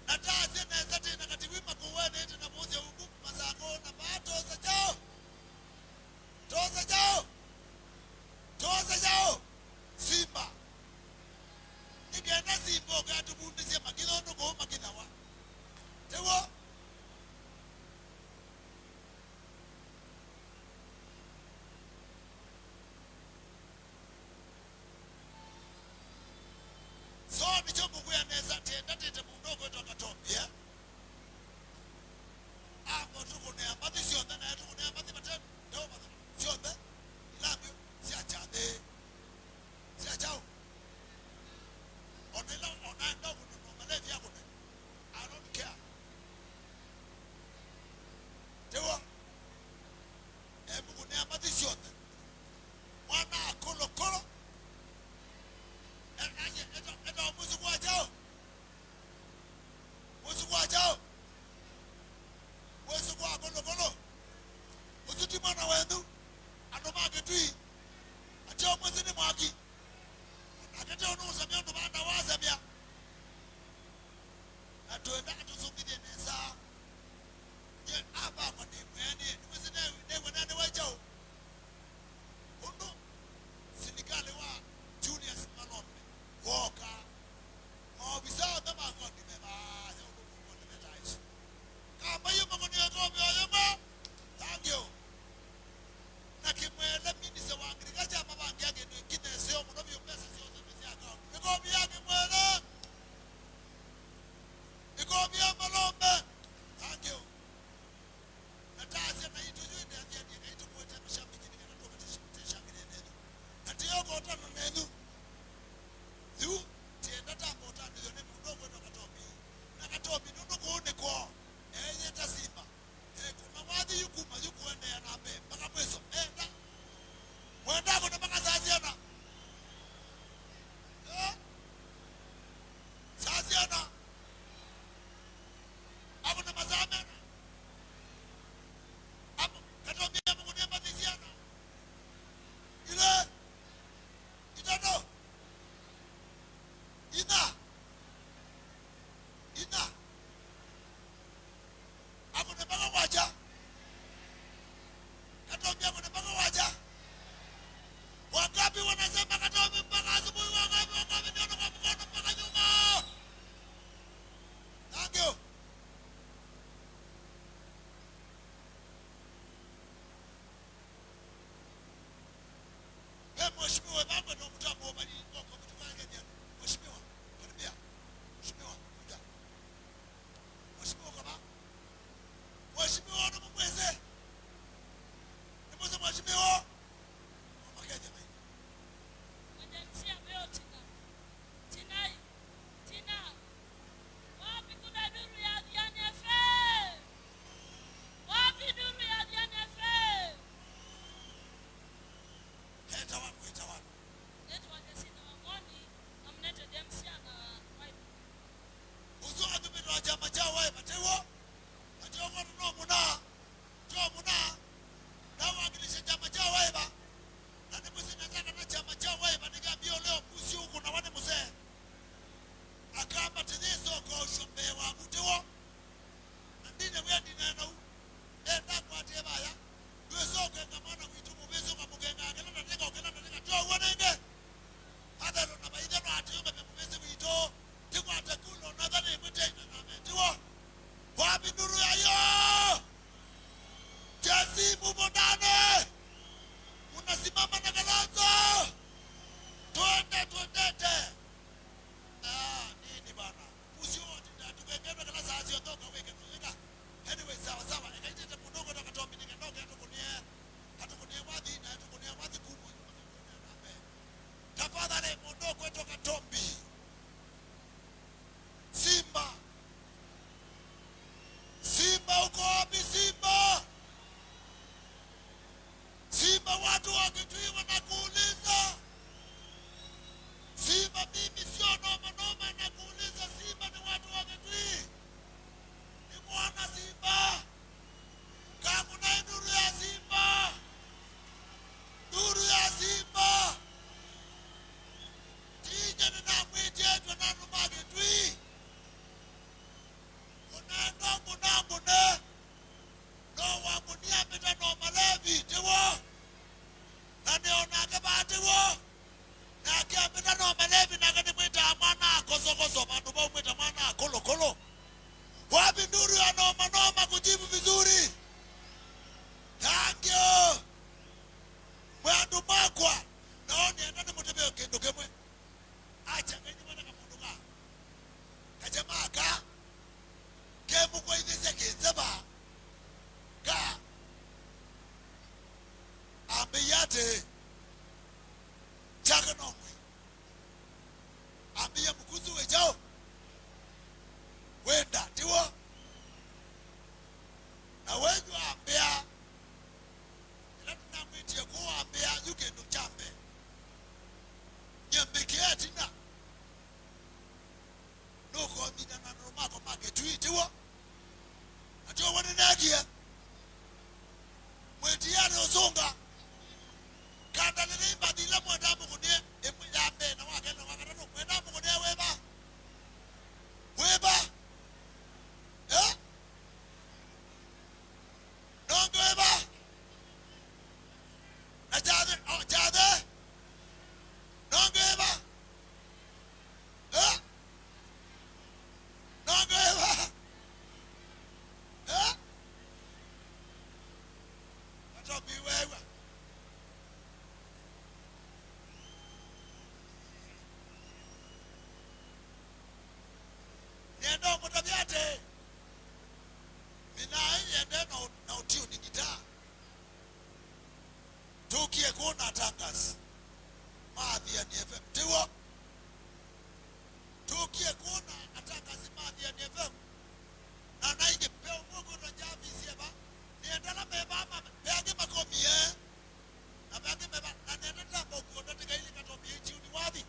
Na taze nesa tena katiwima kuwene ete na moze huku masako na toza jao. Toza jao. Toza jao. Simba. Nigenda simba ogatu bundise makino nuko makinawa. Tewo. So nichomu kuya neza tenda tete mundoko ito katopia. Ako tuko ne ambati sionda na tuko ne ambati maten. Ndio bana. Sionda. Labio si achade. Si achao. Onela onanda kuno malevi yako ne. I don't care. Tewa. Ebu kune ambati sionda. Mwana kolo kolo. Eto musu kwa chao. Musu kwa chao. Musu kwa kolo kolo. Musu timana wendu. Anomage tui. Atio musu ni mwaki. Akete onu usamia unubanda wasamia. Atuenda atusumide nesa. Ye hapa kwa ni mwene. Musu newe nane wachao. Uno. Sinikale wa Julius Malombe. Woka. Mawabisa dama kwa nimeba. Ya unubu kwa nimeta isu. Kama yu makoni ya komi wa yama. Thank you. Na Kimwele minise wa agriculture mabangi yake ni kine seo munobi yu pesa seo zemezi ya kao. Nikomi ya Kimwele. Nikomi ya Malombe. Thank you. Na taase na itu yu ine ya diya itu mwete mshambiki ni kanatoka tishambili nenu. Na tiyo kota na nenu. Yu tienda tango tani yone mudogo ndo katobi. Na katobi nuno kuhune kwa. Enye tasimba. Kuma wadhi yukuma yukuende ya nabe. Baka mweso. Na. Mwenda kuna baka saziana. Saziana. Apo na mazamena. Apo katobi ya mungu niamba tiziana. Ile. Itano. Ina. Ako ne baka waja. Katobi ako ne baka waja. Wangapi wanasema katobi mpaka asubuhi, wangapi ndio kwa mkono mpaka nyuma. Thank you. Mheshimiwa baba ndio mtambo bali kwa mtu wake jana. Mheshimiwa, karibia. Mheshimiwa, kuja. Mheshimiwa kama. Mheshimiwa ndo mweze. Ni mweze mheshimiwa. Mama Kenya mai. Ajensia biotika. Tina. Wapi kuna duru ya Diani FA? Wapi duru ya Diani FA? Leta watu. Nyayo. Jesi mubondane. Unasimama na Kalonzo. Tuendete. Nini bana? Usioti tukengebe kala saa sio toka weke tuweka. Anyway sawa. Ekaitete mudogo na katombi nikatoka hatukunie wadhi kubwa. Tafadhali mudogo kutoka Tombi. Simba uko wapi Simba? Simba watu wakitui wanakuuliza. Simba mimi sio noma nakuuliza Simba ni watu wakitui. Ni mwana Simba. Kamu na nuru ya Simba. Nuru ya Simba. Tije ni na mwite tu na numage tui. Unangune. No wangu ni apita no malevi tiwo. Na neonake batiwo. Na kiapita no malevi na kani mwita mwana koso manubo mwita mwana kolo. Wapi nuru ya noma kujibu vizuri. Thank you. Mwandu makwa. Naoni endani mutebeo kendo kemwe. Acha kenye mwana kamunduka. Kajamaka. Kemu kwa hivise kizeba. Ka. Ambiyate. Chaka nomwe. Ambiya mkuzu wejao. Wenda tiwo. Na wenyu ambia. Ilatu na mwiti ya kuwa ambia yuke ndo chambe. Nyembeke ya tina. Nuko mina na nomako make tuitiwo. Atiwa wanenagia. Mwiti yane uzunga. Kanda nilimba dila mwendamu kunie. Yambe na wakena wakatano. Mwendamu kunie weba. Nongo weba. Na jade. Nongo weba. Nongo weba. Watopi wewe. Niendo mutabiate. Minai yende na utiu ni gitaa. Tukie kuna tangas. Maadhi ya ni FM. Tiwo. Tukie kuna atangasi maadhi ya ni FM. Na naingi peo mungu na jabi sieba. Niendala meba ama peagi makomie. Na peagi meba. Na niendala moku onatika hili katombi hichi uniwadhi.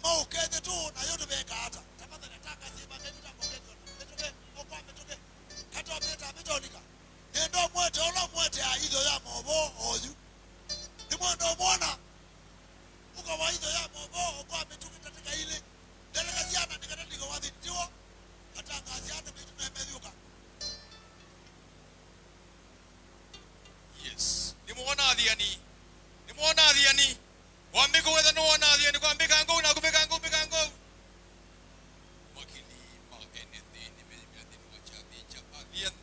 Maukeze tu na yote beka hata. Tapata nataka sieba medita mokezi. Metoke. Katombi eta metonika. Niendo mwete ola mwete ya hizo ya mobo oju. Ni mwendo mwana. Uka wa hizo ya mobo okwa metuki tatika hili. Delega siana nikatatika wadhi tiwo. Katanga siana metu na emedhuka. Yes. Nimuona adhiani. Wambiko whether no one adhiani kwa mbika ngo na kubika ngo. Wakili ma anything ni mimi adhiani wachathi cha adhiani.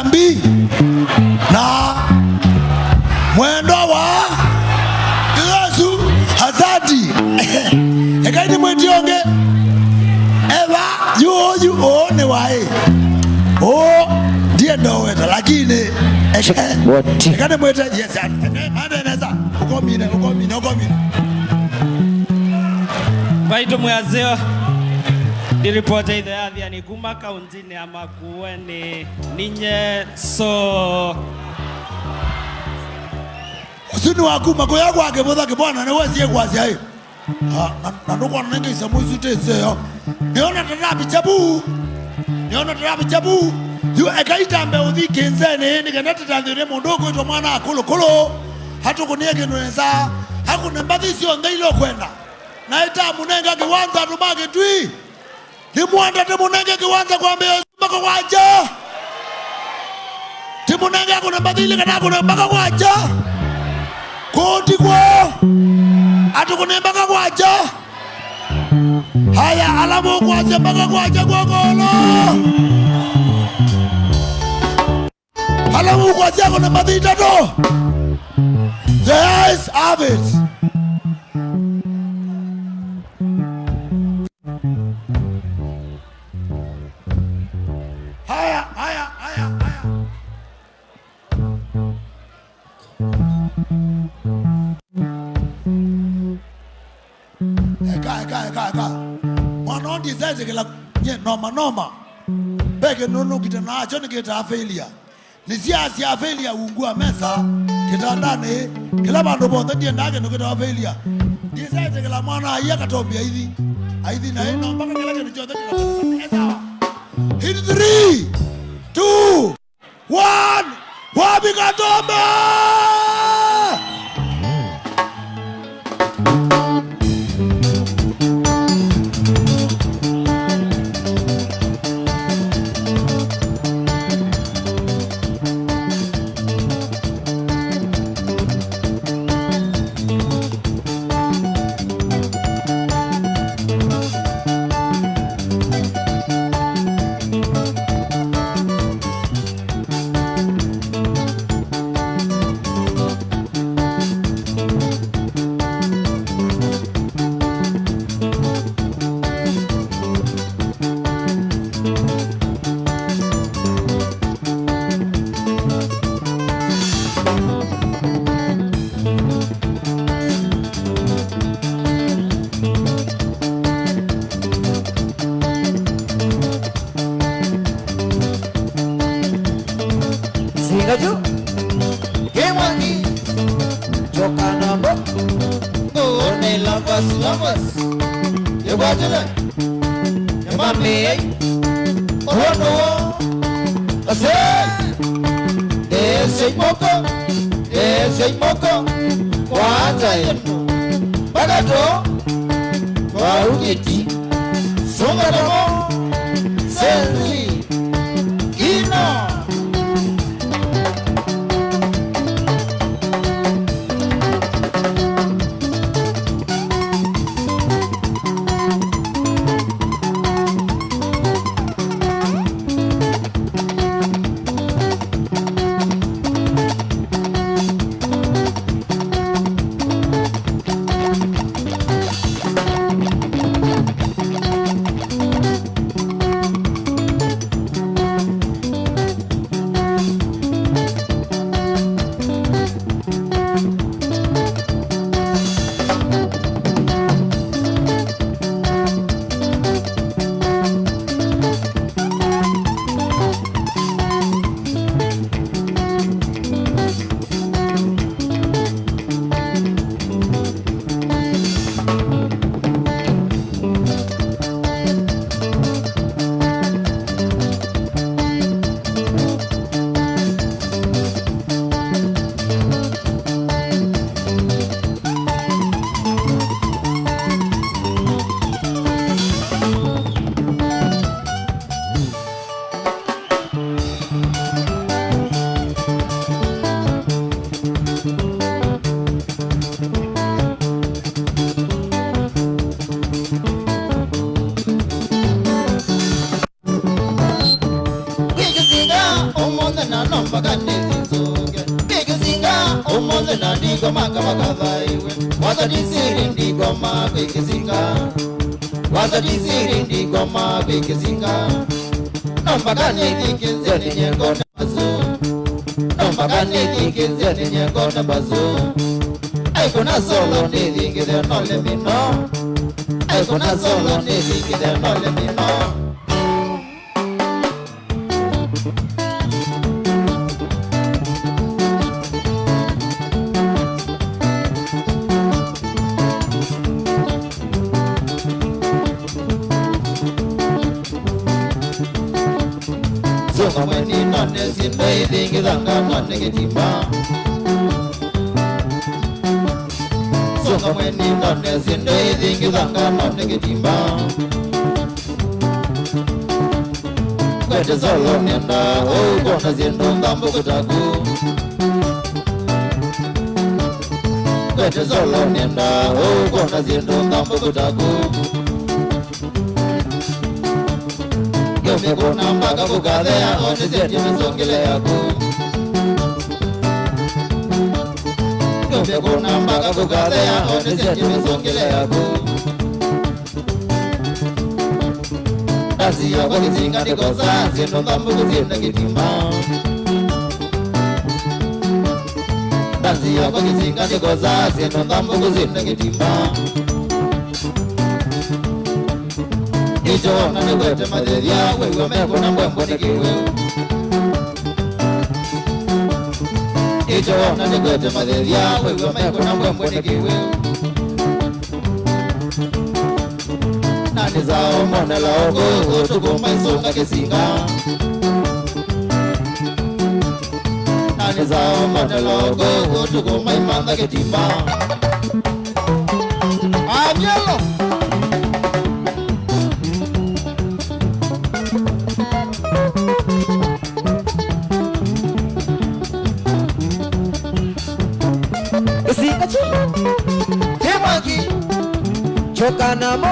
mbi na mwendo wa Yesu hazadi ekaini mwetionge eva yuoyu one wae ndiye ndoweta lakini ekaini mwete yes ande neza ukomine Baitu mwazeo niripota idha ya ni kuma kauntini ama kuweni ninye so usini wakuma kwa yagu wake mudha kibwana na wezi ye kwa siya na nukwa nenge isa mwisu tense yo niona tarabi chabu yu ekaita mbe uthi kenzene nikanati tandhire munduku ito mwana akulu hatu kuniege nuenza haku nembathi sio ngeilo kwenda na ita munenga kiwanza tumake tui Timuanda timunenge kiwanza kwa mbeo mpaka waja. Timunenge kuna badili kana kuna mpaka waja. Koti kwa atukune mpaka waja. Haya alamu kwa mpaka waja kwa golo. Alamu kwa kuna badili tato. The eyes have it. Eka mwana ndizaje kila noma bege nono kitana acho nikita failure nisiasi ya failure ungua mesa kitandane kila bandu bonde ndiye ndage nokita failure ndizaje kila mwana ayakatobia hivi na ino mpaka kila kitu chote kila hit 3 2 1 wapi katomba Singaju Kemani Jokanambo None lovers Yewajula Yemame Orono Ase Dese moko Kwanza yenu Bagato Warugeti Songadamo Senzi Ino ndiko makamakavaiwe waza disiri ndiko mabekezinga waza disiri ndiko mabekezinga nombakane kikenzeni nyengo na bazu nombakane kikenzeni nyengo na bazu aikuna solo nilingide nole mino aikuna solo nilingide nole mino Zonga mweni nane sinbe ilingi zanga nane kitimba Zonga mweni nane sinbe ilingi zanga nane kitimba Kwete zolo nenda kona zindu ndambu kutaku Kwete zolo nenda kona zindu ndambu kutaku Yome kuna mpaka kukadhea Oni zeti misongile yaku Yome kuna mpaka kukadhea Oni zeti misongile yaku Dasi yako kizinga nikosa Zino dhambu kuzinda kitima Dasi yako kizinga nikosa Zino dhambu kuzinda kitima Icho na nikwete madhevya Wewe meko na mbwembo nikiwe Icho na nikwete madhevya Wewe meko na mbwembo nikiwe Nani zao mone la oko Utukuma isonga kisinga Nani zao mone la oko Utukuma imanda kitimba Anyelo Temaki Chokanamo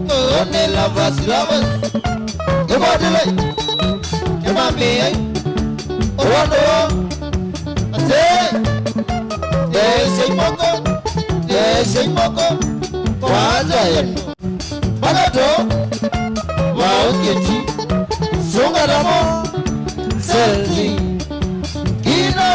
One lovers lovers Yabadile Yamami Owano Ase Yeshe moko Waza yenu Magato Wauketi Sungaramo Selzi Kino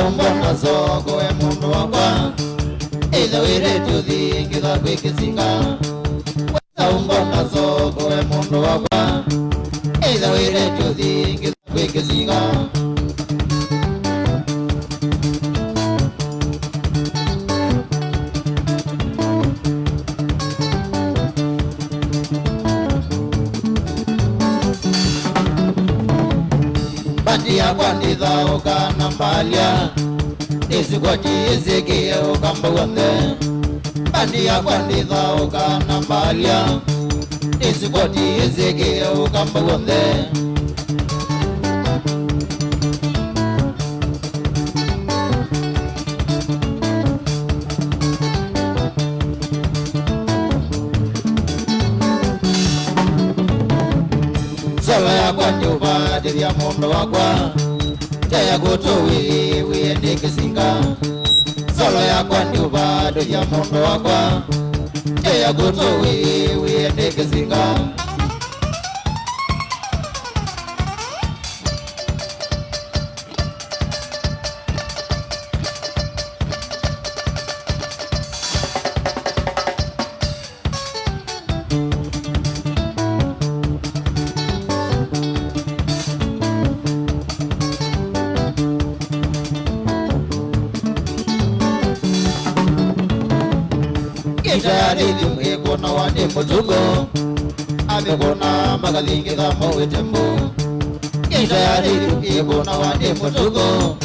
umbona soko e mundu wakwa Either wire tuthi ngitha kwikisinga Weza umbona soko e mundu wakwa Either wire tuthi ngitha kwikisinga Bandi yakwa ndithauka na mbalia Nisigwati isikie ukamba wande Bandi yakwa ndithauka na mbalia Nisigwati isikie ukamba wande Sala yakwa njuba divya mundu wakwa Jaya kutuwi wiende kisinga Sala yakwa njuba divya mundu wakwa Jaya kutuwi wiende kisinga Kitari mweko na wande mutugo Amekona magalingi kama wetembo Kitari mweko na wande mutugo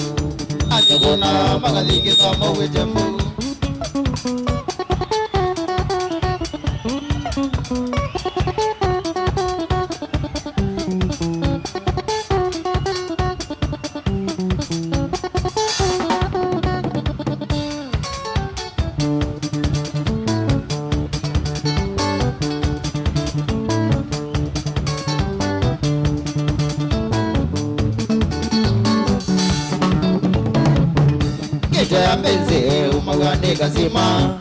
Amekona magalingi kama wetembo Kita mbenze umagane kasima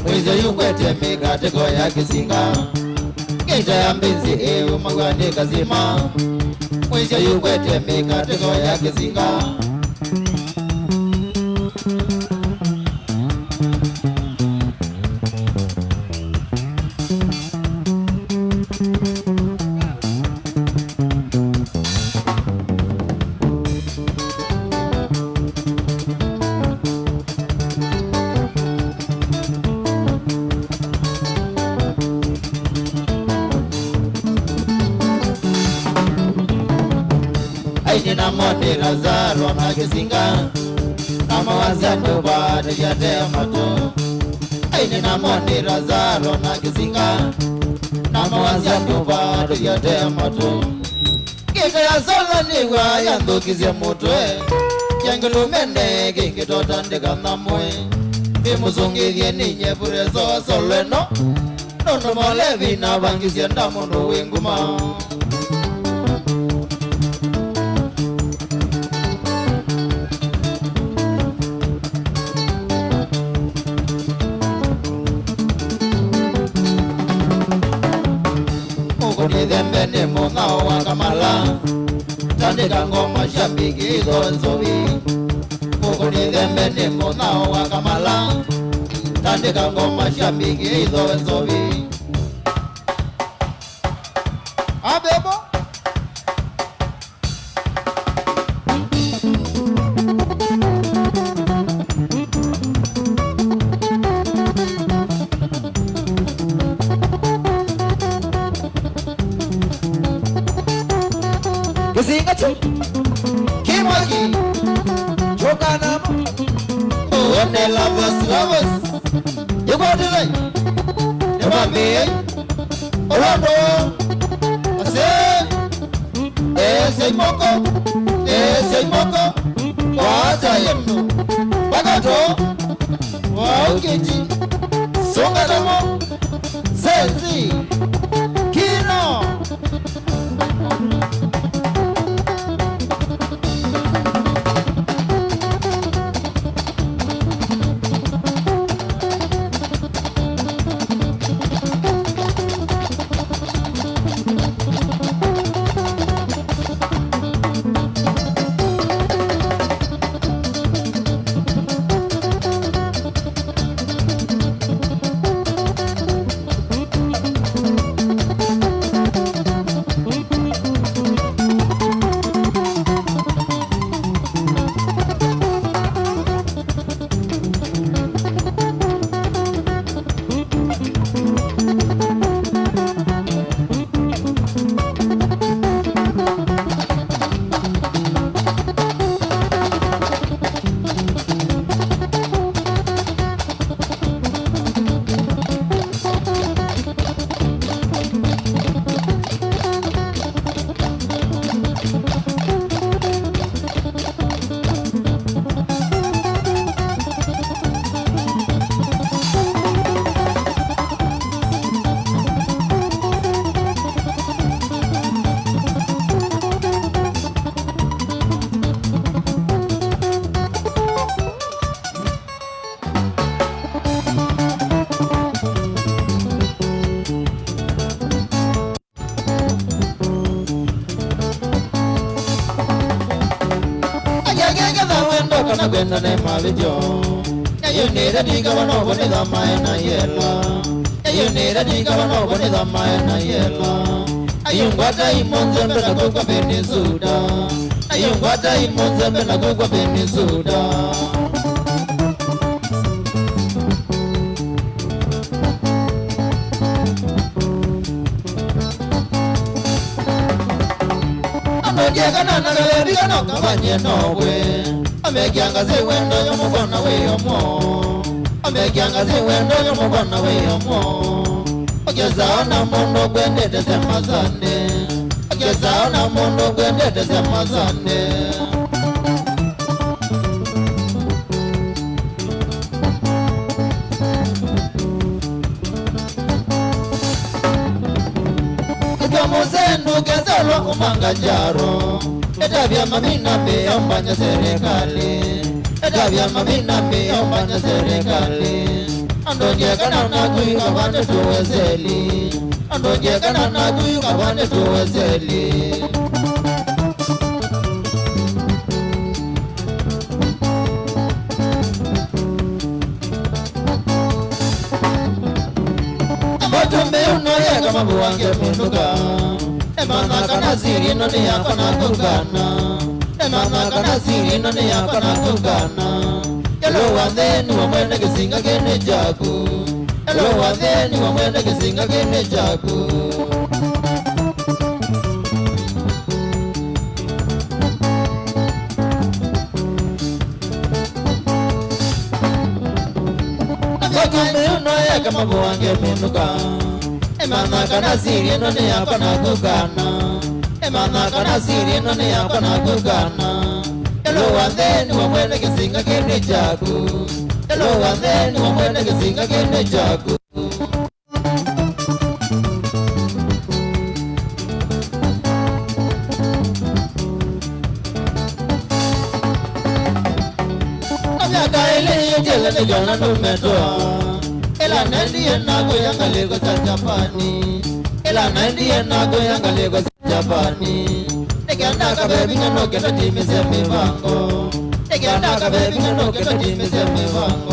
Mwizo yukwete mikateko ya kisinga Kita mbenze umagane kasima Mwizo yukwete mikateko ya kisinga Aini na monde razaro na kisinga Nama wazando bada ya mato Aini na monde razaro na kisinga Nama wazando bada ya mato Kika ya sola niwa yando kizia mutwe Yangulu mende kingi totandika namwe Bimusungi dhieni nye purezo solwe no Nono molevi na bangizia ndamuno winguma Nidhembe ni munao wakamala Tandika ngoma shambiki idho nzovi Muku nidhembe ni munao wakamala Tandika ngoma shambiki idho nzovi Abebo Kisinga chu Kimaki Chokana One lovers You go to like Never me Orlando Ese moko Wacha yenu Bagato Waukiji Songa damo Sensi Kino kana gwenda ne mavijo you need a diga no bone da mai na yela you need a diga no bone da mai na yela ayungwata imonze mbena kwa Venezuela ayungwata imonze mbena kwa Venezuela Jegana na lebiga no kabanye nowe amegianga zewendo yo mubona we yomo amegianga zewendo yo mubona we yomo ogeza ona mondo gwende de mazane ogeza ona mondo gwende de mazane Muzendo kezalo kumanga jaro Edavya mamina me ombanya serikali Edavya mamina me ombanya serikali Andonje kana nagui kabane tuwezeli Andonje kana nagui kabane tuwezeli Kama buwange pinduka Emana kana siri no ni yako na kugana Emana kana siri no ni yako na kugana Yelo wandeni wa mwende kisinga kene jaku Yelo wandeni wa mwende kisinga kene jaku Kama buwange pinduka Emana kana siri no ni yako na kugana Emana kana siri no ni yako na kugana Yelo wandeni wa mwende kisinga kene jaku Yelo wandeni wa mwende kisinga kene jaku Namyaka ile yejele ni jona numetoa Ela nandiye nago yanga lego za Japani Ela nandiye nago yanga lego za Japani Neganda ka baby no keta timi se me vango Neganda ka baby no keta timi se me vango